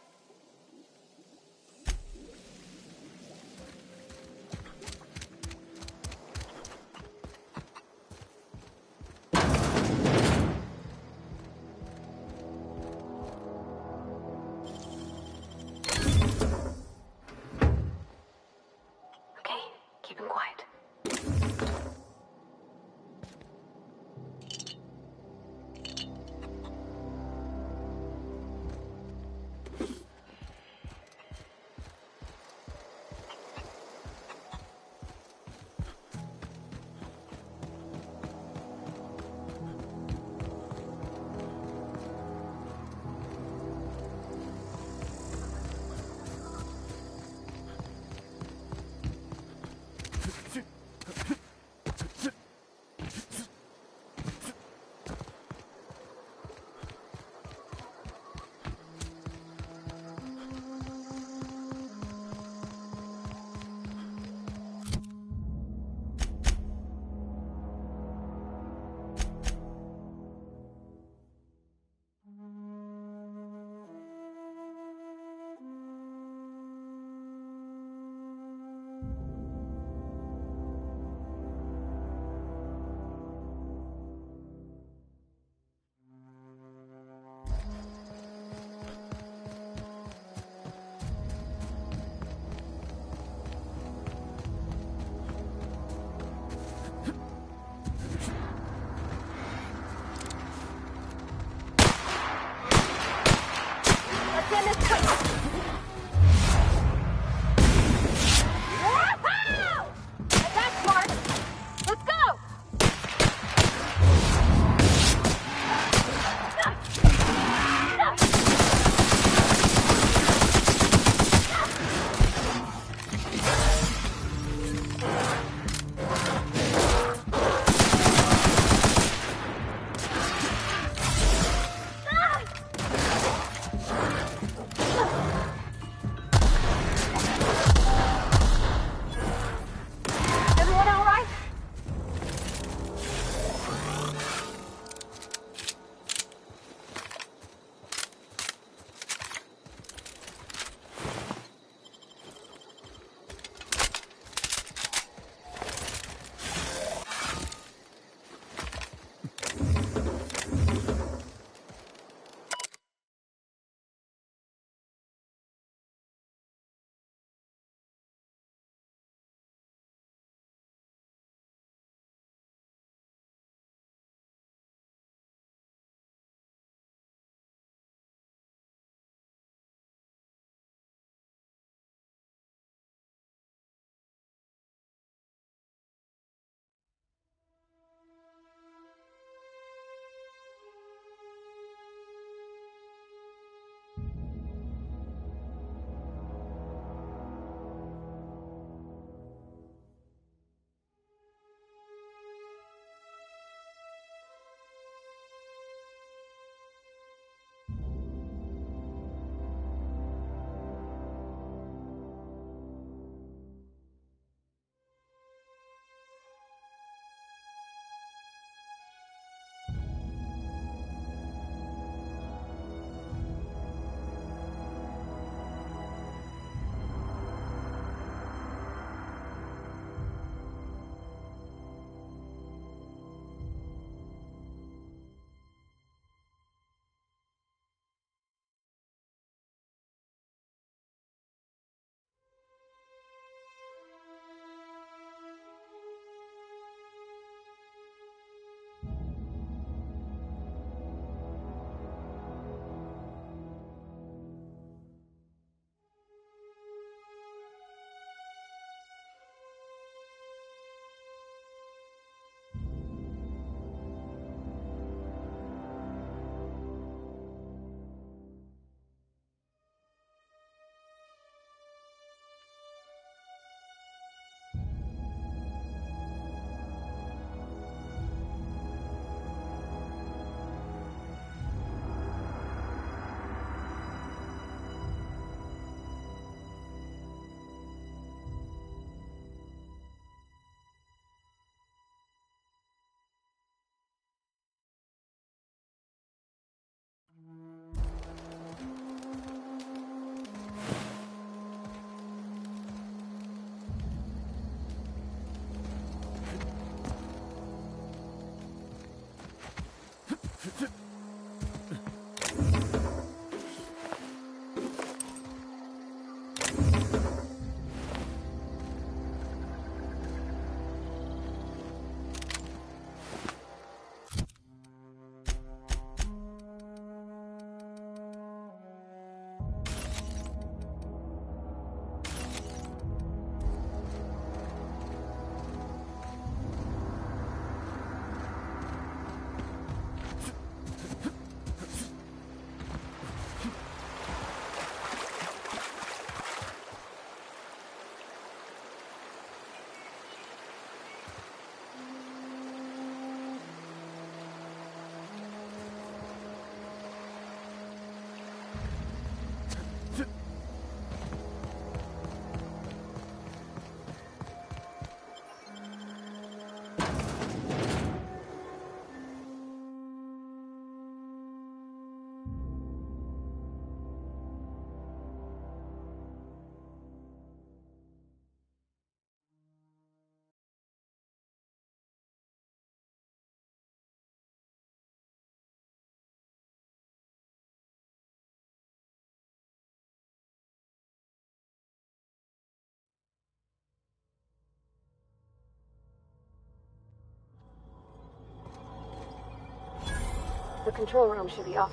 The control room should be off.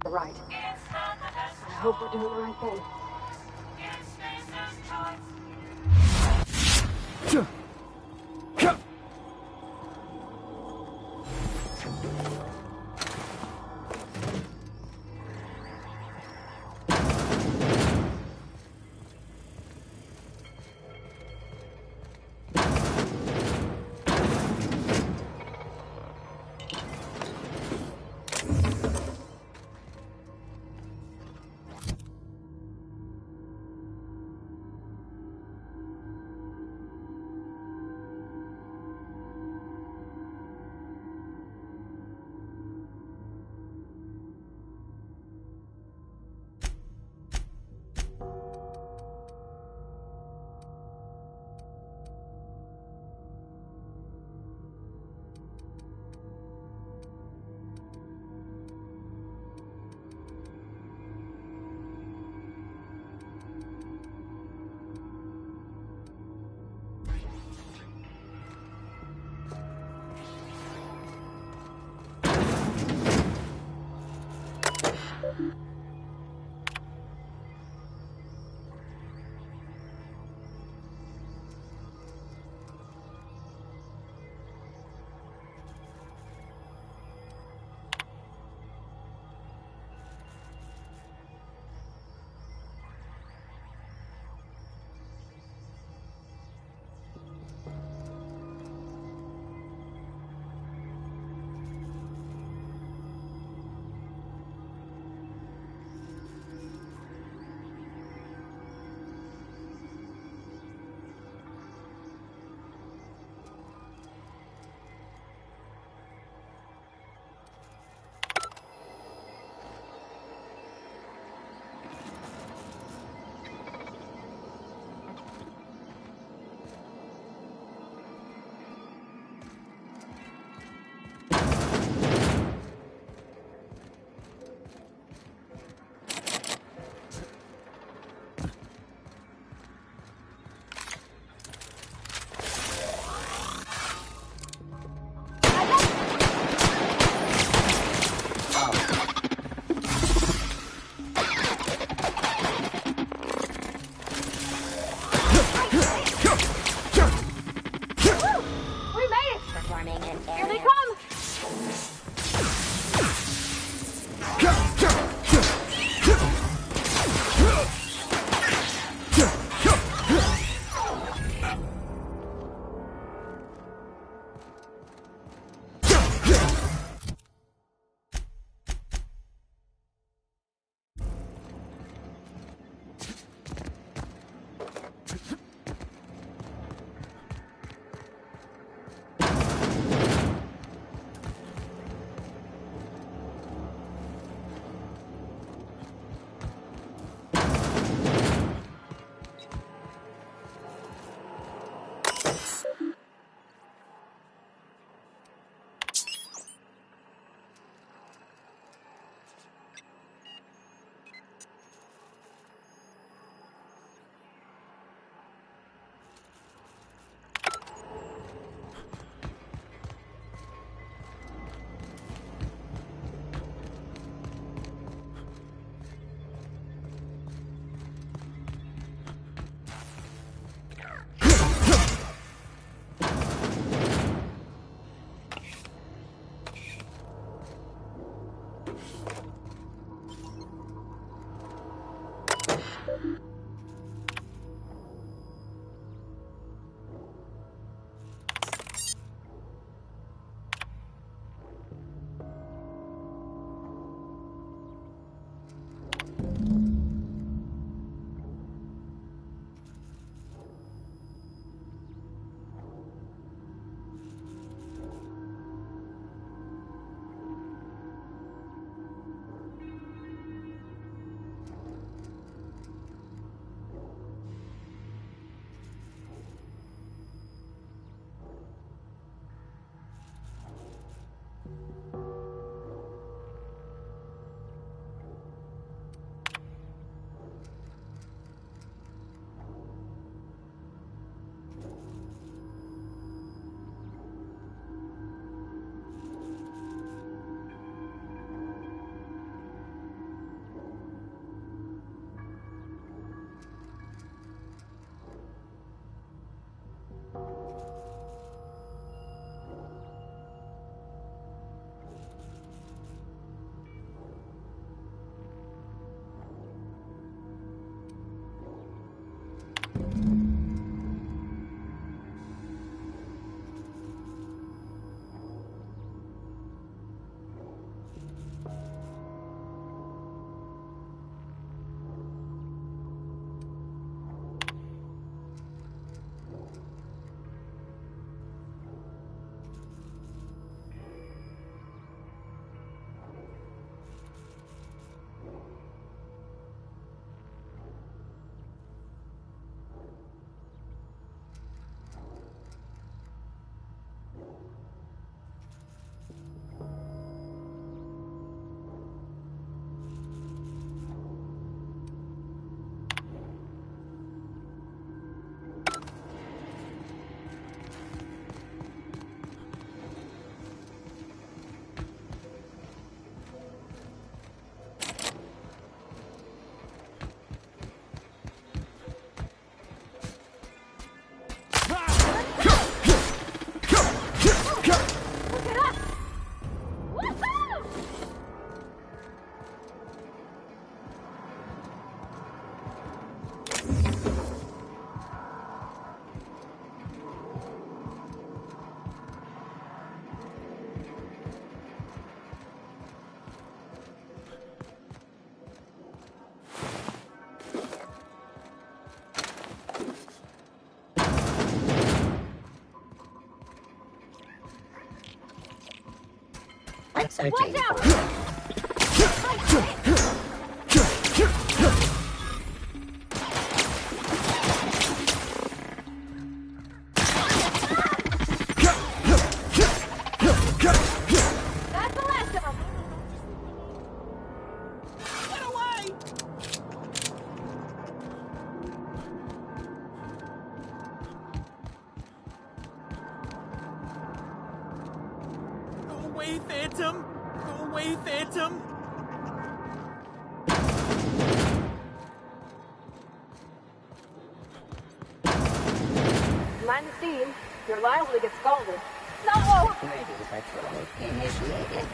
Right. I hope we're doing the right thing. Searching Watch out! That's the last of them! Get away! Go away, Phantom! Go away, Phantom! Mind the scene. You're liable to get scalded. No! Ready patrol initiated.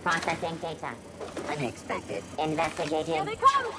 Processing data. Unexpected. Investigating. Here they come!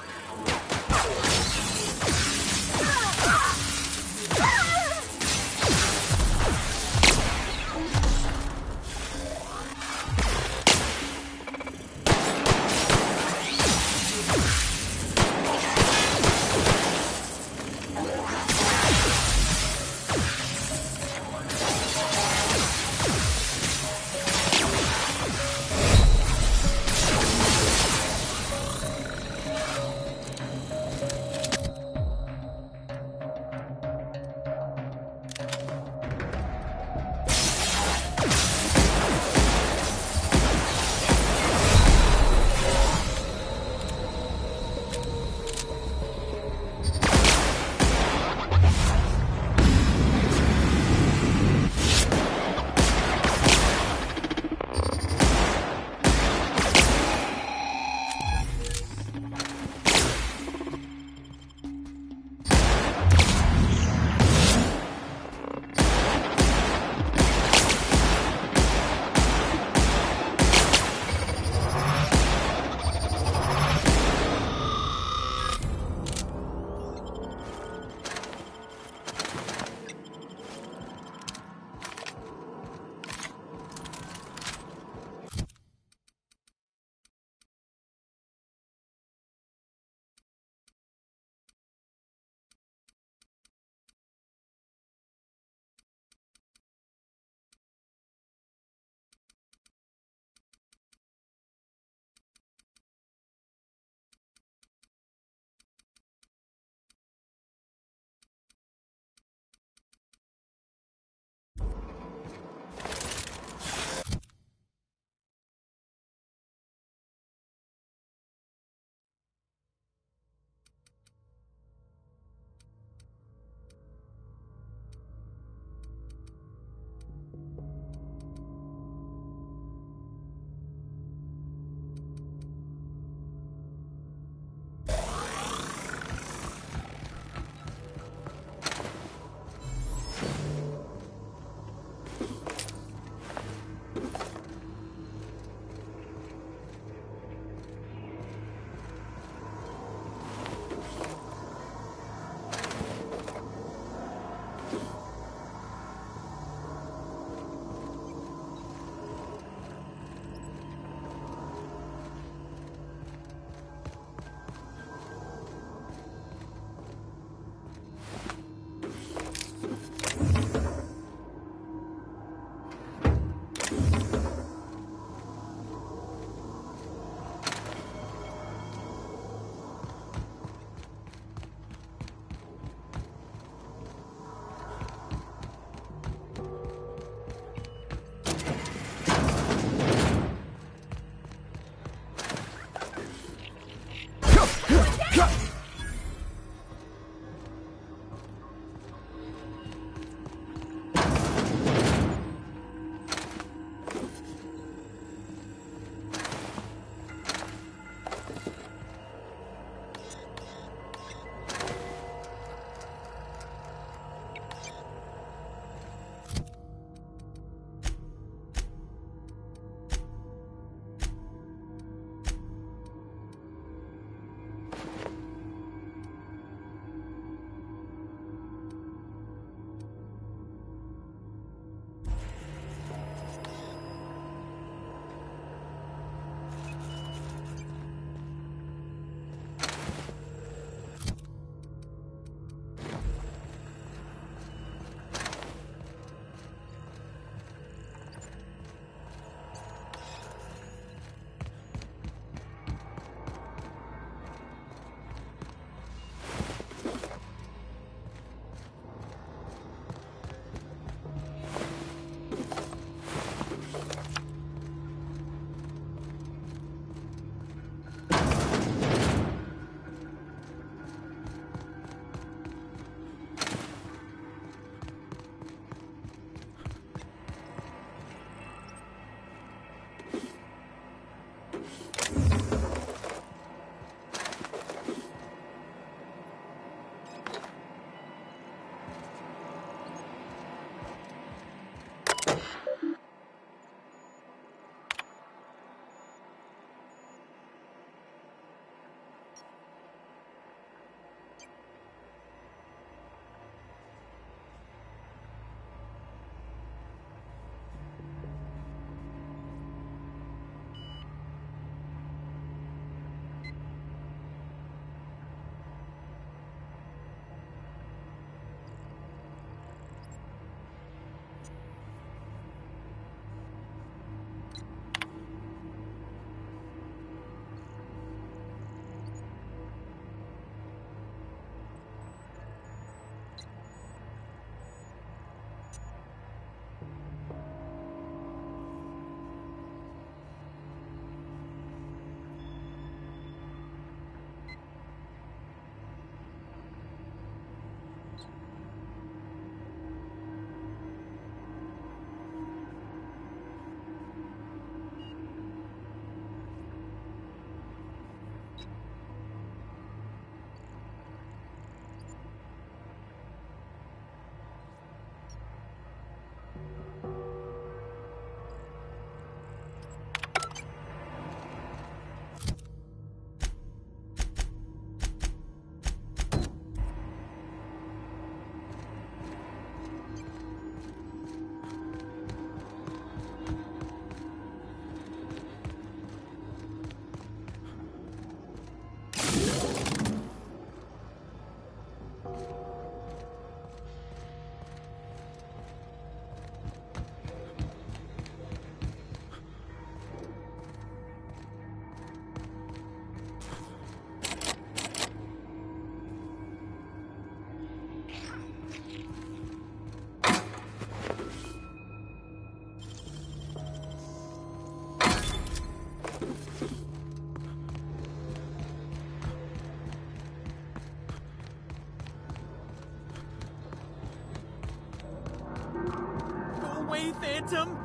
Phantom?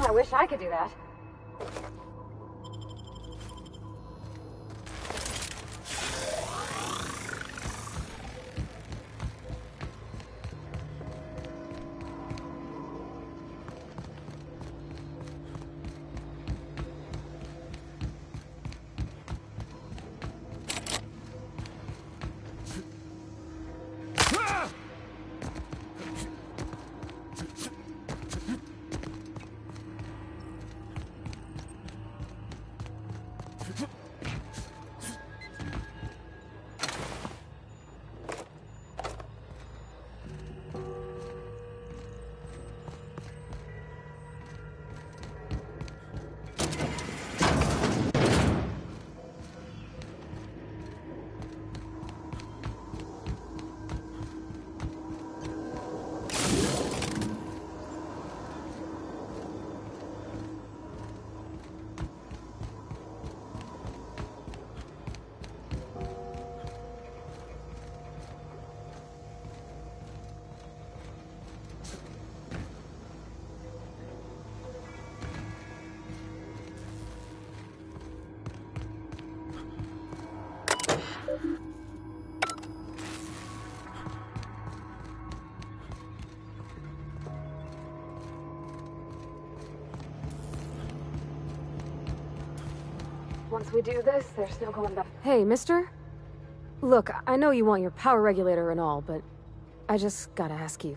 I wish I could do that. Once we do this, there's no going back. Hey, mister? Look, I know you want your power regulator and all, but I just gotta ask you.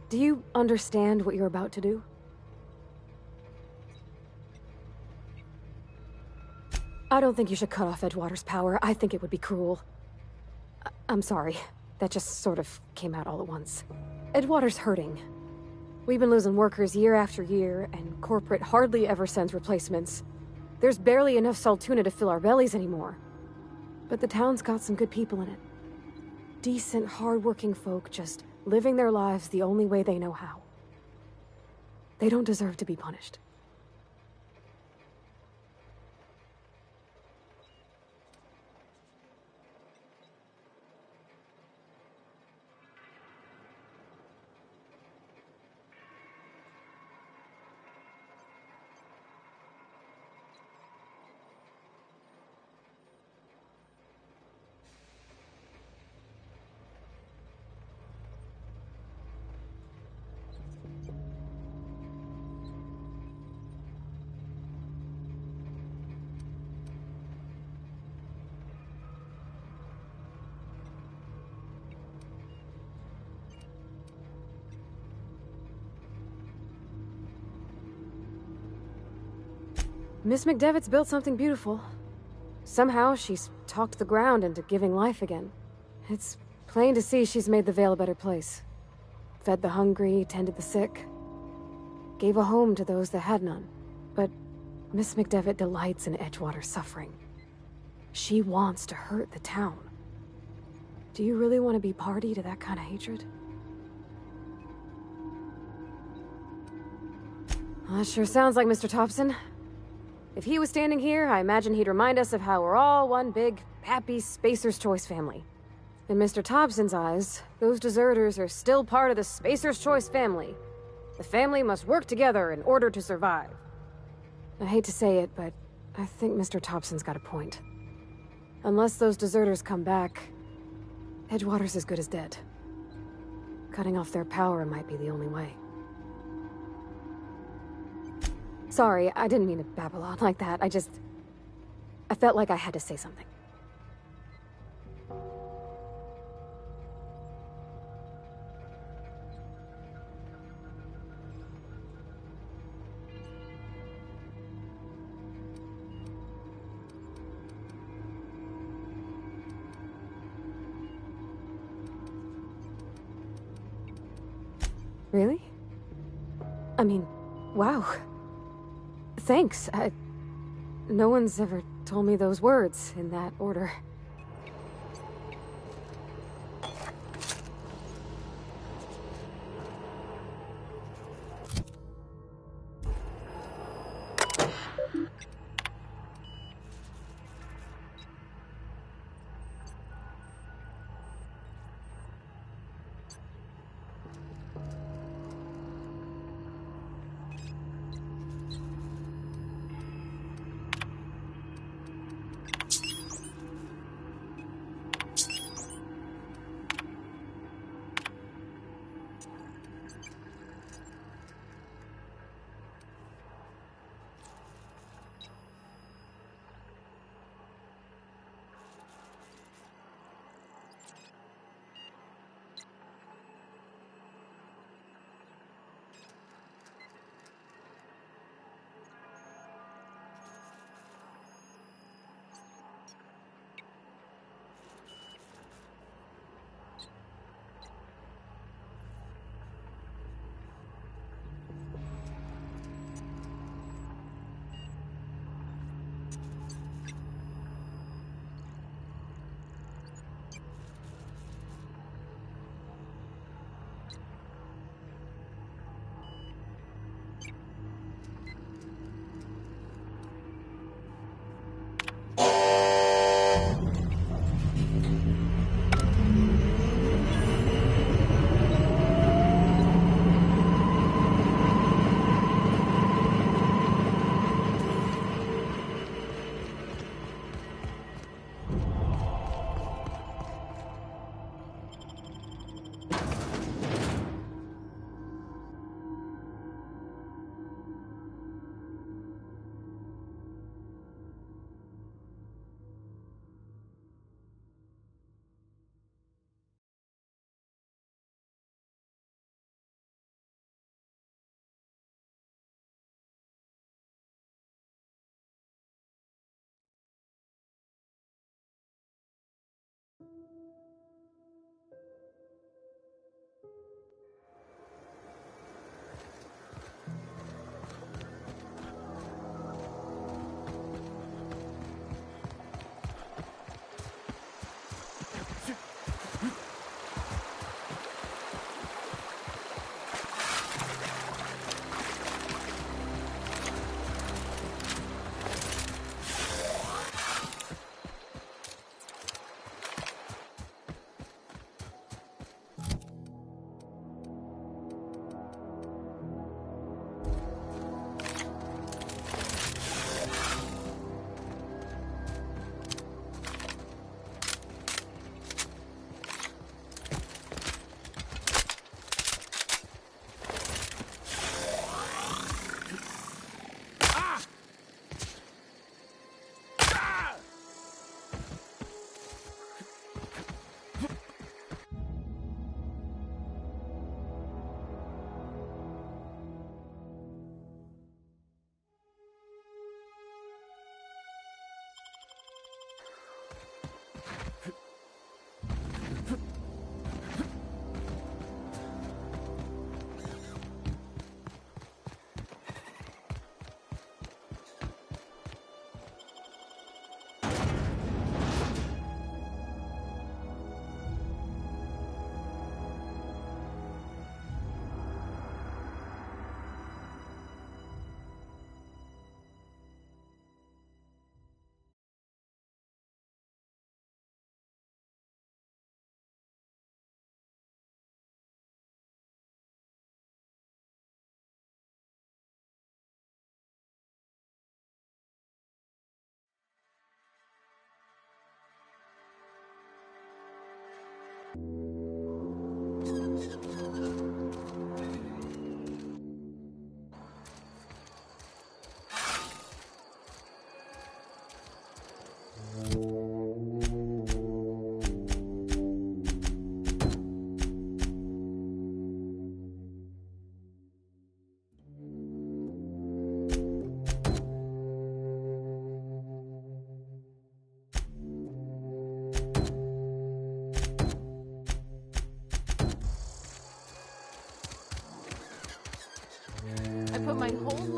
Do you understand what you're about to do? I don't think you should cut off Edgewater's power. I think it would be cruel. I'm sorry. That just sort of came out all at once. Edgewater's hurting. We've been losing workers year after year, and corporate hardly ever sends replacements. There's barely enough Saltuna to fill our bellies anymore. But the town's got some good people in it. Decent, hard-working folk just living their lives the only way they know how. They don't deserve to be punished. Miss McDevitt's built something beautiful. Somehow, she's talked the ground into giving life again. It's plain to see she's made the Vale a better place. Fed the hungry, tended the sick. Gave a home to those that had none. But Miss McDevitt delights in Edgewater's suffering. She wants to hurt the town. Do you really want to be party to that kind of hatred? Well, that sure sounds like Mr. Thompson. If he was standing here, I imagine he'd remind us of how we're all one big, happy Spacer's Choice family. In Mr. Thompson's eyes, those deserters are still part of the Spacer's Choice family. The family must work together in order to survive. I hate to say it, but I think Mr. Thompson's got a point. Unless those deserters come back, Edgewater's as good as dead. Cutting off their power might be the only way. Sorry, I didn't mean to babble on like that. I felt like I had to say something. Really? I mean, wow. Thanks. No one's ever told me those words in that order.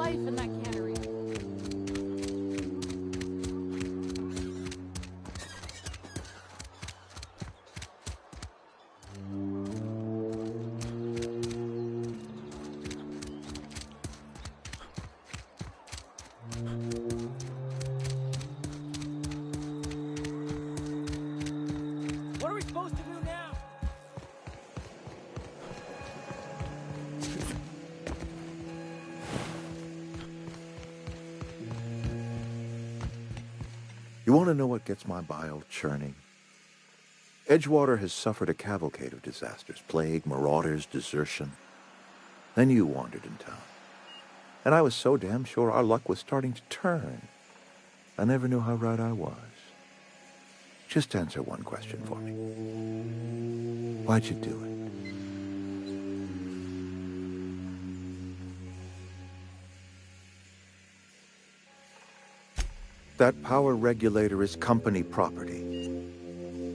life in that cannery. What are we supposed to do now? You want to know what gets my bile churning? Edgewater has suffered a cavalcade of disasters: plague, marauders, desertion. Then you wandered in town. And I was so damn sure our luck was starting to turn. I never knew how right I was. Just answer one question for me. Why'd you do it? That power regulator is company property.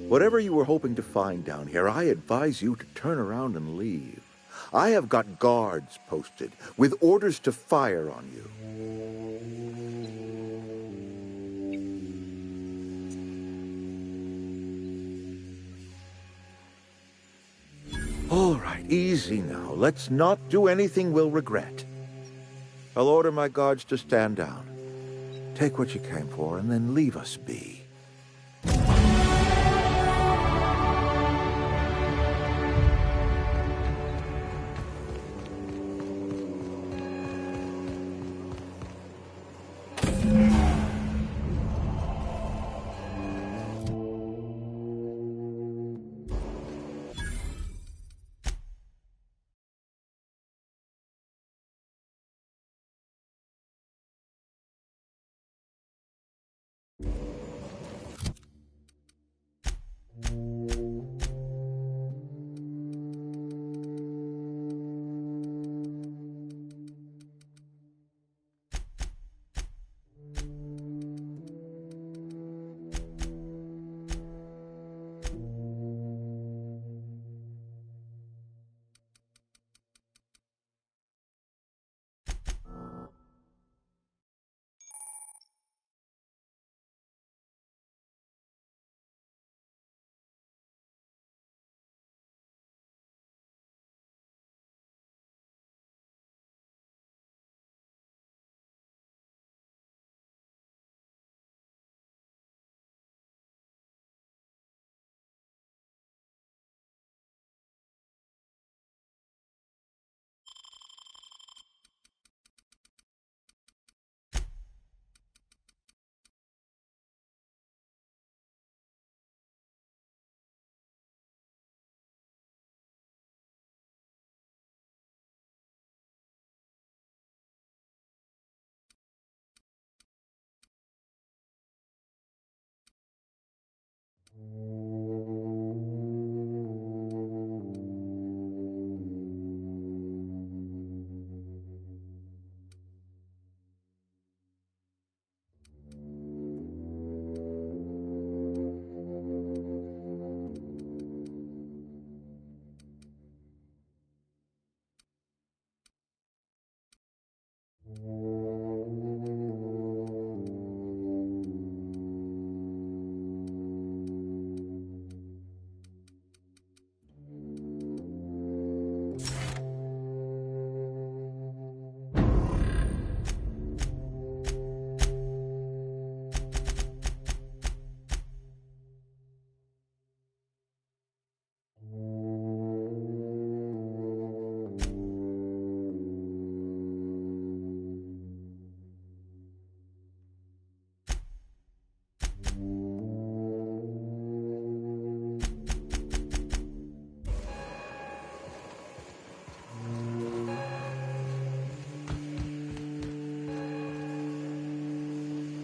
Whatever you were hoping to find down here, I advise you to turn around and leave. I have got guards posted with orders to fire on you. All right, easy now. Let's not do anything we'll regret. I'll order my guards to stand down. Take what you came for, and then leave us be.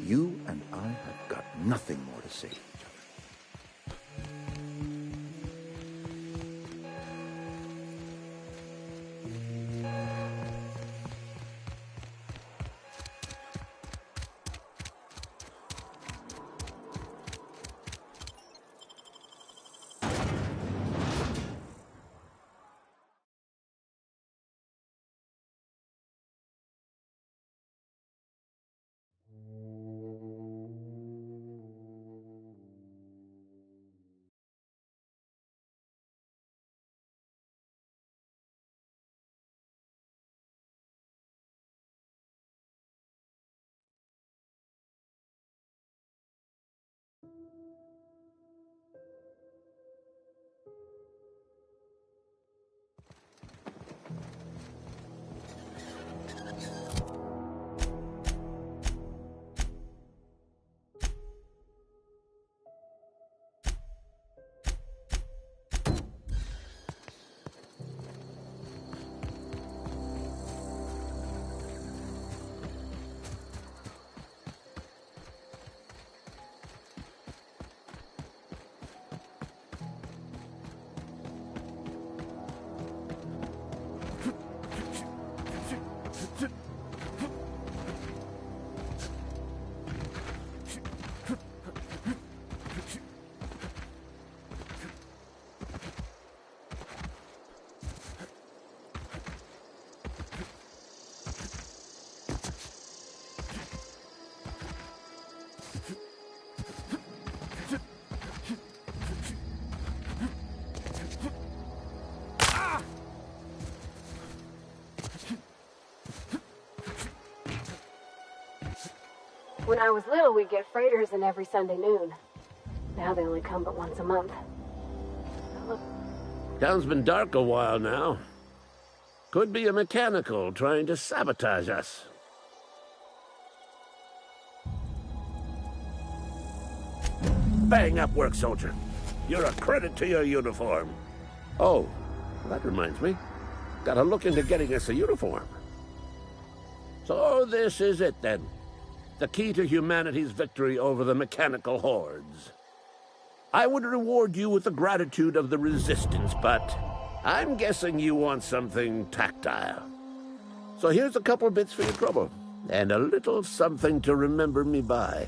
You and I have got nothing more to say. When I was little, we'd get freighters in every Sunday noon. Now they only come but once a month. Town's been dark a while now. Could be a mechanical trying to sabotage us. Bang up work, soldier. You're a credit to your uniform. Oh, that reminds me. Gotta look into getting us a uniform. So this is it, then. The key to humanity's victory over the mechanical hordes. I would reward you with the gratitude of the Resistance, but I'm guessing you want something tactile. So here's a couple bits for your trouble, and a little something to remember me by.